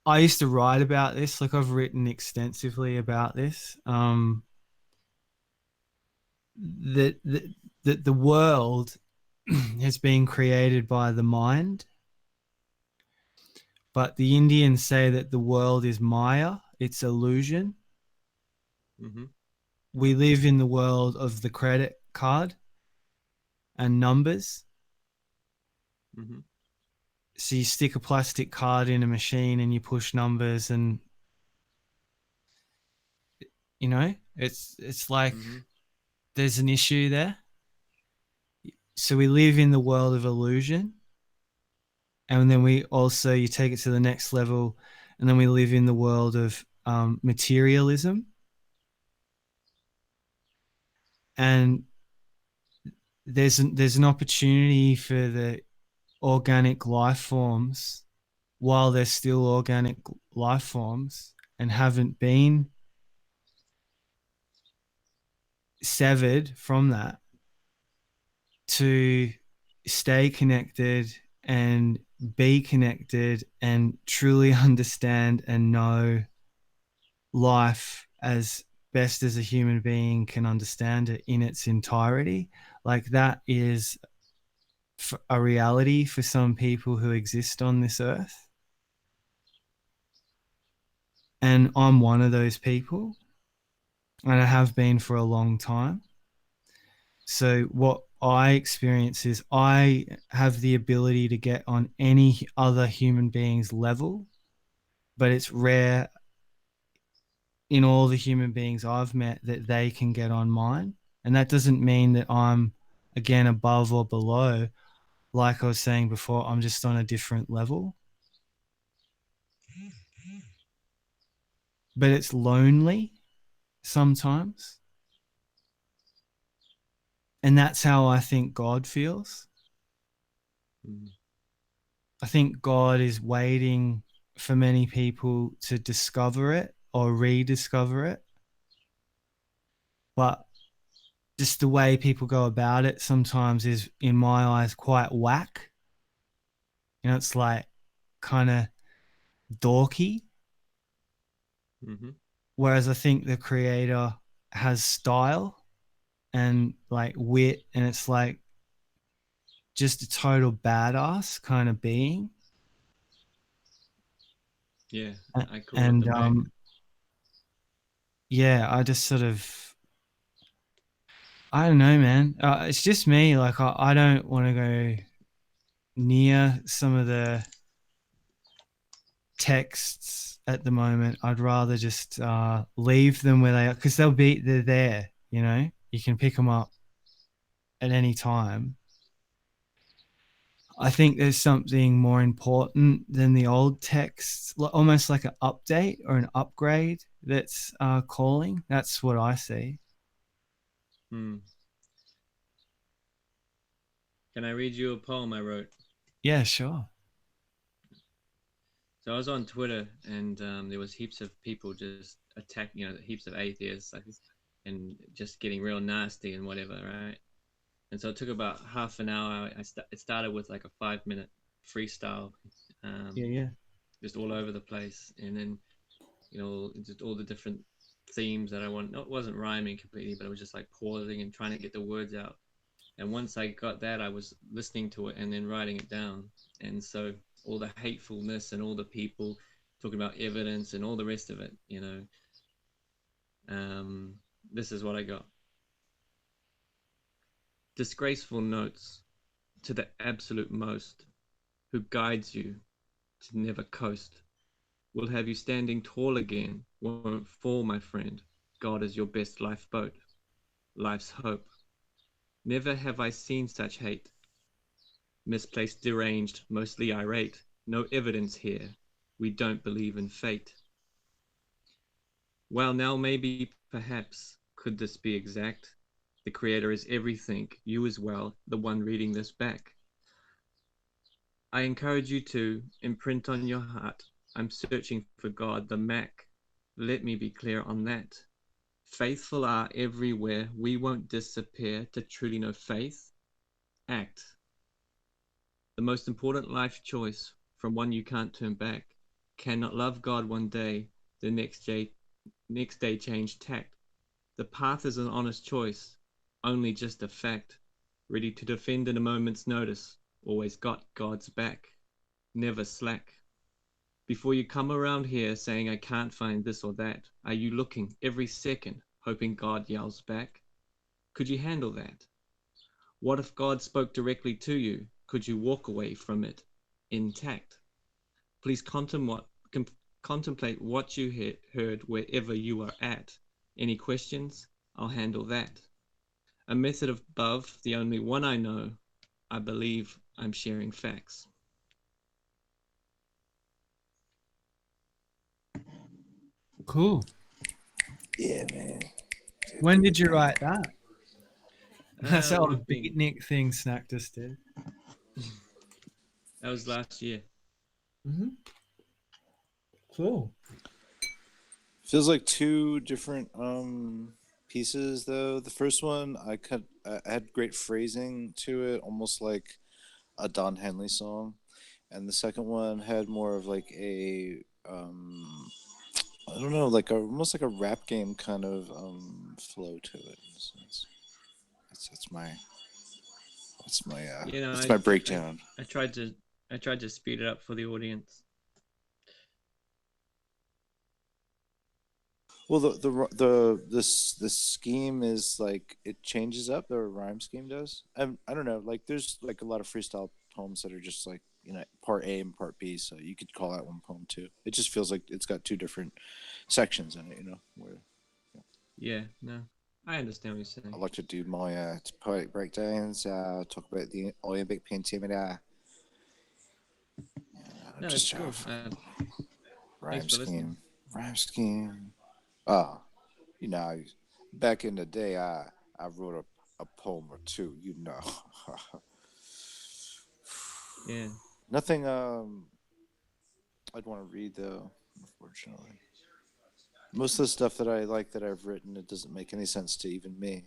I used to write about this, like I've written extensively about this, that the world has been created by the mind, but the Indians say that the world is Maya, it's illusion. Mm-hmm. We live in the world of the credit card and numbers. Mm-hmm. So you stick a plastic card in a machine and you push numbers, and it's like Mm-hmm. there's an issue there. So we live in the world of illusion, and then we also, you take it to the next level, and then we live in the world of materialism. And there's an opportunity for the organic life forms, while they're still organic life forms and haven't been severed from that, to stay connected and be connected and truly understand and know life as best as a human being can understand it in its entirety. Like that is a reality for some people who exist on this earth. And I'm one of those people, and I have been for a long time. So what I experience is I have the ability to get on any other human being's level, but it's rare in all the human beings I've met that they can get on mine. And that doesn't mean that I'm, again, above or below. Like I was saying before, I'm just on a different level. But it's lonely sometimes. And that's how I think God feels. Mm-hmm. I think God is waiting for many people to discover it or rediscover it. But just the way people go about it sometimes is, in my eyes, quite whack. It's like kind of dorky. Mm-hmm. Whereas I think the creator has style and like wit, and it's like just a total badass kind of being. Yeah, I call it And the Mac. yeah, I just sort of, I don't know, man. It's just me. Like I don't want to go near some of the texts at the moment. I'd rather just leave them where they are, because they're there. You can pick them up at any time. I think there's something more important than the old texts, almost like an update or an upgrade that's calling. That's what I see. Hmm. Can I read you a poem I wrote? Yeah, sure. So I was on Twitter, and there was heaps of people just attacking, heaps of atheists, like, and just getting real nasty and whatever, right? And so it took about half an hour. It started with like a 5 minute freestyle, Yeah, yeah. just all over the place, and then just all the different themes that I want. No, it wasn't rhyming completely, but it was just like pausing and trying to get the words out. And once I got that, I was listening to it and then writing it down. And so all the hatefulness and all the people talking about evidence and all the rest of it, this is what I got. Disgraceful notes to the absolute most, who guides you to never coast, will have you standing tall again, won't fall, my friend. God is your best lifeboat, life's hope. Never have I seen such hate. Misplaced, deranged, mostly irate. No evidence here. We don't believe in fate. Well, now maybe, perhaps, could this be exact? The Creator is everything, you as well, the one reading this back. I encourage you to imprint on your heart I'm searching for God, the Mac. Let me be clear on that. Faithful are everywhere. We won't disappear to truly know faith. Act. The most important life choice, from one you can't turn back. Cannot love God one day, the next day change tact. The path is an honest choice, only just a fact. Ready to defend in a moment's notice, always got God's back. Never slack. Before you come around here saying I can't find this or that, are you looking every second, hoping God yells back? Could you handle that? What if God spoke directly to you? Could you walk away from it intact? Please contemplate what you heard wherever you are at. Any questions? I'll handle that. A method above, the only one I know. I believe I'm sharing facts. Cool. Yeah, man. When did you write that? That's Would our have been, beatnik thing Snack just did. that was last year. Mm-hmm. Cool. Feels like two different pieces though. The first one I had great phrasing to it, almost like a Don Henley song, and the second one had more of like a I don't know, like almost like a rap game kind of flow to it. So that's my You know, that's my breakdown. I tried to speed it up for the audience. Well, the scheme is like it changes up. The rhyme scheme does. I don't know. Like there's like a lot of freestyle poems that are just like part A and part B. So you could call that one poem too. It just feels like it's got two different sections in it. Where Yeah, no, I understand what you're saying. I like to do my poetic breakdowns. Talk about the Olympic pentameter. No, it's Just cool. have Thanks rhyme for listening. scheme. Rhyme scheme. Ah, you know, back in the day, I wrote a poem or two. Yeah. Nothing. I'd want to read though. Unfortunately, most of the stuff that I like that I've written, it doesn't make any sense to even me.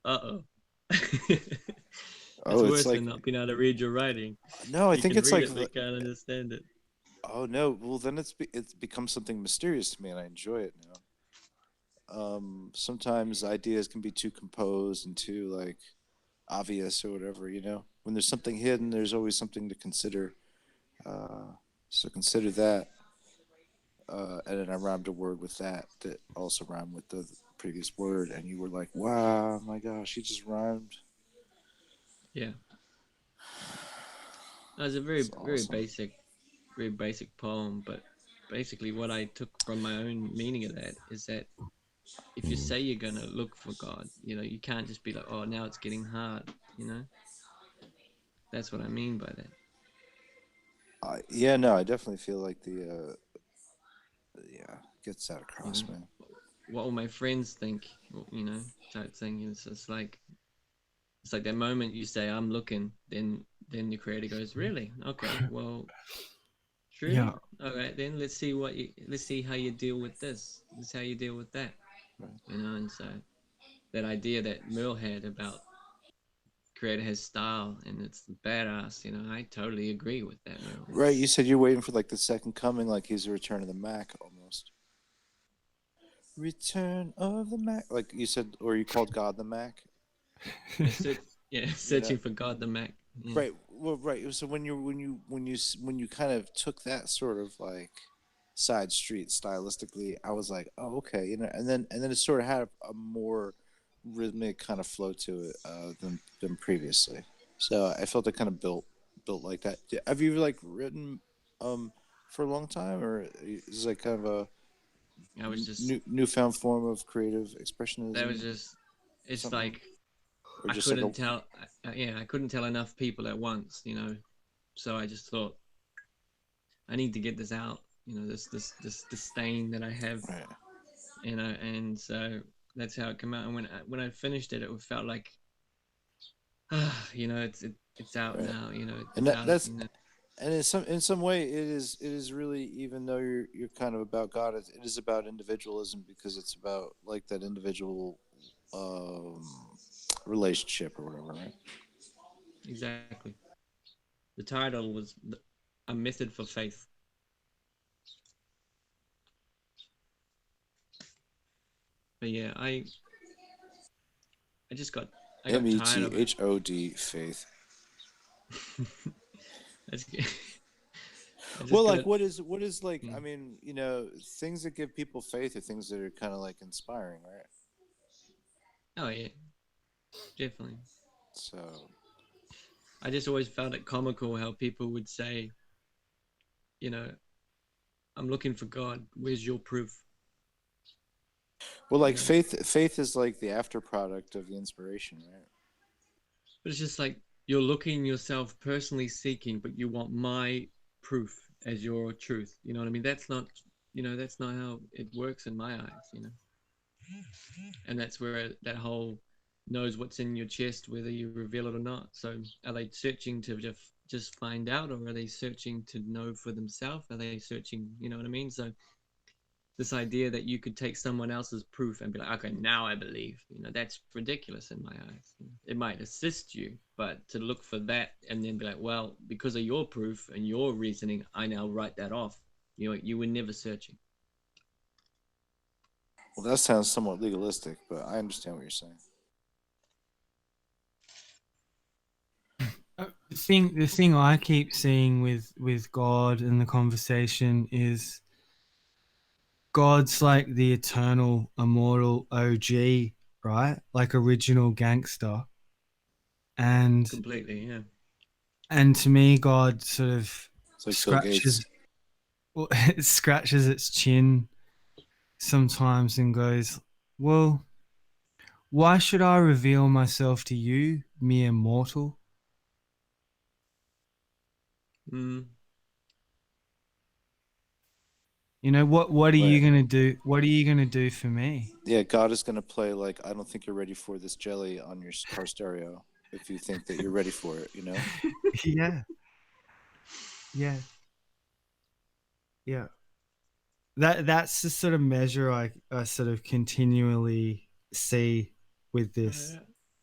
Uh-oh. It's Oh, it's worse like than not being able to read your writing. no. I You think can it's read like it, but can't understand it. oh no. Well, then it's become something mysterious to me, and I enjoy it now. Sometimes ideas can be too composed and too like obvious or whatever. When there's something hidden, there's always something to consider. So consider that. And then I rhymed a word with that also rhymed with the previous word, and you were like, "Wow, my gosh, he just rhymed." Yeah. It's a It's very awesome. basic poem, but basically what I took from my own meaning of that is that if you say you're gonna look for God, you can't just be like, oh, now it's getting hard. That's what I mean by that. Yeah, no, I definitely feel like yeah, gets that You across, know, man. what will my friends think? Type thing. It's like that moment you say I'm looking, then the creator goes, really? Okay, well, Yeah. truly? All right, then let's see how you deal with this. Let's see how you deal with that. And so that idea that Merle had about creator has style and it's badass, I totally agree with that, Merle. Right, you said you're waiting for like the second coming, like he's a return of the Mac almost. Return of the Mac, like you said, or you called God the Mac. Yeah, yeah, You know, searching for God the Mac. Yeah. right. Well, right. So when you kind of took that sort of like side street stylistically, I was like, oh, okay, and then it sort of had a more rhythmic kind of flow to it than previously. So I felt it kind of built like that. Have you like written for a long time, or is it like kind of a I was just newfound form of creative that was expressionism, just it's something, like or I just like a couldn't tell yeah, I couldn't tell enough people at once. So I just thought I need to get this out, this disdain that I have, right. and so that's how it came out. And when I finished it, it felt like You know, it's out Right. now. You know, And it's out. that's You know, and in some way it is really, even though you're kind of about God, it is about individualism, because it's about like that individual um, relationship or whatever, right? exactly. The title was a method for faith. But yeah, I just got I got tired of it. METHOD faith. I just, I Well, just like got. what is like, I Mm. mean, you know, things that give people faith are things that are kind of like inspiring, right? Oh yeah, definitely. So, I just always found it comical how people would say, you know, I'm looking for God. Where's your proof? well, You like know, faith is like the after product of the inspiration, right? but it's just like you're looking yourself personally seeking, but you want my proof as your truth. You know what I mean? That's not, that's not how it works in my eyes. And that's where that whole knows what's in your chest, whether you reveal it or not. So, are they searching to just find out, or are they searching to know for themselves? Are they searching? You know what I mean? So, this idea that you could take someone else's proof and be like, okay, now I believe, that's ridiculous in my eyes. It might assist you, but to look for that and then be like, well, because of your proof and your reasoning, I now write that off. You were never searching. Well, that sounds somewhat legalistic, but I understand what you're saying. The thing I keep seeing with God and the conversation is God's like the eternal, immortal OG, right? Like original gangster. And Completely, yeah. and to me, God sort of It's like Bill scratches Gates. it scratches its chin sometimes and goes, "Well, why should I reveal myself to you, mere mortal? Mm. You know what are you Right. gonna do? What are you gonna do for me?" Yeah, God is going to play like, I don't think you're ready for this jelly on your car stereo if you think that you're ready for it, you know? Yeah, yeah, yeah. That's the sort of measure I sort of continually see with this.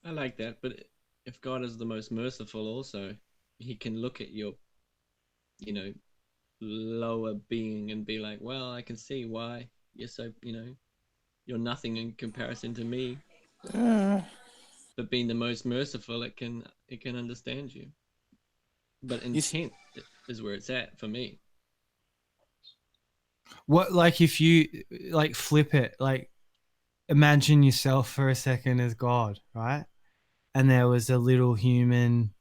I like that, but if God is the most merciful, also, He can look at your, you know, lower being and be like, well, I can see why you're so, you're nothing in comparison to me. Uh, But being the most merciful, it can understand you. But you th- intent is where it's at for me. What, like, if you like flip it, like imagine yourself for a second as God, right? And there was a little human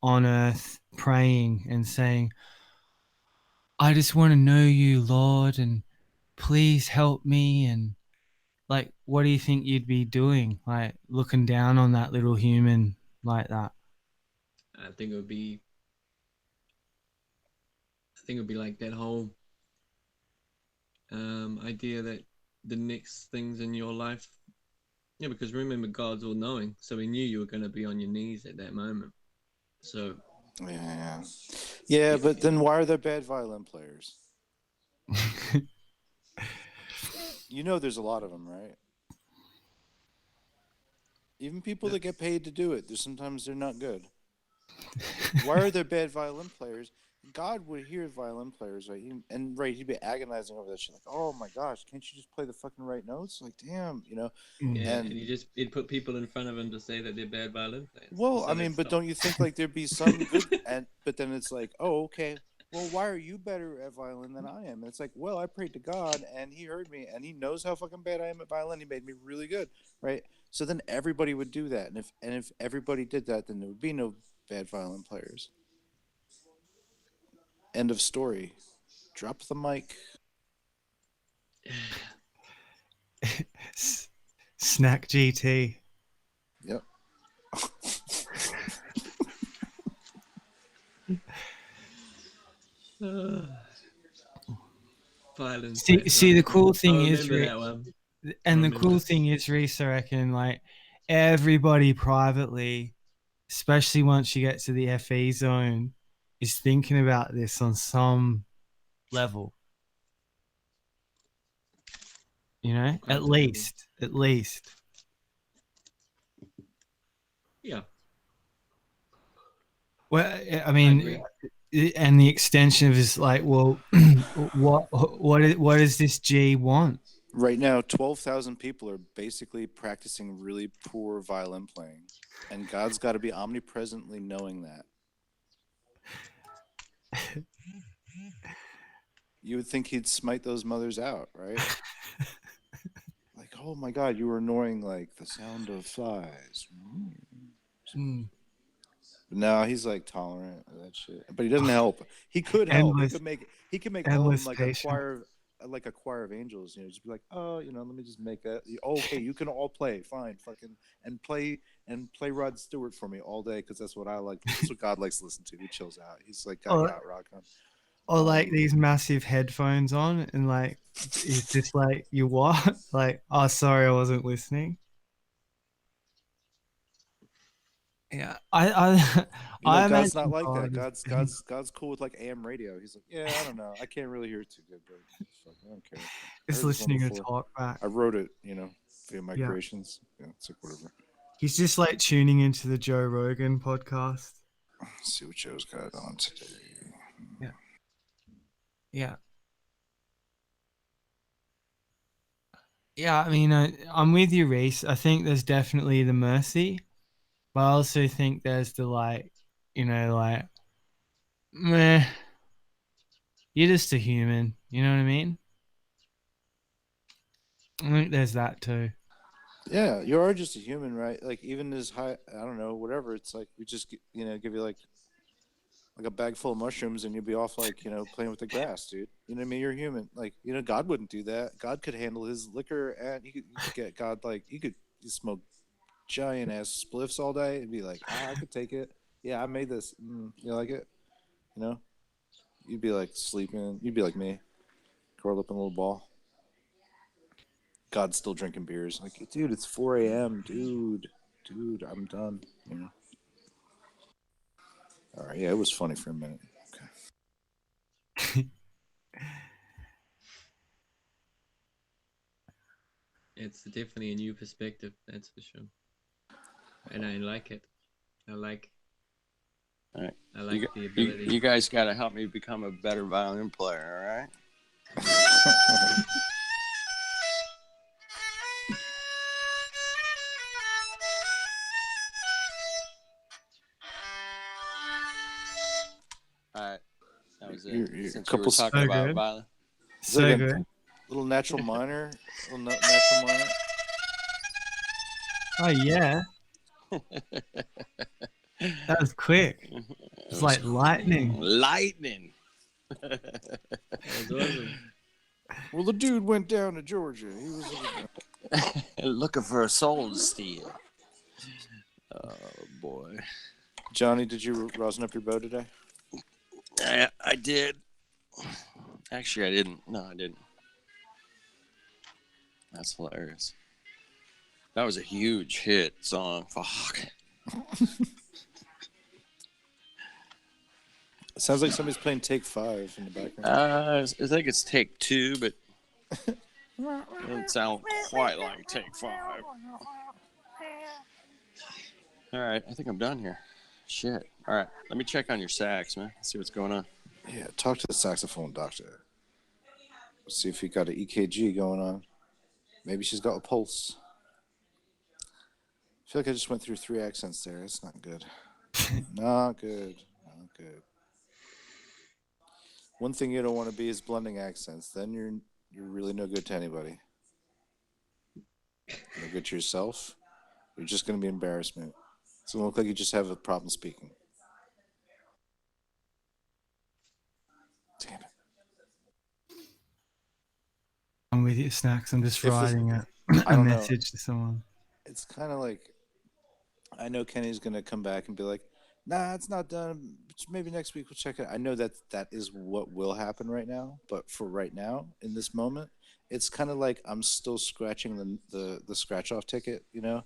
on earth praying and saying, "I just want to know you, Lord, and please help me." And like, what do you think you'd be doing? Like looking down on that little human like that? I think it would be, I think it would be like that whole idea that the next things in your life, yeah, because remember, God's all knowing, so He knew you were going to be on your knees at that moment. So, yeah. Yeah, but then why are there bad violin players? You know there's a lot of them, right? Even people that get paid to do it, there's sometimes they're not good. Why are there bad violin players? God would hear violin players, right? And right, he'd be agonizing over that shit, like, "Oh my gosh, can't you just play the fucking right notes?" Like, damn, you know. yeah, and And he'd put people in front of him to say that they're bad violin players, well, so I they'd mean, but stop. don't you think like there'd be some good? And but then it's like, oh, okay. Well, why are you better at violin than I am? And it's like, well, I prayed to God, and He heard me, and He knows how fucking bad I am at violin. He made me really good, right? So then everybody would do that, and if everybody did that, then there would be no bad violin players. End of story. Drop the mic. Snack GT. Yep. Violin See, plays. see, the cool I thing is, remember that one. I and the remember cool that. thing is, Reese, I reckon, like everybody privately especially once you get to the FE zone, is thinking about this on some level. You know, Okay, at least. Yeah, Well, I I mean, agree. and the extension of is like, well, what does this G want? Right now, 12,000 people are basically practicing really poor violin playing, and God's got to be omnipresently knowing that. You would think he'd smite those mothers out, right? Like, oh my God, you were annoying like the sound of flies. Mm. No, he's like tolerant of that shit, but he doesn't help. He could help. He Endless, could make. He could make all of them endless patient. like a choir of angels. You know, just be like, oh, you know, let me just make that. Okay, you can all play, fine, fucking, and play Rod Stewart for me all day because that's what I like. That's what God likes to listen to. He chills out. He's like got Or, yacht rock on. or like these massive headphones on, and like, it's just like, you what? Like, oh, sorry, I wasn't listening. Yeah, You know, I God's not imagine like that. God God's cool with like AM radio. He's like, yeah, I don't know, I can't really hear it too good, but fuck, I don't care. I is heard this one listening to before. talk back. I wrote it, you know, via Yeah, migrations. Yeah, it's like whatever. he's just like tuning into the Joe Rogan podcast. Let's see what Joe's got on today. Yeah, yeah, yeah. I mean, I'm with you, Reese. I think there's definitely the mercy, but I also think there's the like, like, meh, you're just a human. You know what I mean? I think there's that too. Yeah, you are just a human, right? Like even as high, I don't know, whatever. It's like we just you know give you like a bag full of mushrooms and you'd be off like you know playing with the grass, dude. You know what I mean? You're human. Like you know, God wouldn't do that. God could handle his liquor, and you could get God like you could smoke giant ass spliffs all day and be like, I could take it. Yeah, I made this. You like it? You know? You'd be like sleeping. You'd be like me, curled up in a little ball. God's still drinking beers. Like, dude, it's 4 a.m. Dude, I'm done. You know? All right, yeah, it was funny for a minute. Okay. It's definitely a new perspective, that's for sure. And I like it. I like. All right. I like the ability. You guys got to help me become a better violin player, all right? All right. That was it. You're Since a we were couple talking So about good. violin. Is that So like good. a little natural minor? Natural minor? Oh yeah, that was quick. It's like lightning. Lightning. That was awesome. Well, the dude went down to Georgia. He was Looking for a soul to steal. Oh, boy. Johnny, did you rosin up your bow today? I did. Actually, I didn't. No, I didn't. That's hilarious. That was a huge hit song. Fuck. It sounds like somebody's playing Take 5 in the background. I think it's take 2, but it doesn't sound quite like take 5. All right, I think I'm done here. Shit. All right, let me check on your sax, man. See what's going on. Yeah, talk to the saxophone doctor. See if he got an EKG going on. Maybe she's got a pulse. I feel like I just went through 3 accents there. That's not good. Not good. Not good. One thing you don't want to be is blending accents. Then you're really no good to anybody. No good to yourself. You're just going to be embarrassment. It's going to look like you just have a problem speaking. Damn it. I'm with you, Snacks. I'm just If this- writing I a don't know. message to someone. It's kind of like I know Kenny's going to come back and be like, nah, it's not done. Maybe next week we'll check it. I know that is what will happen right now. But for right now, in this moment, it's kind of like I'm still scratching the scratch off ticket, you know?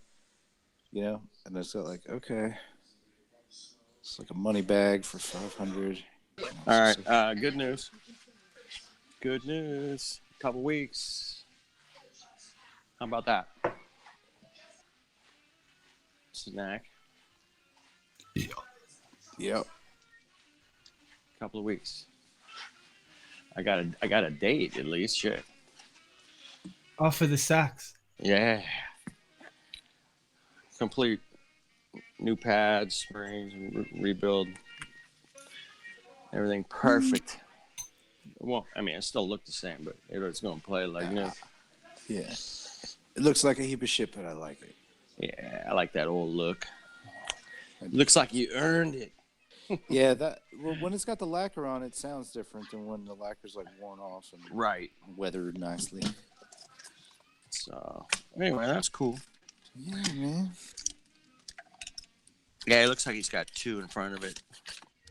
And it's like, okay, It's like a money bag for 500. All right. Good news. Good news. Couple weeks. How about that? Snack. Yep. Couple of weeks. I got a date at least. Shit. Oh, for the sax. Yeah. Complete new pads, springs, rebuild. Everything perfect. Well, I mean, it still looked the same, but it's going to play like new. Yeah. It looks like a heap of shit, but I like it. Yeah, I like that old look. Looks like you earned it. Yeah, when it's got the lacquer on, it sounds different than when the lacquer's like worn off and Right. weathered nicely. So anyway, that's cool. Yeah, man. Yeah, it looks like he's got 2 in front of it.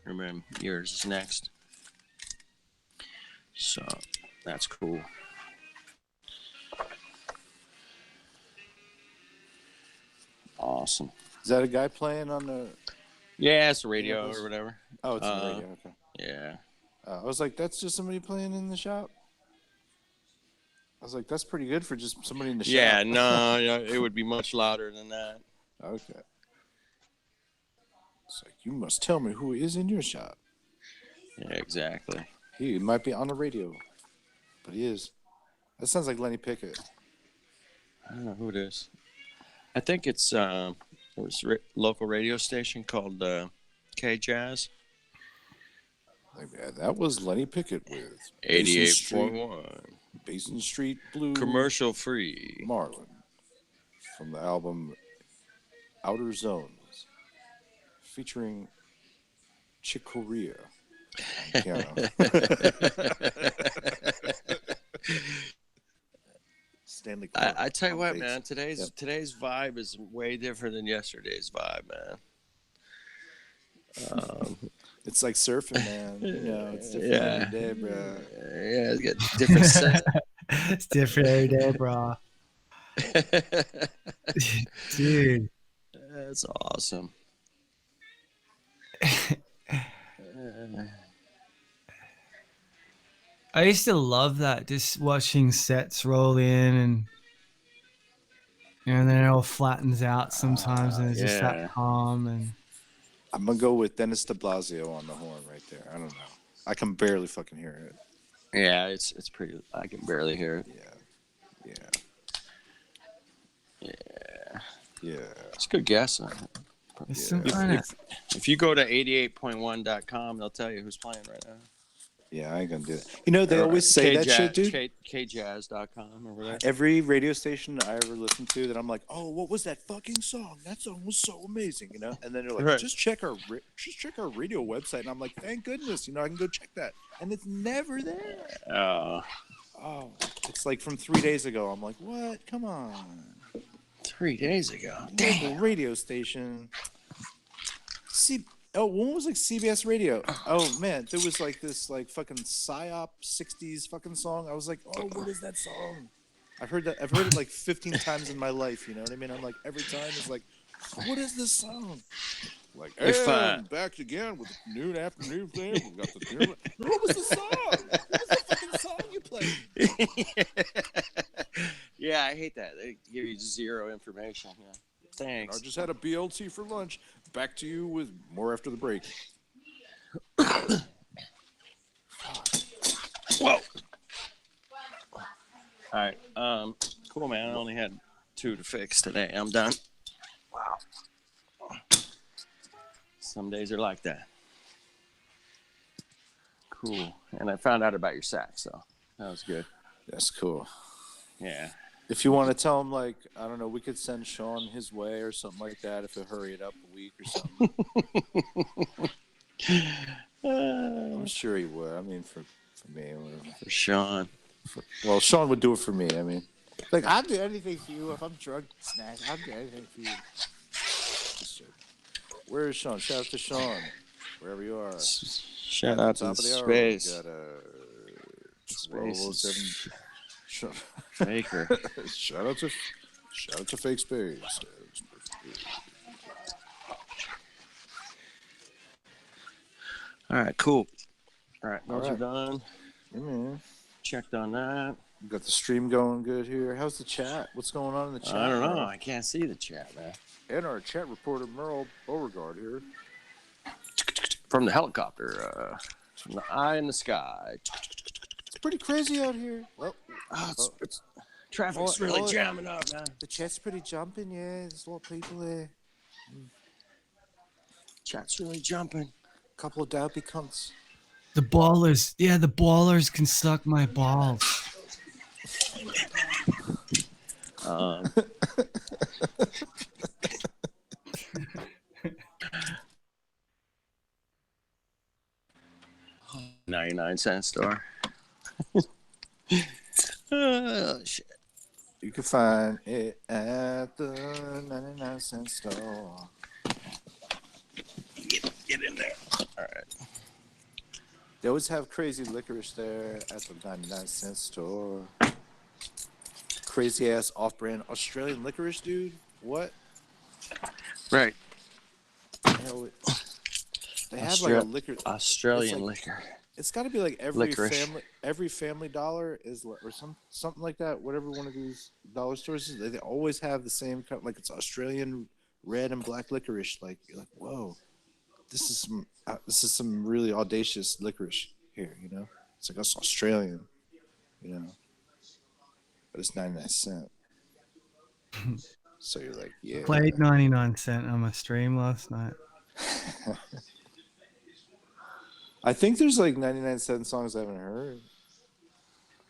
Remember, yours is next. So that's cool. Awesome. Is that a guy playing on the? Yeah, it's a radio or whatever. Oh, it's on the radio. Okay. Yeah. I was like, that's just somebody playing in the shop. I was like, that's pretty good for just somebody in the shop. Yeah, no, it would be much louder than that. Okay. It's like, you must tell me who is in your shop. Yeah, exactly. He might be on the radio, but he is. That sounds like Lenny Pickett. I don't know who it is. I think it's a local radio station called K Jazz. Like, yeah, that was Lenny Pickett with 88.1. Basin Street Blues. Commercial free. Marlin. From the album Outer Zones. Featuring Chick Corea. Piano. Stanley Clark. I tell you what, bass. man. Today's vibe is way different than yesterday's vibe, man. It's like surfing, man. You know, it's different every day, bro. Yeah, it's got different set. It's different every day, bro. Dude. That's awesome. I used to love that, just watching sets roll in and then it all flattens out sometimes and it's just that calm. And I'm going to go with Dennis de Blasio on the horn right there. I don't know. I can barely fucking hear it. Yeah, it's pretty. I can barely hear it. Yeah. It's a good guess. it's some kind of, If you go to 88.1.com, they'll tell you who's playing right now. Yeah, I ain't gonna do that. You know, they always say that shit, dude. KJazz.com or whatever. Every radio station I ever listen to that I'm like, oh, what was that fucking song? That song was so amazing, you know? And then they're like, Right. just check our radio website. And I'm like, thank goodness, you know, I can go check that. And it's never there. Oh, it's like from 3 days ago. I'm like, what? Come on. 3 days ago. Local radio station. When was like CBS Radio? Oh man, there was like this like fucking psyop 60s fucking song. I was like, oh, what is that song? I've heard it like 15 times in my life. You know what I mean? I'm like every time it's like, what is this song? Like, hey, back again with the noon afternoon thing. We got the noon. What was the song? What was the fucking song you played? Yeah, I hate that. They give you zero information. Yeah. Thanks. I just had a BLT for lunch. Back to you with more after the break. Whoa. All right. Cool, man. I only had 2 to fix today. I'm done. Wow. Some days are like that. Cool. And I found out about your sax, so that was good. That's cool. Yeah. If you want to tell him, like, I don't know, we could send Sean his way or something like that if he'll hurry it up a week or something. I'm sure he would. I mean, for me. For Sean. Well, Sean would do it for me. I mean, like, I'll do anything for you if I'm drunk, snack. I'll do anything for you. Just joking. Where is Sean? Shout out to Sean, wherever you are. Shout out to Space. We got 1207. Faker. Shout out to Fake Space. All right, cool. All right, those All are right. done. Yeah, man. Checked on that. Got the stream going good here. How's the chat? What's going on in the chat? I don't know. Merle? I can't see the chat, man. And our chat reporter, Merle Beauregard here. From the helicopter, from the eye in the sky. It's pretty crazy out here. Well, Traffic's really jamming up, man. the chat's pretty jumping, yeah. There's a lot of people there. Chat's really jumping. Couple of dopey cunts. The ballers. Yeah, the ballers can suck my balls. 99-cent store. Oh, shit. You can find it at the 99-cent store. Get in there. All right. They always have crazy licorice there at the 99-cent store. Crazy ass off-brand Australian licorice, dude. What? Right. Hell, they have like a liquor. Australian like- liquor. It's got to be like Licorice. every Family Dollar is or something like that. Whatever one of these dollar stores is, they always have the same kind. Like it's Australian red and black licorice. Like you're like, whoa, this is some really audacious licorice here. You know, it's like us Australian. You know, but it's 99 cents. So you're like, yeah. Played 99-cent on my stream last night. I think there's like 99-cent songs I haven't heard.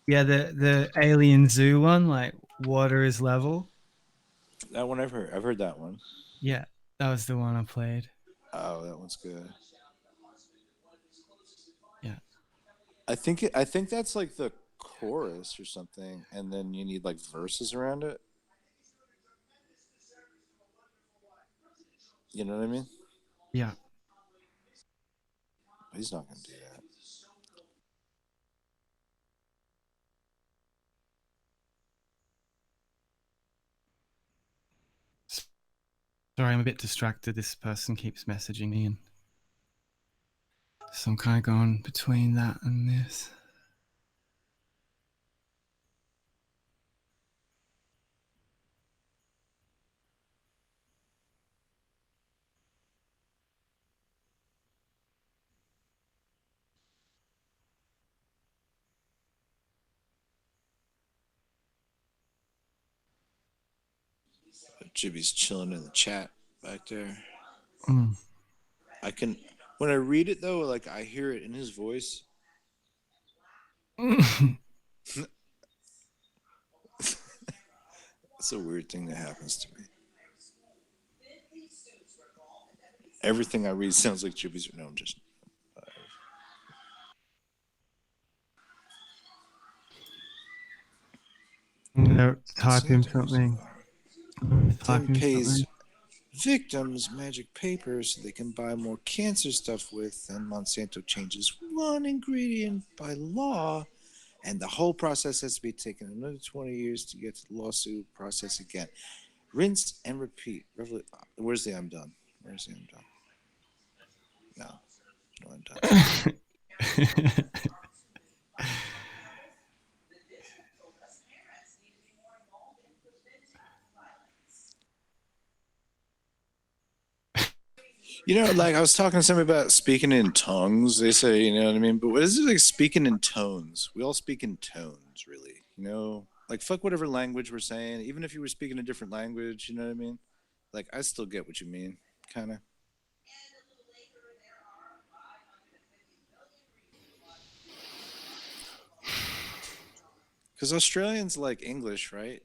Yeah, the Alien Zoo one, like water is level. That one I've heard. I've heard that one. Yeah, that was the one I played. Oh, that one's good. Yeah. I think that's like the chorus or something, and then you need like verses around it. You know what I mean? Yeah. He's not gonna do that. Sorry, I'm a bit distracted. This person keeps messaging me, and so I'm kind of going between that and this. Jibby's chilling in the chat back there. Mm. I can, when I read it though, like I hear it in his voice. It's a weird thing that happens to me. Everything I read sounds like Jibby's. No, I'm just. Type him something. Type him Pays something. victims magic paper so they can buy more cancer stuff with, and Monsanto changes one ingredient by law, and the whole process has to be taken another 20 years to get to the lawsuit process again. Rinse and repeat. Where's the I'm done? Where's the I'm done? No, I'm done. You know, like I was talking to somebody about speaking in tongues. They say, you know what I mean? But what is it like speaking in tones? We all speak in tones, really. You know, like fuck whatever language we're saying. Even if you were speaking a different language, you know what I mean? Like I still get what you mean, kind of. Because Australians like English, right?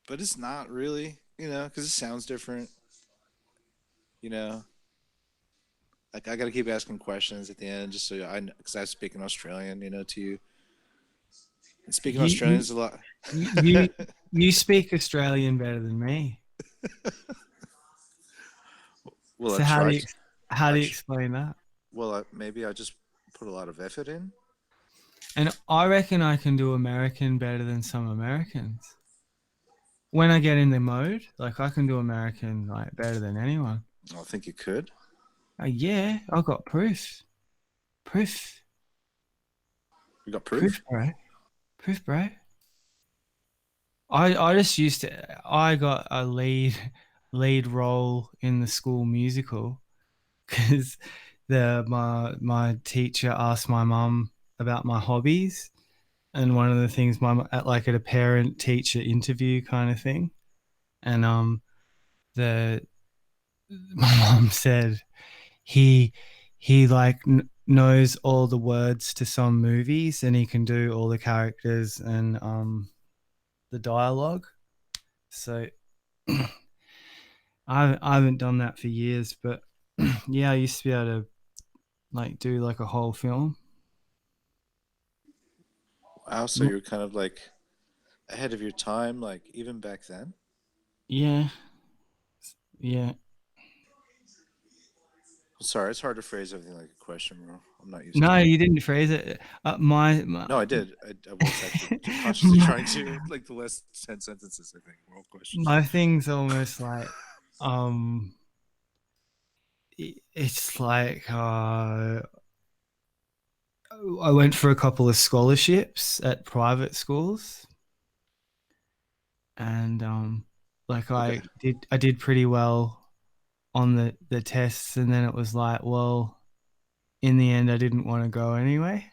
But it's not really, you know, because it sounds different. You know, like I got to keep asking questions at the end just so because I speak in Australian, you know, to you. And speaking Australian is a lot. You speak Australian better than me. Well, So how do you explain that? Well, maybe I just put a lot of effort in. And I reckon I can do American better than some Americans. When I get in the mode, like I can do American like better than anyone. I think you could. Yeah, I got proof. Proof. You got Proof, proof? bro. Proof, bro. I just used to. I got a lead role in the school musical because my teacher asked my mum about my hobbies, and one of the things at a parent teacher interview kind of thing, and the my mum said he knows all the words to some movies, and he can do all the characters and the dialogue. So I haven't done that for years, but yeah, I used to be able to like do like a whole film. Wow, so you're kind of like ahead of your time, like even back then. Yeah, yeah. Sorry, it's hard to phrase everything like a question, bro. I'm not used to No, it. you didn't phrase it. My No, I did. I was actually consciously my, trying to like the last 10 sentences. I think were all questions. my thing's almost like um, it's like I went for a couple of scholarships at private schools, and like Okay. I did pretty well on the tests, and then it was like, well, in the end, I didn't want to go anyway.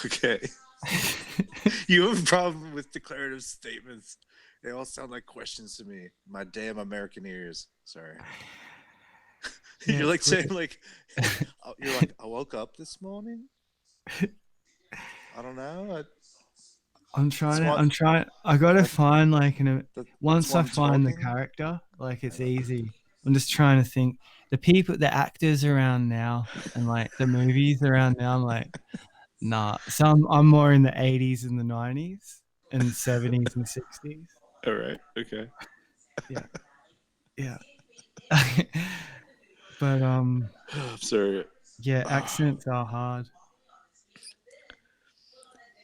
Okay. You have a problem with declarative statements. They all sound like questions to me. My damn American ears. Sorry. Yeah, You're like it's saying weird. like, you're like, I woke up this morning. I don't know. That's why. I'm trying. I gotta That, find that's once why I I'm find the talking. character, like it's easy. I'm just trying to think the actors around now and like the movies around now. I'm like, nah. So I'm more in the 80s and the 90s and 70s and 60s. All right. Okay. Yeah, yeah. But I'm sorry. yeah, accents are hard.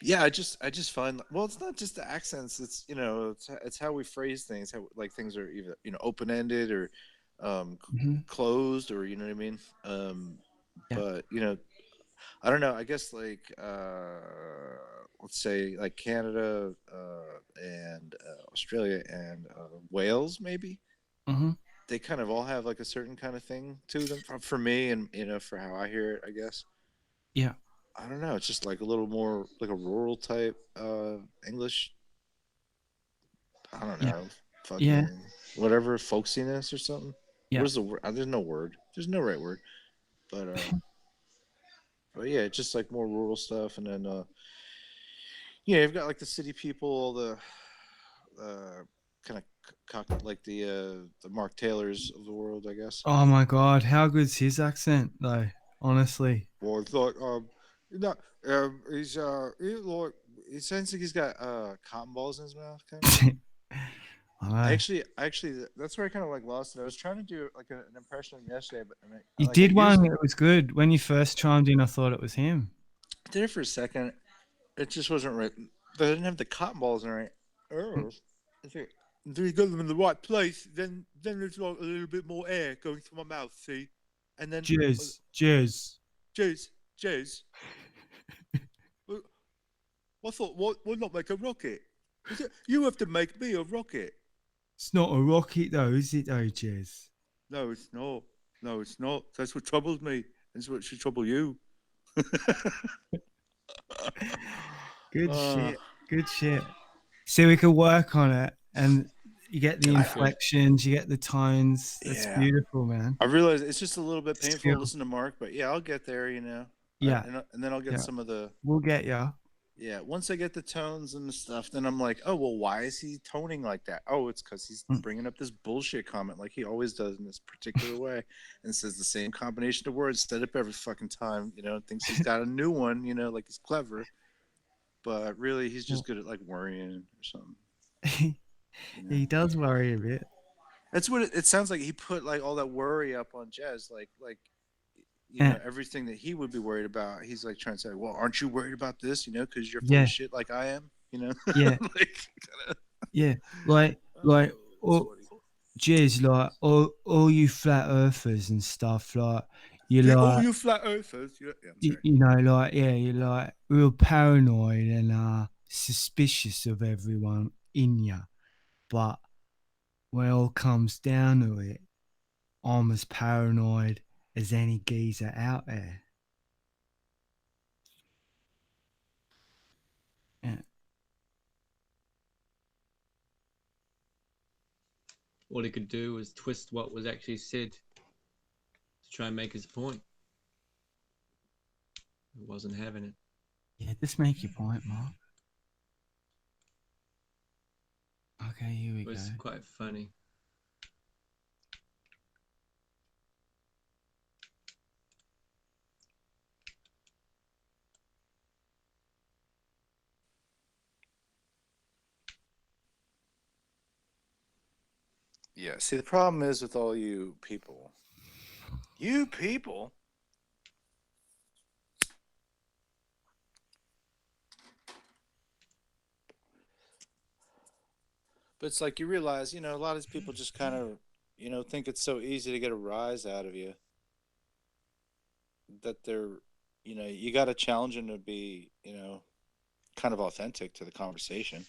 Yeah, I just find, well, it's not just the accents. It's, it's how we phrase things. How like things are either open ended or Hmm. closed, or you know what I mean. Yeah. But I don't know. I guess like let's say like Canada and Australia and Wales, maybe Hmm. they kind of all have like a certain kind of thing to them for me, and for how I hear it, I guess. Yeah. I don't know. It's just like a little more like a rural type English. I don't Yeah. know. Yeah. Fucking whatever folksiness or something. Yeah. Where's the word? There's no word. There's no right word. But yeah, it's just like more rural stuff, and then yeah, you've got like the city people, the kind of like the Mark Taylors of the world, I guess. Oh my God, how good's his accent though? Honestly. Well, it's like no, like it sounds like he's got cotton balls in his mouth, kind of. I know. Actually, that's where I kind of like lost it. I was trying to do like an impression of him yesterday, but You like I did used one that was good. When you first chimed in, I thought it was him. did it for a second. It just wasn't right. They didn't have the cotton balls in right. Oh, if it, do you got them in the right place, then there's like a little bit more air going through my mouth. See, and then Jizz. Jizz. Jez. I thought, why not make a rocket? You have to make me a rocket. It's not a rocket though, is it though, Jizz? No, it's not. No, it's not. That's what troubles me. That's what should trouble you. Good uh, shit. Good shit. See, we could work on it and you get the I, inflections, you get the tones. It's yeah, beautiful, man. I realize it's just a little bit painful to Skill. listen to Mark, but yeah, I'll get there. Yeah. And then I'll get Yeah. some of the. We'll get ya. Yeah, once I get the tones and the stuff, then I'm like, oh well, why is he toning like that? Oh, it's because he's Mm. bringing up this bullshit comment like he always does in this particular way, and says the same combination of words, set up every fucking time. Thinks he's got a new one. Like he's clever, but really he's just good at like worrying or something. He does worry a bit. That's what it sounds like. He put like all that worry up on Jez, like Yeah. everything that he would be worried about. He's like trying to say, well, aren't you worried about this? Because you're full Yeah. of shit like I am. Yeah. Like, Yeah. Like that's or funny. Jez, like all you flat earthers and stuff, like you're All like you flat earthers. Yeah, I'm sorry. you know, like yeah, you're like real paranoid and suspicious of everyone in you. But when it all comes down to it, I'm as paranoid as any geezer out there. Yeah. All he could do was twist what was actually said to try and make his point. He wasn't having it. Yeah, just make your point, Mark. Okay, here we It go. was quite funny. Yeah. See, the problem is with all you people. You people. But it's like you realize, a lot of these people just kind of, think it's so easy to get a rise out of you that they're, you got to challenge them to be, kind of authentic to the conversation.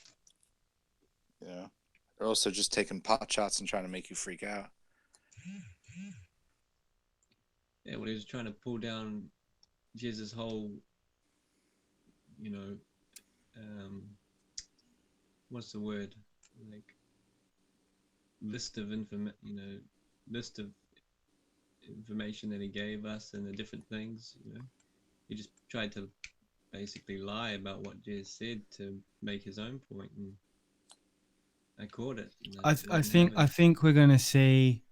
They're also just taking pot shots and trying to make you freak out. Yeah, when he was trying to pull down Jez's whole, what's the word? Like list of list of information that he gave us and the different things. He just tried to basically lie about what Jez said to make his own point, and I caught it. I think we're gonna see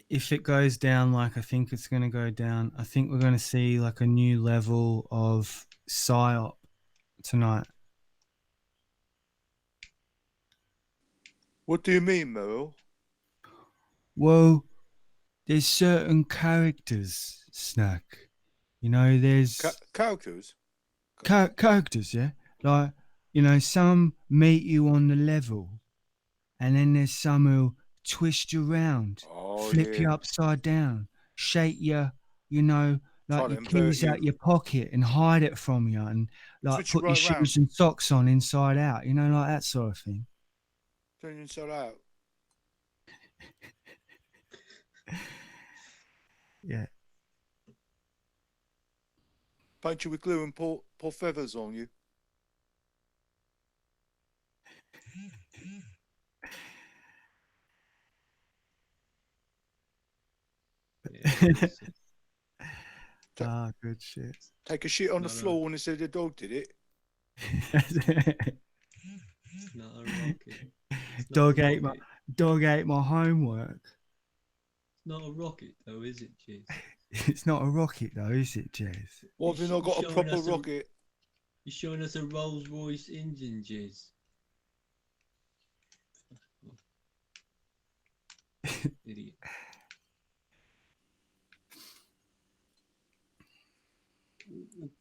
if it goes down like I think it's gonna go down. I think we're gonna see like a new level of psyop tonight. What do you mean, Mo? Well, there's certain characters, Snack. There's Characters? characters, yeah. Like some meet you on the level, and then there's some who twist you around, Oh, flip you yeah. upside down, shake you, Try like to your invert keys out you. your pocket and hide it from you, and like Switch you put your right round. shoes and socks on inside out, like that sort of thing. Turn you inside out. Yeah. Paint you with glue and pour feathers on you. Good shit. Take a shit on the floor and they said the dog did it. It's not a rocket. Dog ate my homework. It's not a rocket, though, is it, Jez? It's not a rocket, though, is it, Jez? Why have you not got a proper rocket? You're showing us a Rolls Royce engine, Jez. Idiot.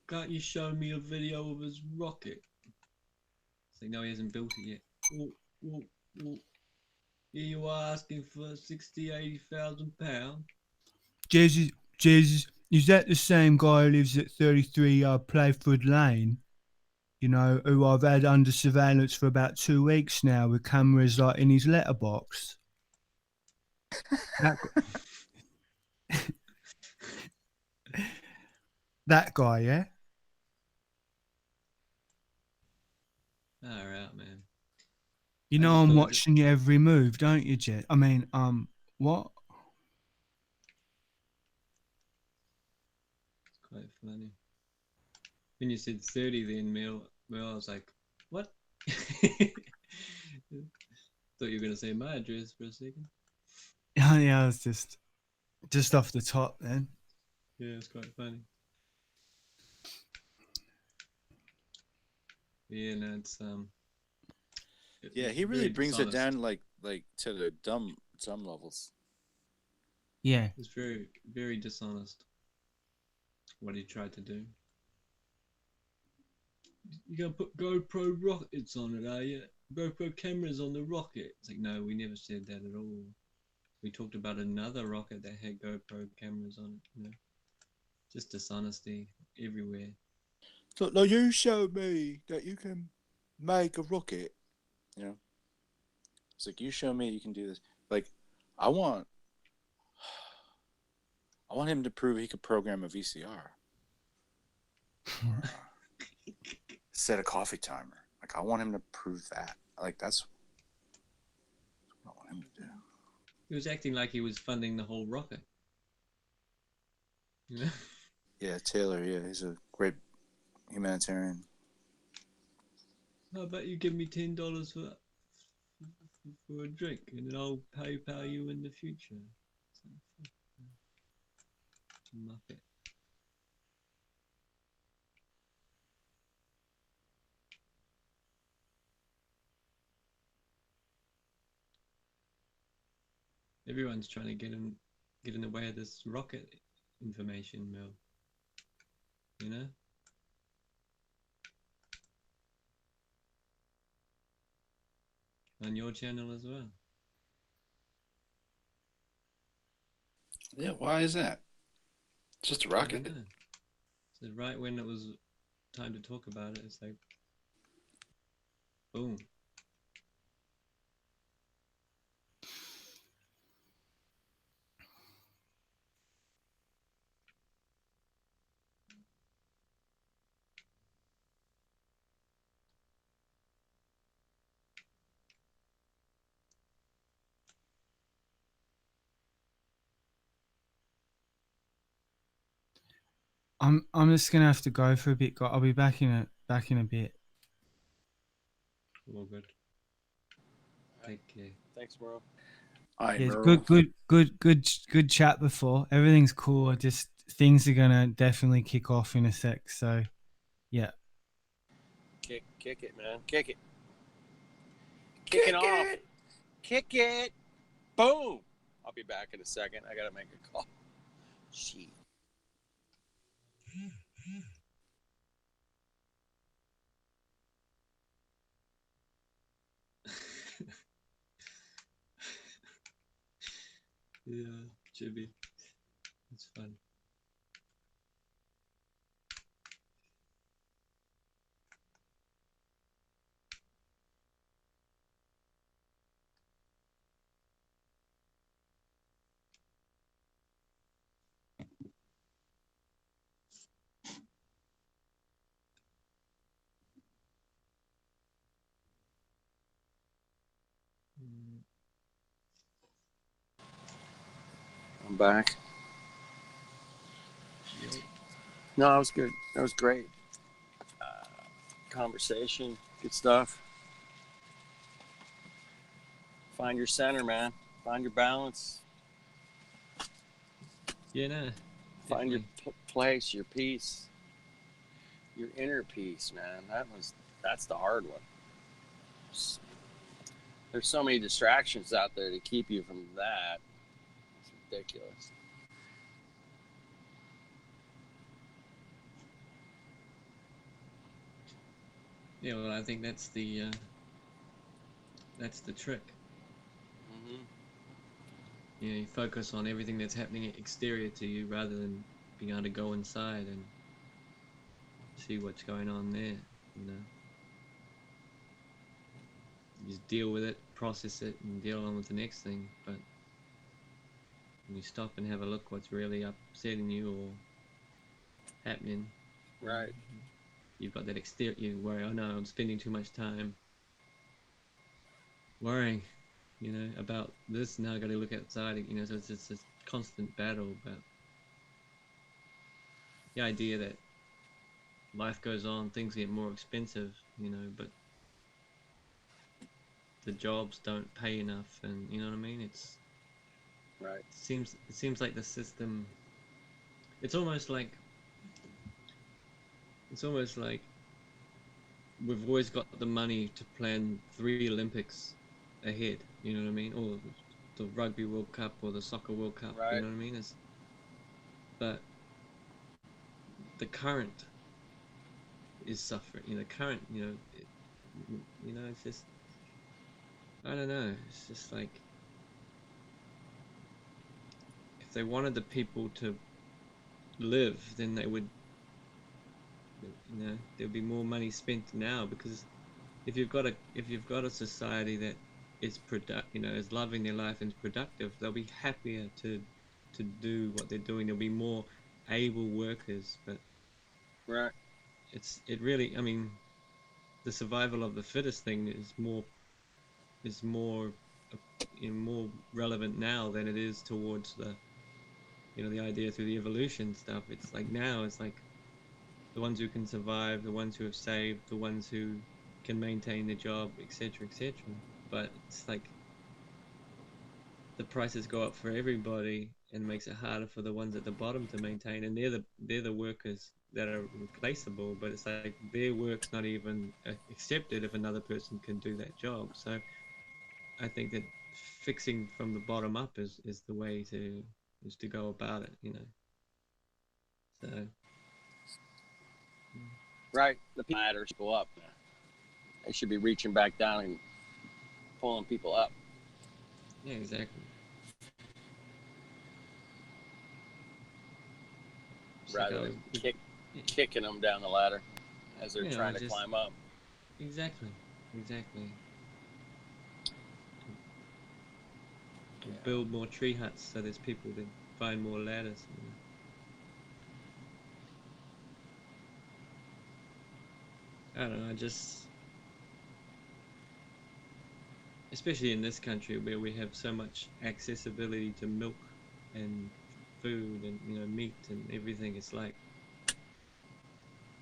Can't you show me a video of his rocket? So no, he hasn't built it yet. Here you are asking for 80,000 pounds. Jesus, is that the same guy who lives at 33 Playford Lane? Who I've had under surveillance for about 2 weeks now with cameras like in his letterbox. That guy, yeah? Alright, man. I'm watching your every move, don't you, Jet? I mean, what? It's quite funny. When you said 30 then, Mel, I was like, what? Thought you were going to say my address for a second. Yeah, I was just off the top then. Yeah, it's quite funny. Yeah, no, it's yeah, he really brings it down like to the dumb levels. Yeah, it's very, very dishonest what he tried to do. You're gonna put GoPro rockets on it, are you? GoPro cameras on the rocket. It's like, no, we never said that at all. We talked about another rocket that had GoPro cameras on it. You know, just dishonesty everywhere. So now you show me that you can make a rocket. You know, it's like you show me you can do this. Like, I want him to prove he could program a VCR. Set a coffee timer. Like, I want him to prove that. Like, that's what I want him to do. He was acting like he was funding the whole rocket. You know? Yeah, Taylor. Yeah, he's a great humanitarian. How about you give me $10 for a drink, and then I'll PayPal you in the future. Muppet. Everyone's trying to get in the way of this rocket information mill. You know? On your channel as well. Yeah, why is that? It's just a rocket. So right when it was time to talk about it, it's like, boom. I'm just gonna have to go for a bit. I'll be back in a bit. All good. Take care. Thanks, bro. All right, Yeah, Merle. good chat before. Everything's cool. Just things are gonna definitely kick off in a sec. So, yeah. Kick it, man. Kick it. Kicking off. Kick it. Boom. I'll be back in a second. I gotta make a call. Shit. Yeah, Chibi. It's fun. I'm back. Yo. No, that was good. That was great. Conversation. Good stuff. Find your center, man. Find your balance. Yeah, no. Find your Definitely. place, your peace, your inner peace, man. That's the hard one. There's so many distractions out there to keep you from that. It's ridiculous. Yeah, well, I think that's the trick. Mm-hmm. You know, you focus on everything that's happening exterior to you rather than being able to go inside and see what's going on there, you know. You just deal with it, process it, and deal on with the next thing. But when you stop and have a look what's really upsetting you or happening, Right. you've got that exterior, you worry, oh no, I'm spending too much time worrying, you know, about this. Now I got to look outside, you know, so it's just this constant battle. But the idea that life goes on, things get more expensive, you know, but the jobs don't pay enough, and you know what I mean. Right. It seems like the system. It's almost like we've always got the money to plan 3 Olympics ahead. You know what I mean, or the Rugby World Cup or the Soccer World Cup. Right. You know what I mean? But the current is suffering. You know, current. You know, it's just I don't know. It's just like if they wanted the people to live, then they would, there'd be more money spent now, because if you've got a society that is is loving their life and is productive, they'll be happier to do what they're doing. There'll be more able workers. But Right. it really, I mean, the survival of the fittest thing is more more relevant now than it is towards the idea through the evolution stuff. It's like now it's like the ones who can survive, the ones who have saved, the ones who can maintain their job, etc., etc. But it's like the prices go up for everybody and makes it harder for the ones at the bottom to maintain, and they're the workers that are replaceable. But it's like their work's not even accepted if another person can do that job. So I think that fixing from the bottom up is the way to go about it. So Right. The matters go up. They should be reaching back down and pulling people up. yeah, exactly. It's Rather like than kicking them down the ladder as they're trying to just climb up. exactly. Yeah. Build more tree huts so there's people to find more ladders. I don't know. I just, especially in this country where we have so much accessibility to milk and food and meat and everything, it's like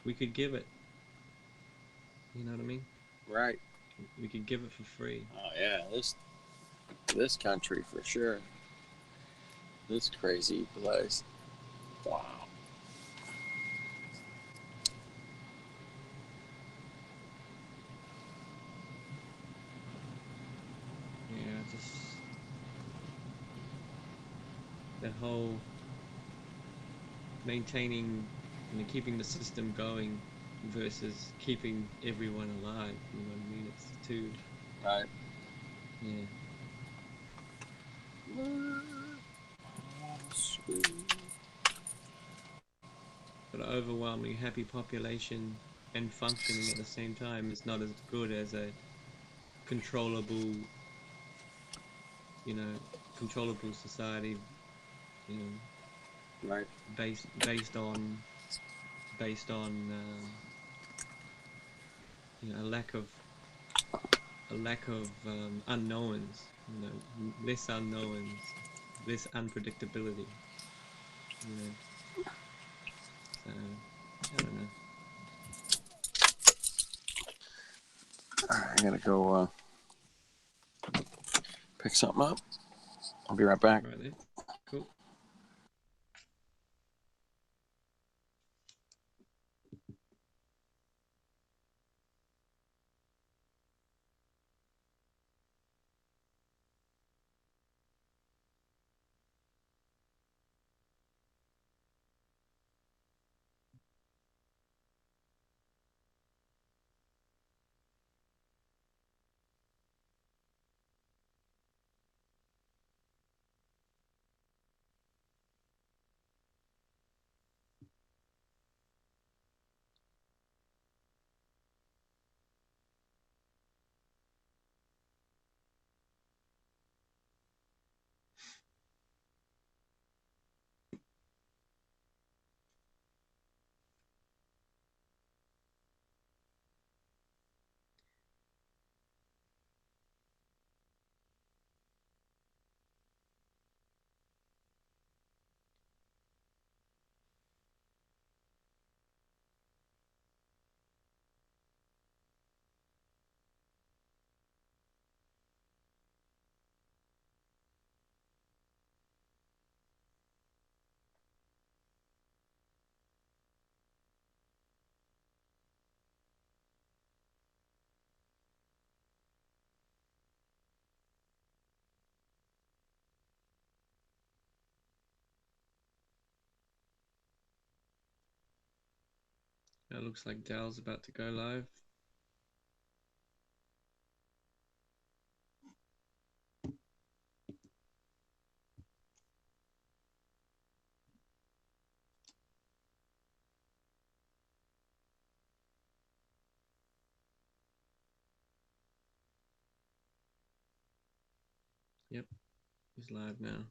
we could give it. You know what I mean? Right. We could give it for free. Oh yeah, this country for sure. This crazy place. Wow. Yeah, just that whole maintaining, keeping the system going versus keeping everyone alive. You know what I mean? It's too, Right. yeah. But an overwhelming happy population and functioning at the same time is not as good as a controllable, controllable society, you know, Right. based on a lack of unknowns, less unknowns, less unpredictability, you know. So I don't know. All right, I gotta go pick something up. I'll be right back. Right there. Cool. It looks like Dell's about to go live. Yep, he's live now.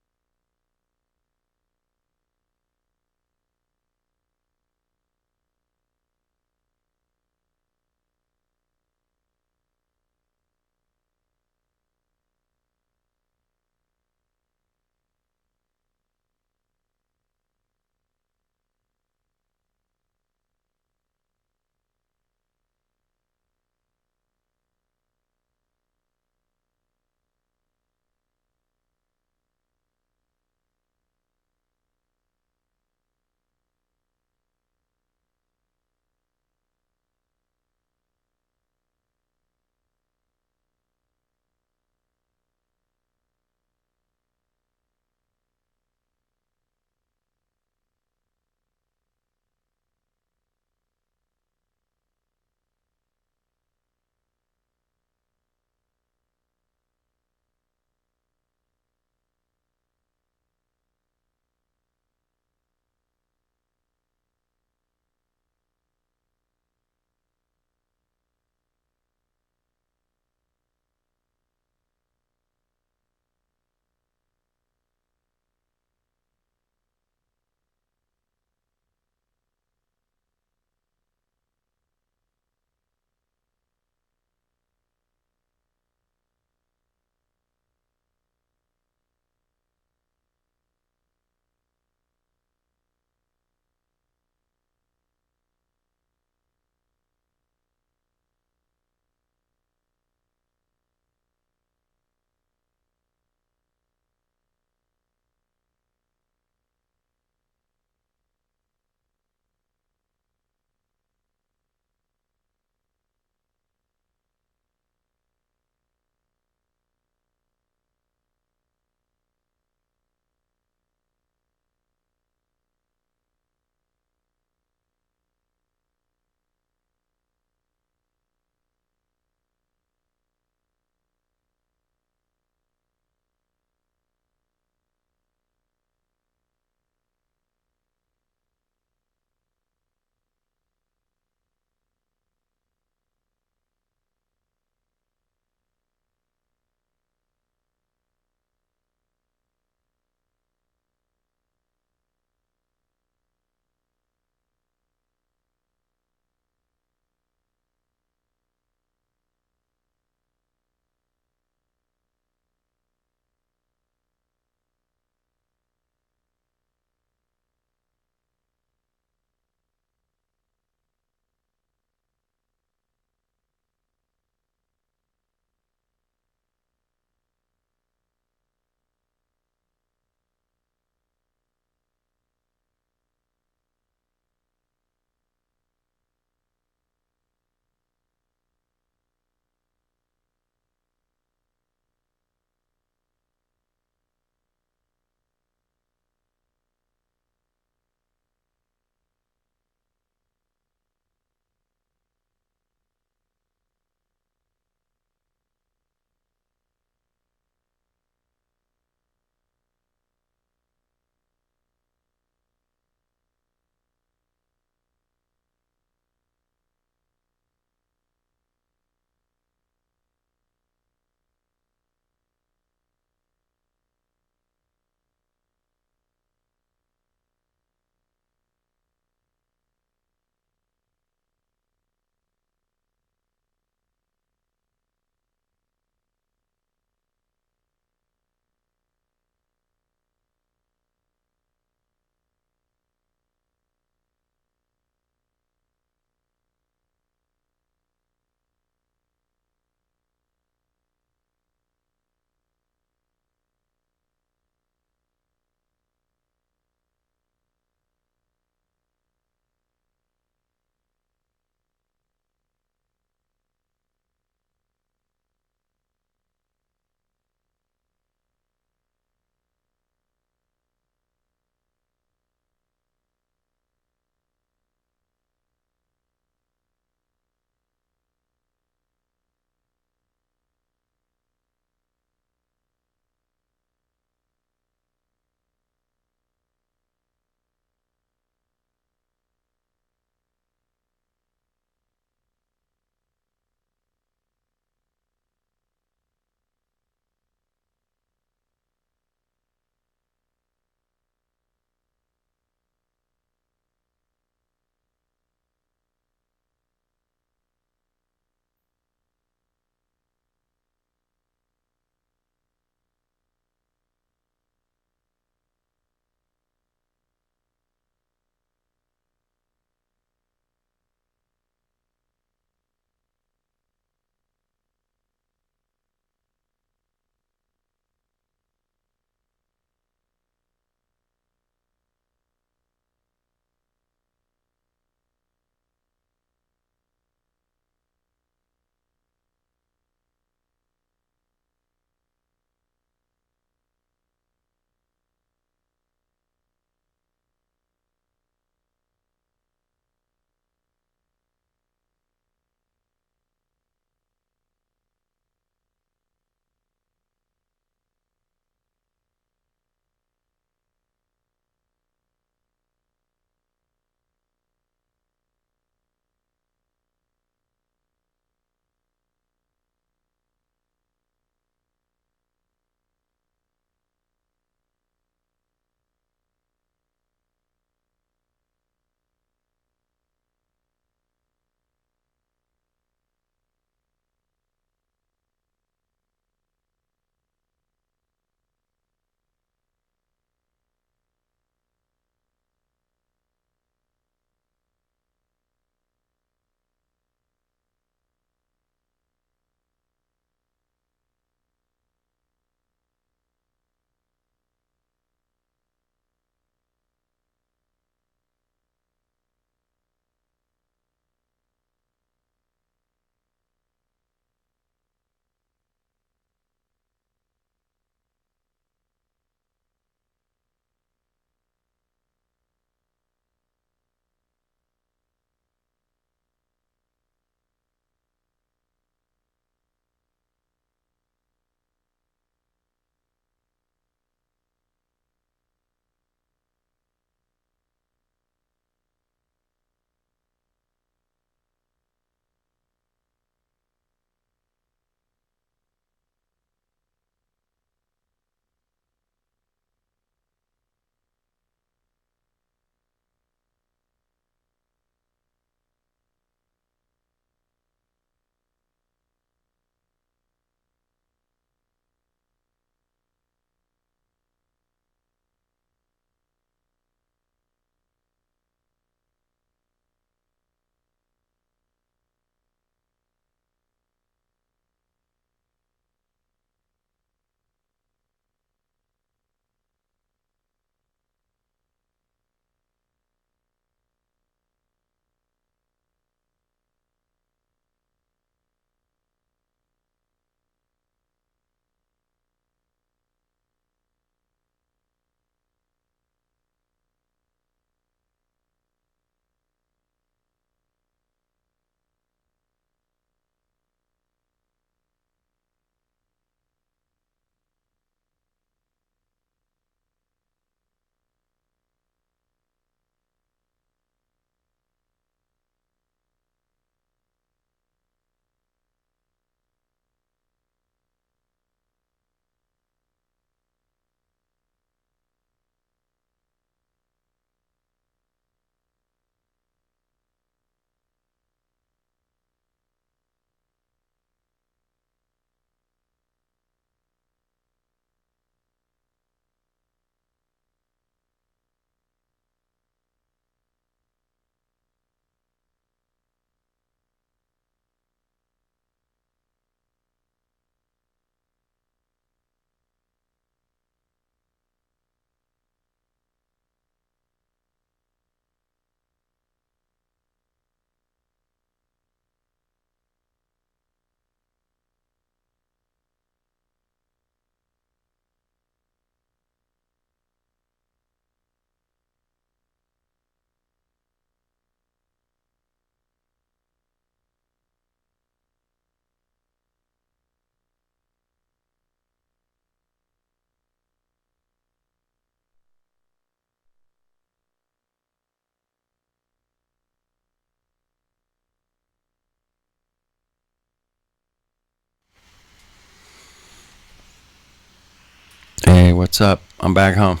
What's up? I'm back home.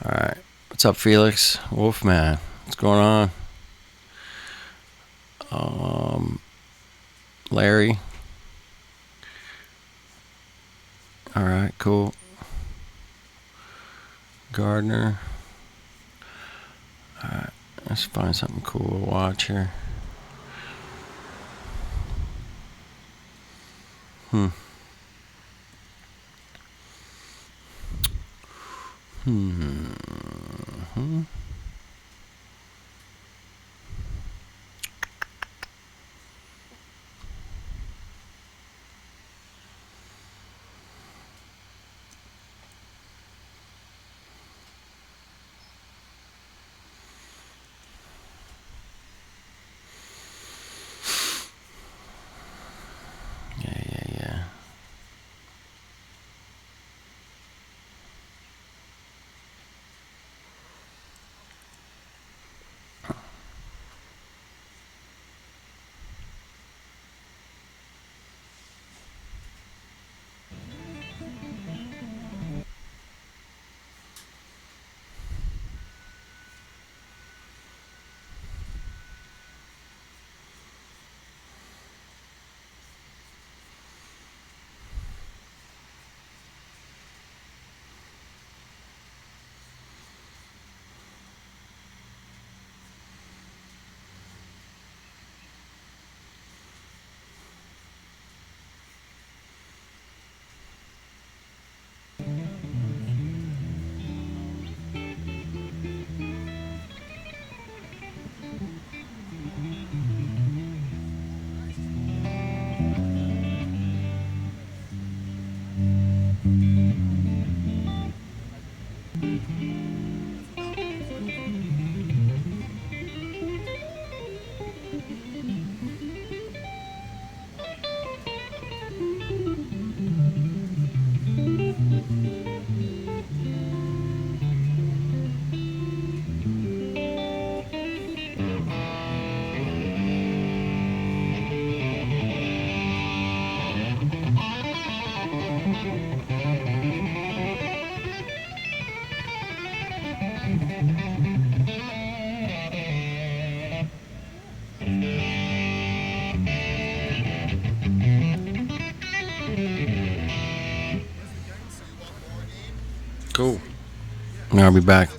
All right. What's up, Felix? Wolfman. What's going on? Larry. All right, cool. Gardner. All right, let's find something cool to watch here. Hmm. Yeah. Cool. I'll be back.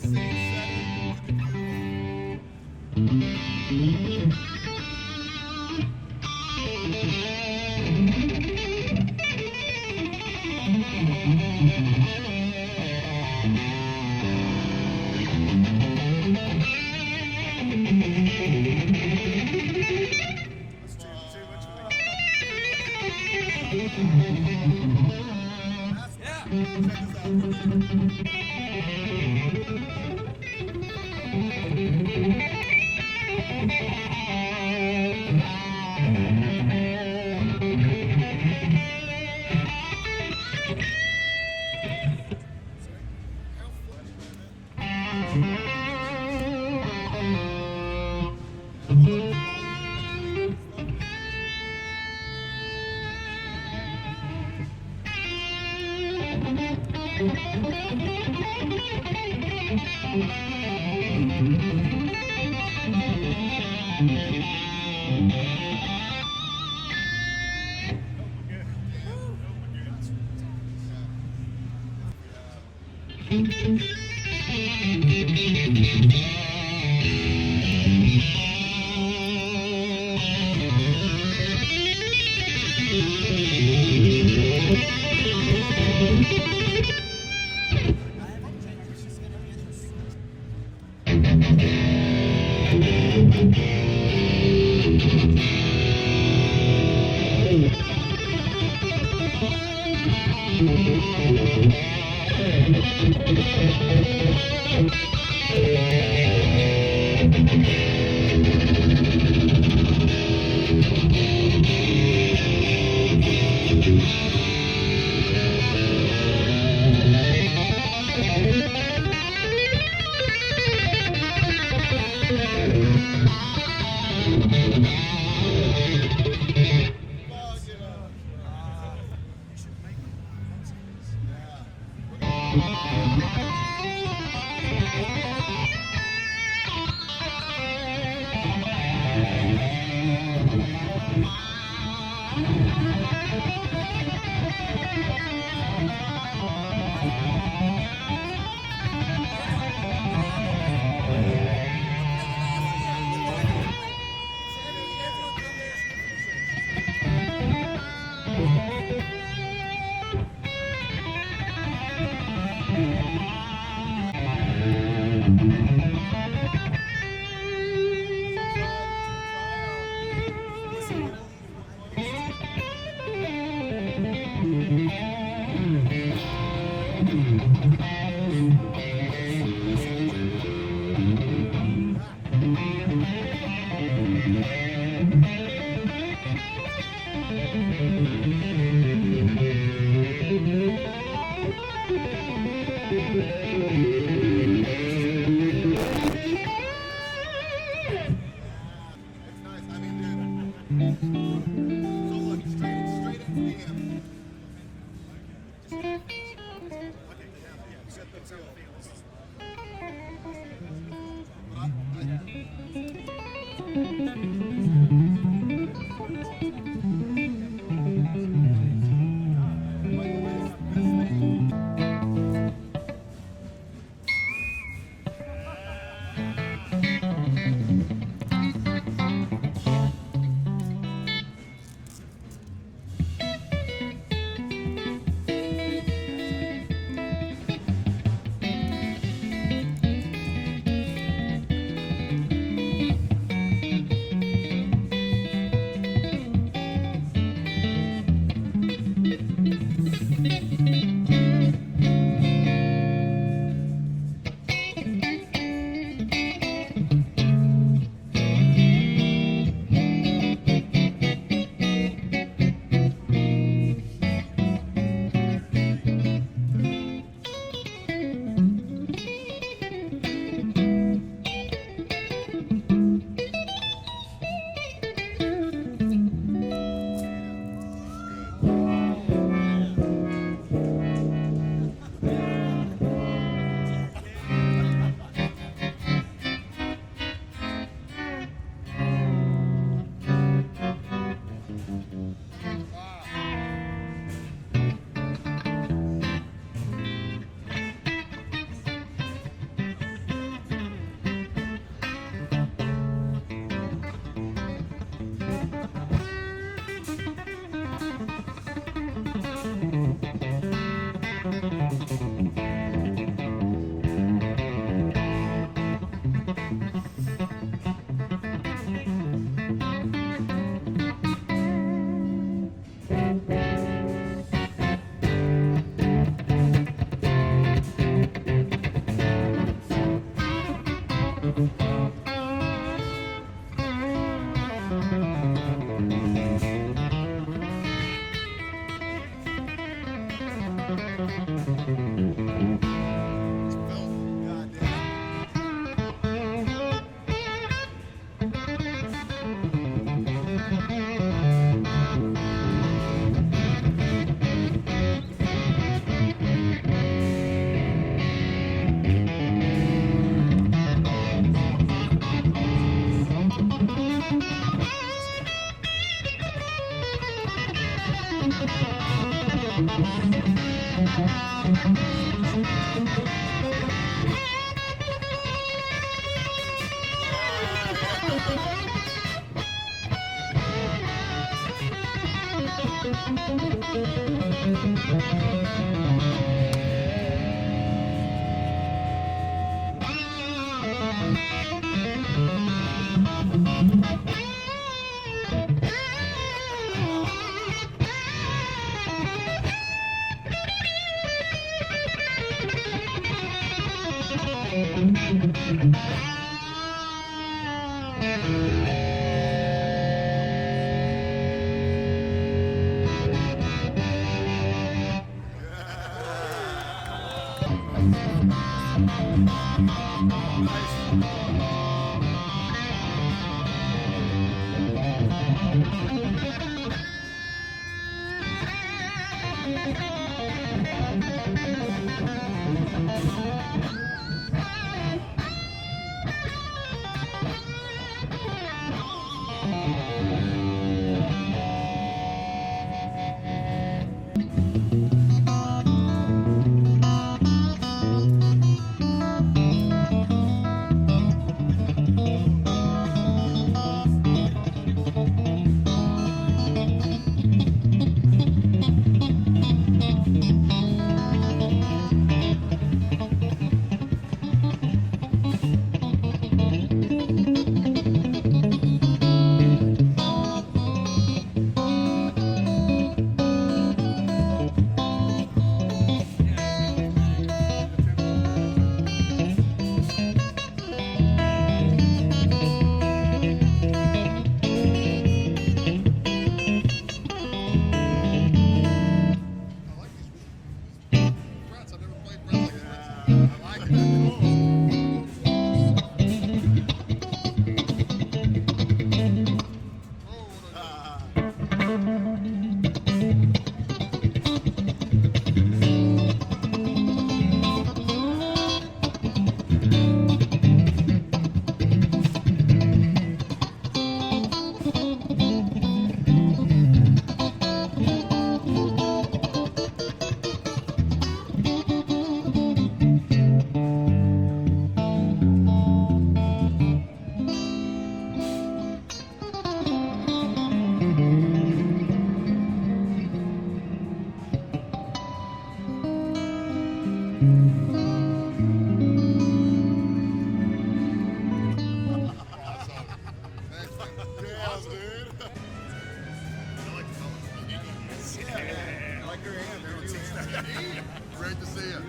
Great to see you.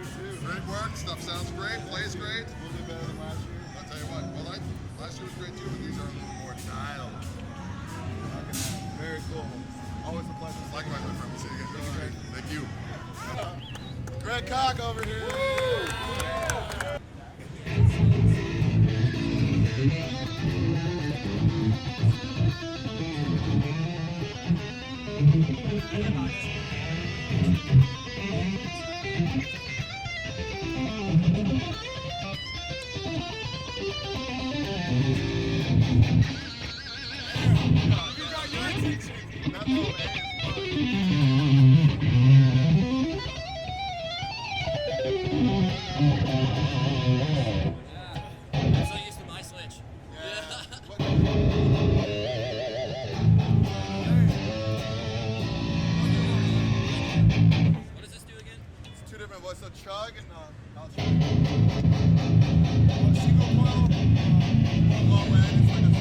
Great work. Stuff sounds great. Plays great. A little bit better than last year. I'll tell you what. Well, last year was great too, but these are a little more dialed. Very cool. Always a pleasure. Likewise, my friend. See you again. Thank you. Greg Cock over here. So chug and I'll chug. Single coil, low end, it's like a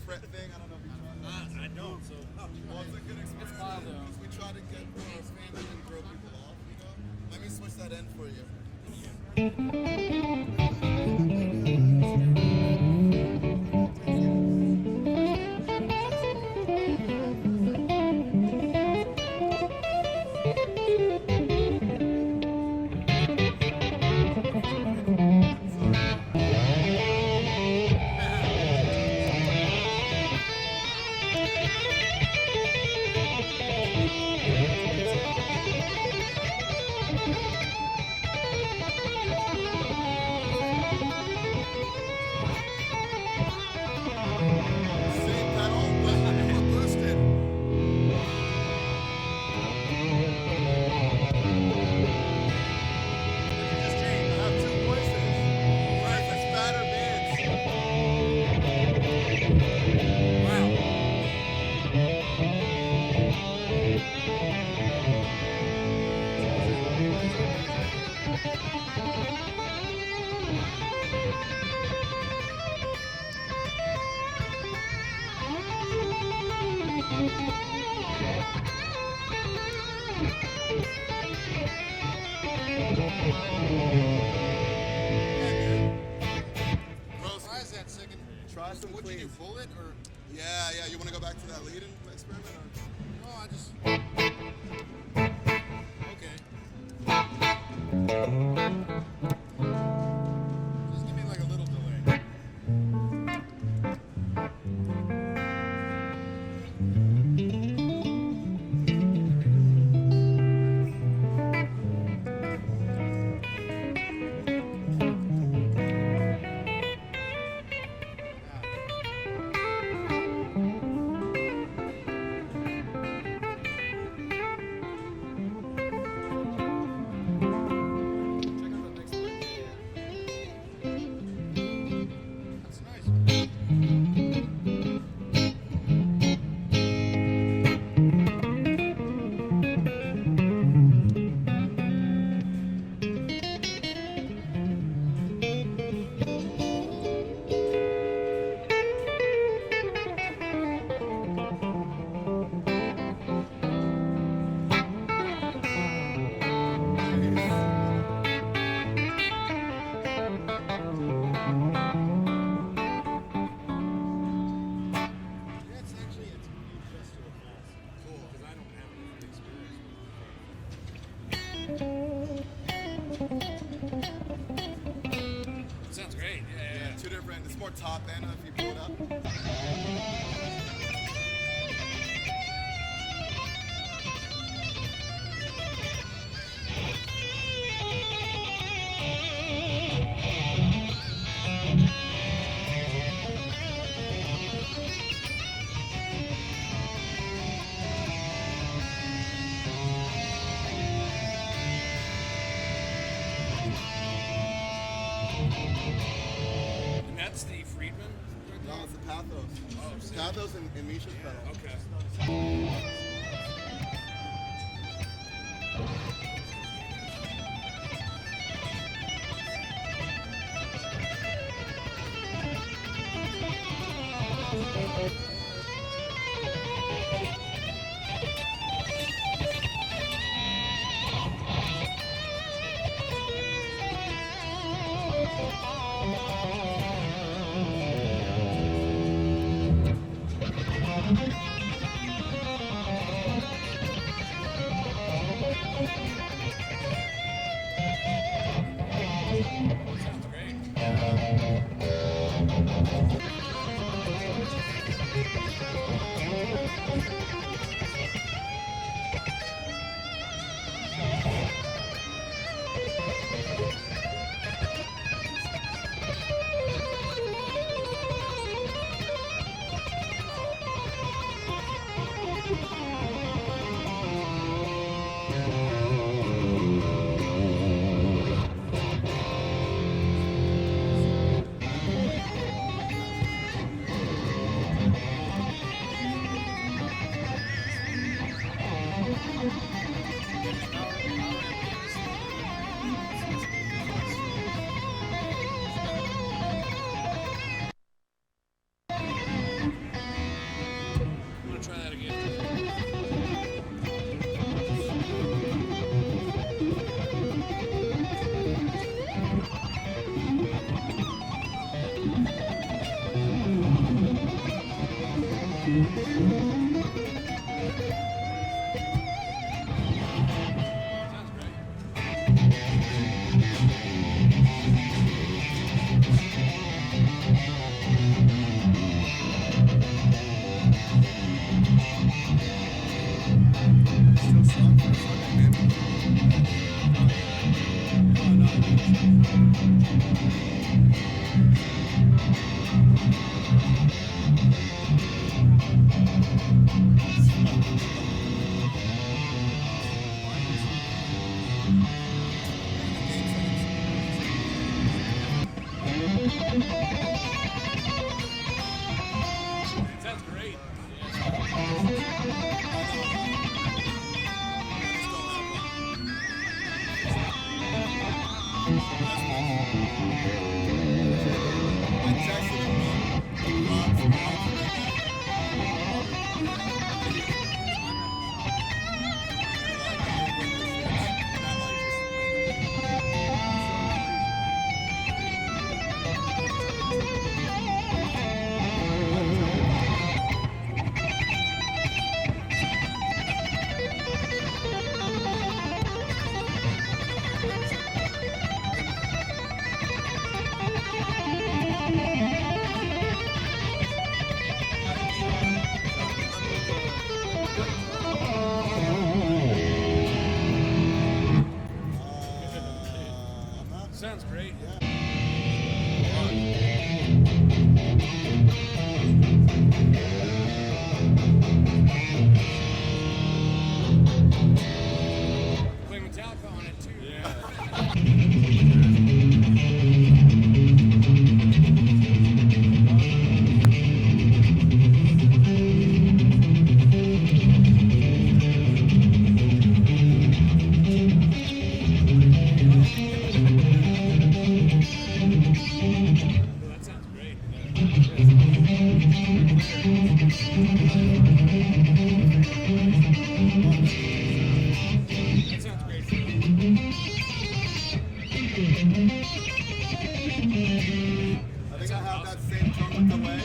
fret thing? I don't know if you tried. I don't. So, well, it's a good experience. It's wild though. We try to get those fans and throw people off. You know. Let me switch that end for you. Same pedal, but more boosted. Just change. I have two voices. Right, it's fatter bands. Wow. Try that second. Try some. What did you pull it or? Yeah, yeah. You want to go back to that lead-in experiment or? No, I just. Okay. Just give me like a little delay. Check out the next one. That's nice. That's actually it's just to a false. Cool, because I don't have any experience with it. Sounds great. Yeah, two different. It's more top end if you pull it up. And that's the Friedman? No, it's the Pathos. Oh, sick. Pathos and Misha's pedal. Okay. Sounds great. try that again. Still strong for a fucking Sounds great. Sounds great. Playing Metallica on it too. Yeah. That sounds great. That sounds great. I think I have that same tone with delay.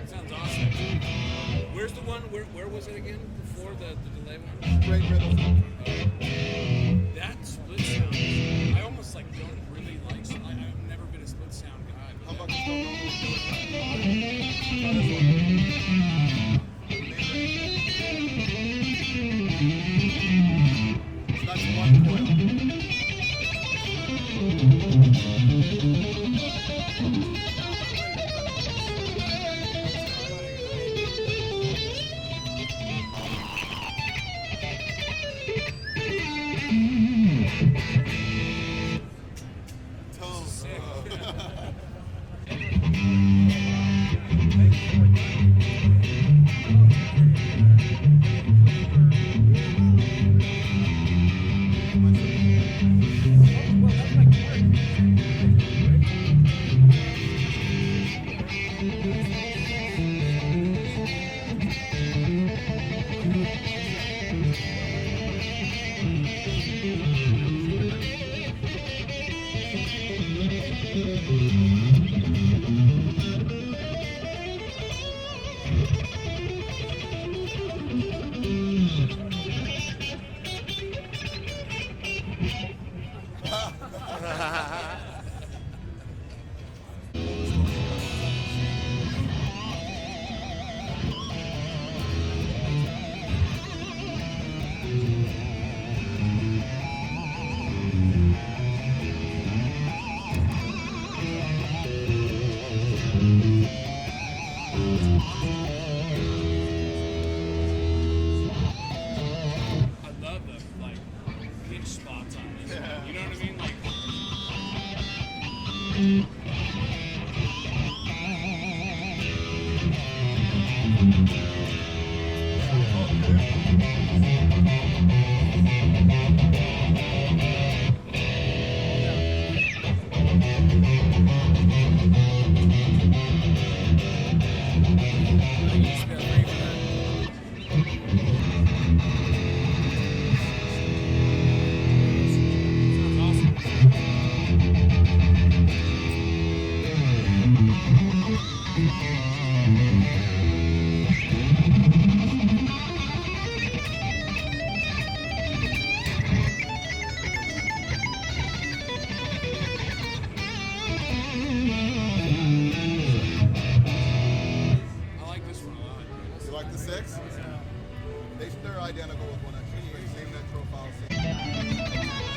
Sounds awesome. Where's the one? Where was it again? Before the delay one? Great rhythm. That split sound. I almost like don't really like. I've never been a split sound guy. How But about just don't normally do it? So that's one coil. Tone. They're identical with one another. Same net profile. Same